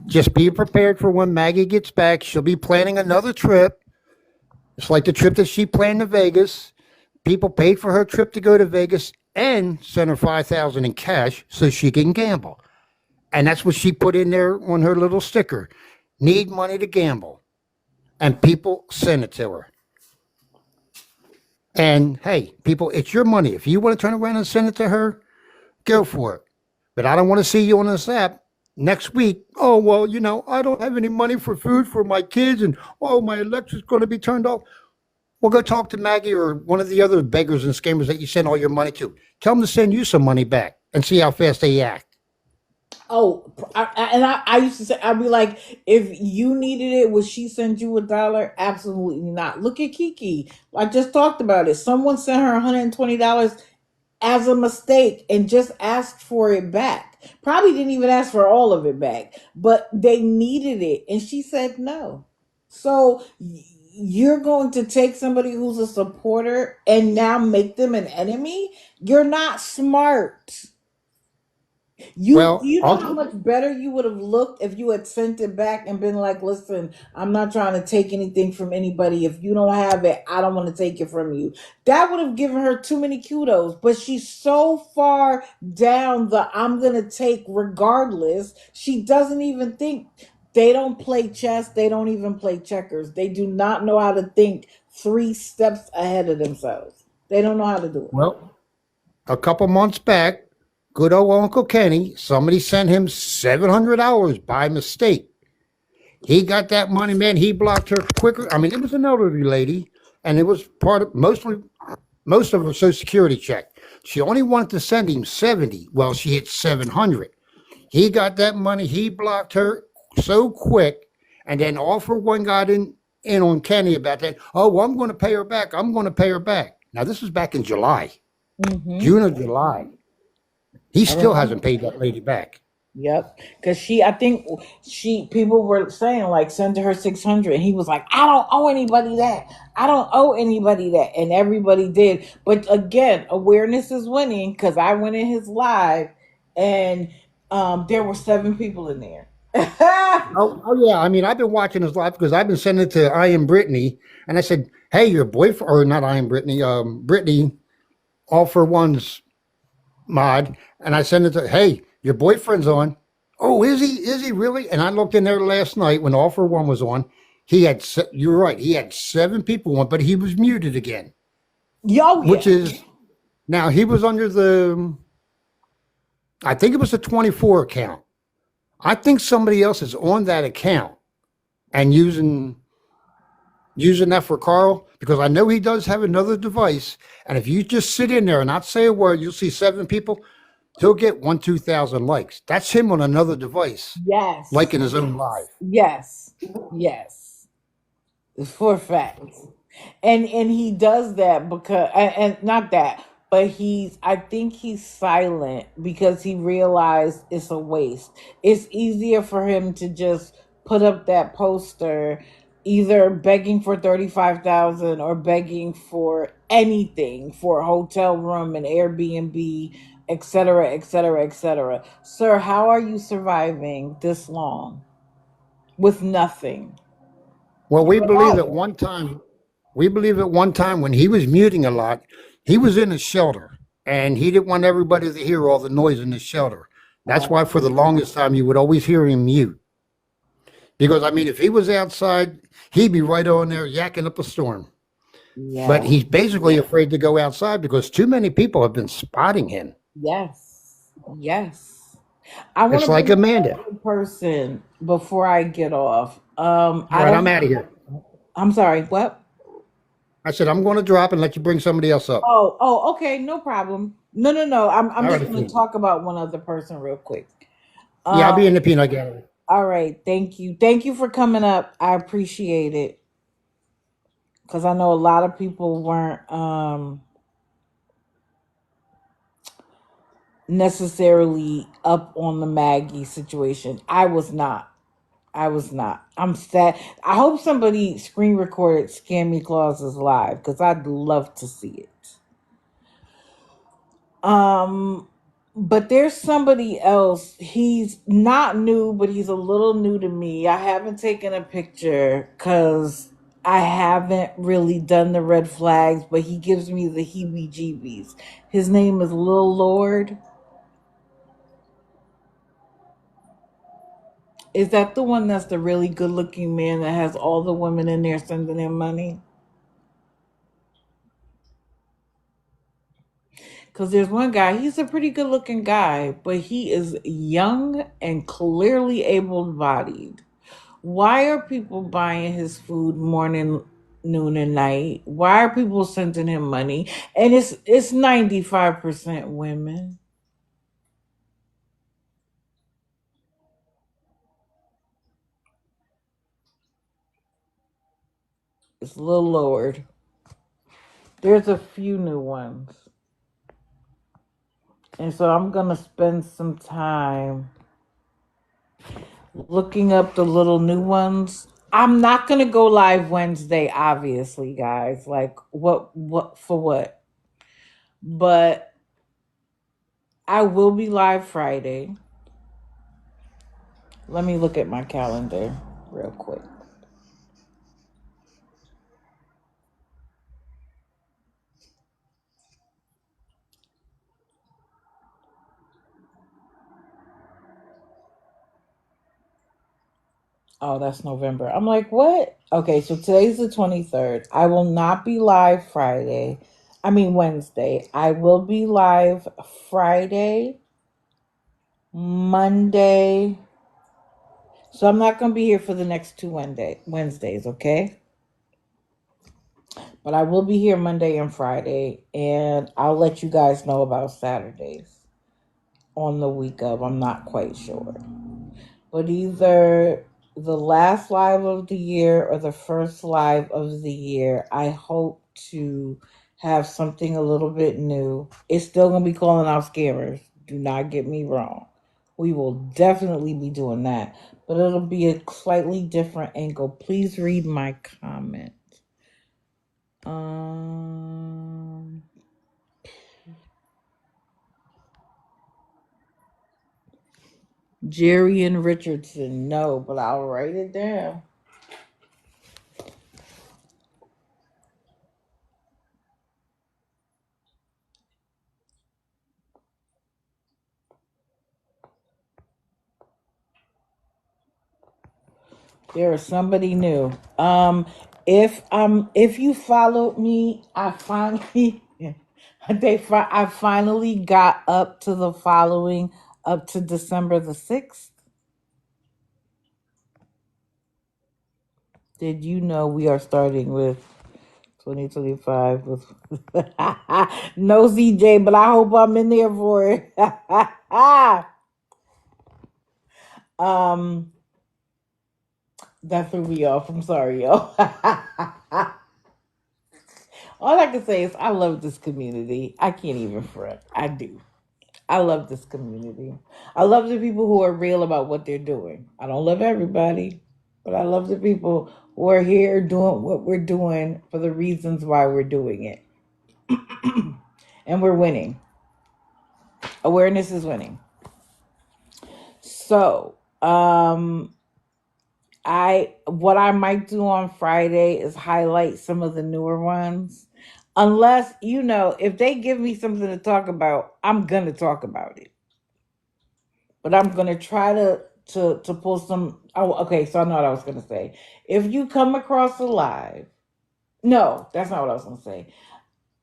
just be prepared for when Maggie gets back. She'll be planning another trip. It's like the trip that she planned to Vegas. People paid for her trip to go to Vegas and sent her 5,000 in cash so she can gamble. And that's what she put in there on her little sticker. Need money to gamble. And people sent it to her. And hey, people, it's your money. If you want to turn around and send it to her, go for it. But I don't want to see you on this app next week. Oh, well, I don't have any money for food for my kids, and oh, my electric's going to be turned off. Well, go talk to Maggie or one of the other beggars and scammers that you send all your money to. Tell them to send you some money back and see how fast they act. Oh, I used to say, I'd be like, if you needed it, would she send you $1? Absolutely not. Look at Kiki. I just talked about it. Someone sent her $120 as a mistake and just asked for it back. Probably didn't even ask for all of it back, but they needed it and she said no. So you're going to take somebody who's a supporter and now make them an enemy? You're not smart. You do Well, you know how I'll, much better you would have looked if you had sent it back and been like, listen, I'm not trying to take anything from anybody. If you don't have it, I don't want to take it from you. That would have given her too many kudos. But she's so far down the I'm gonna take regardless, she doesn't even think. They don't play chess, they don't even play checkers. They do not know how to think 3 steps ahead of themselves. They don't know how to do it. well, a couple months back, good old Uncle Kenny, somebody sent him $700 by mistake. He got that money, man. He blocked her quicker. I mean, it was an elderly lady, and it was part of most of her Social Security check. She only wanted to send him 70. Well, she hit 700. He got that money. He blocked her so quick, and then all for one got in on Kenny about that. Oh, well, I'm going to pay her back. I'm going to pay her back. Now this was back in July, Hmm. June or July. He I still remember. hasn't paid that lady back. Yep, because I think people were saying like send her 600, and he was like, I don't owe anybody that. I don't owe anybody that, and everybody did. But again, awareness is winning because I went in his live, and there were 7 people in there. Oh yeah. I mean, I've been watching his live because I've been sending it to I am Brittany, and I said, "Hey, your boyfriend, or not I am Brittany, Brittany, all for one's mod," and I sent it to, "Hey, your boyfriend's on." Oh, is he? Is he really? And I looked in there last night when all for one was on. He had, you're right, he had 7 people on, but he was muted again, Yo, which yeah. is now he was under the, I think it was the 24 account. I think somebody else is on that account and using that for Carl because I know he does have another device. And if you just sit in there and not say a word, you'll see 7 people. He'll get 2,000 likes. That's him on another device, like Yes, in his own live. yes, yes, for facts. And he does that because and not that, but I think he's silent because he realized it's a waste. It's easier for him to just put up that poster either begging for 35,000 or begging for anything, for a hotel room and Airbnb, etc., etc., etc. Sir, how are you surviving this long with nothing? Well, You're alive. we believe at one time when he was muting a lot, he was in a shelter and he didn't want everybody to hear all the noise in the shelter. That's why for the longest time you would always hear him mute. Because I mean, if he was outside, he'd be right on there yakking up a storm. But Yeah. he's basically afraid to go outside because too many people have been spotting him. Yes. Yes. I want It's to like bring Amanda. another person before I get off. All I right, don't I'm out of know. here. I'm sorry. What? I said I'm going to drop and let you bring somebody else up. Oh, okay, no problem. No, no, no. I'm All just right, going to talk about one other person real quick. yeah, I'll Um, be in the peanut gallery. all right. Thank you. Thank you for coming up. I appreciate it because I know a lot of people weren't necessarily up on the Maggie situation. I was not. I was not. I'm sad. I hope somebody screen recorded Scammy Clauses live because I'd love to see it. Um, but there's somebody else. He's not new, but he's a little new to me. I haven't taken a picture because I haven't really done the red flags, but he gives me the heebie jeebies. His name is Lil Lord. Is that the one that's the really good looking man that has all the women in there sending him money? Because there's one guy, he's a pretty good looking guy, but he is young and clearly able bodied. Why are people buying his food morning? noon and night. Why are people sending him money? And it's 95% women. It's a little lowered. There's a few new ones. And so I'm gonna spend some time looking up the little new ones. I'm not gonna go live Wednesday, obviously, guys. Like what for what? But I will be live Friday. Let me look at my calendar real quick. Oh, that's November. I'm like, what? Okay, so today's the 23rd. I will not be live Friday. I mean, Wednesday. I will be live Friday, Monday. So I'm not going to be here for the next two Wednesdays, okay? But I will be here Monday and Friday, and I'll let you guys know about Saturdays on the week of. I'm not quite sure. But either the last live of the year or the first live of the year, I hope to have something a little bit new. It's still going to be calling out scammers. Do not get me wrong. We will definitely be doing that. But it'll be a slightly different angle. Please read my comment. Jerry and Richardson, no, but I'll write it down. There is somebody new. If you followed me, I finally I finally got up to the following up to December the 6th. Did you know we are starting with 2025 with no CJ, but I hope I'm in there for it. That threw me off. I'm sorry, yo. All I can say is I love this community. I can't even front. I do. I love this community. I love the people who are real about what they're doing. I don't love everybody, but I love the people who are here doing what we're doing for the reasons why we're doing it. And we're winning. Awareness is winning. So, what I might do on Friday is highlight some of the newer ones. Unless, if they give me something to talk about, I'm gonna talk about it. But I'm gonna try to pull some. Oh, okay. So I know what I was gonna say. If you come across a live, no, that's not what I was gonna say.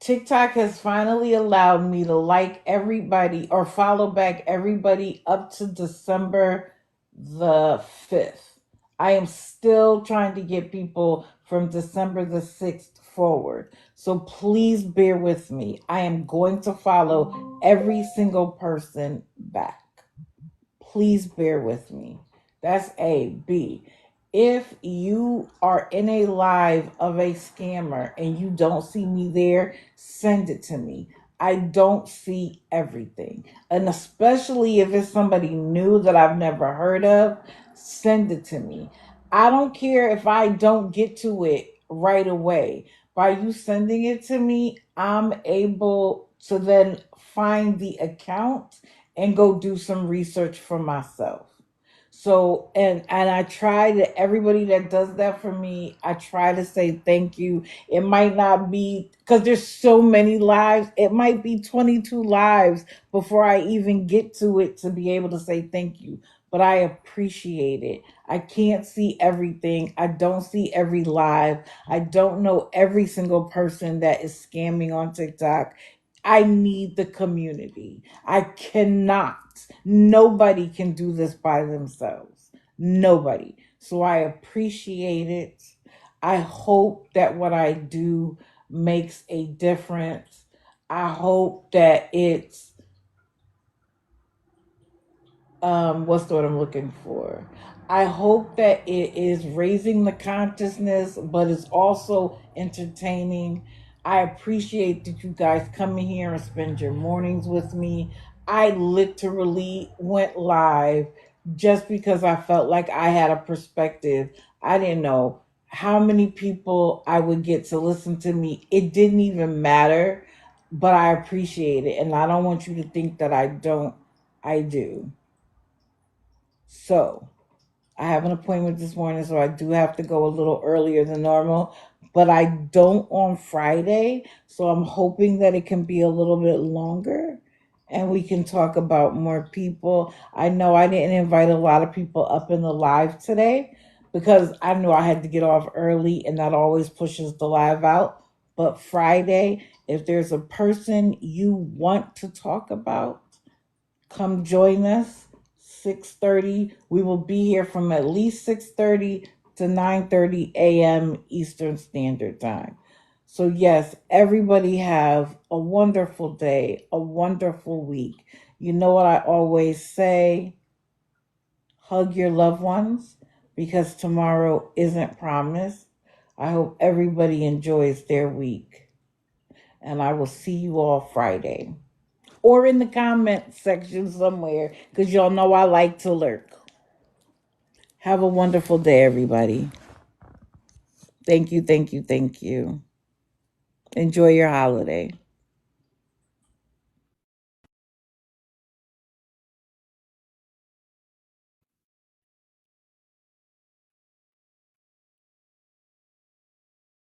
TikTok has finally allowed me to like everybody or follow back everybody up to December the 5th. I am still trying to get people from December the 6th forward. So please bear with me. I am going to follow every single person back. Please bear with me. That's A. B. If you are in a live of a scammer and you don't see me there, send it to me. I don't see everything. And especially if it's somebody new that I've never heard of, send it to me. I don't care if I don't get to it right away. By you sending it to me, I'm able to then find the account and go do some research for myself. So and I try to everybody that does that for me, I try to say thank you. It might not be because there's so many lives. It might be 22 lives before I even get to it to be able to say thank you. But I appreciate it. I can't see everything. I don't see every live. I don't know every single person that is scamming on TikTok. I need the community. I cannot. Nobody can do this by themselves. Nobody. So I appreciate it. I hope that what I do makes a difference. I hope that it's what's the word I'm looking for? I hope that it is raising the consciousness, but it's also entertaining. I appreciate that you guys come in here and spend your mornings with me. I literally went live just because I felt like I had a perspective. I didn't know how many people I would get to listen to me. It didn't even matter, but I appreciate it. And I don't want you to think that I don't. I do. So I have an appointment this morning, so I do have to go a little earlier than normal, but I don't on Friday. So I'm hoping that it can be a little bit longer and we can talk about more people. I know I didn't invite a lot of people up in the live today because I knew I had to get off early and that always pushes the live out. But Friday, if there's a person you want to talk about, come join us. 6:30. We will be here from at least 6:30 to 9:30 a.m. Eastern Standard Time. So yes, everybody have a wonderful day, a wonderful week. You know what I always say? Hug your loved ones because tomorrow isn't promised. I hope everybody enjoys their week. And I will see you all Friday or in the comment section somewhere because y'all know I like to lurk. Have a wonderful day, everybody. Thank you, thank you, thank you. Enjoy your holiday.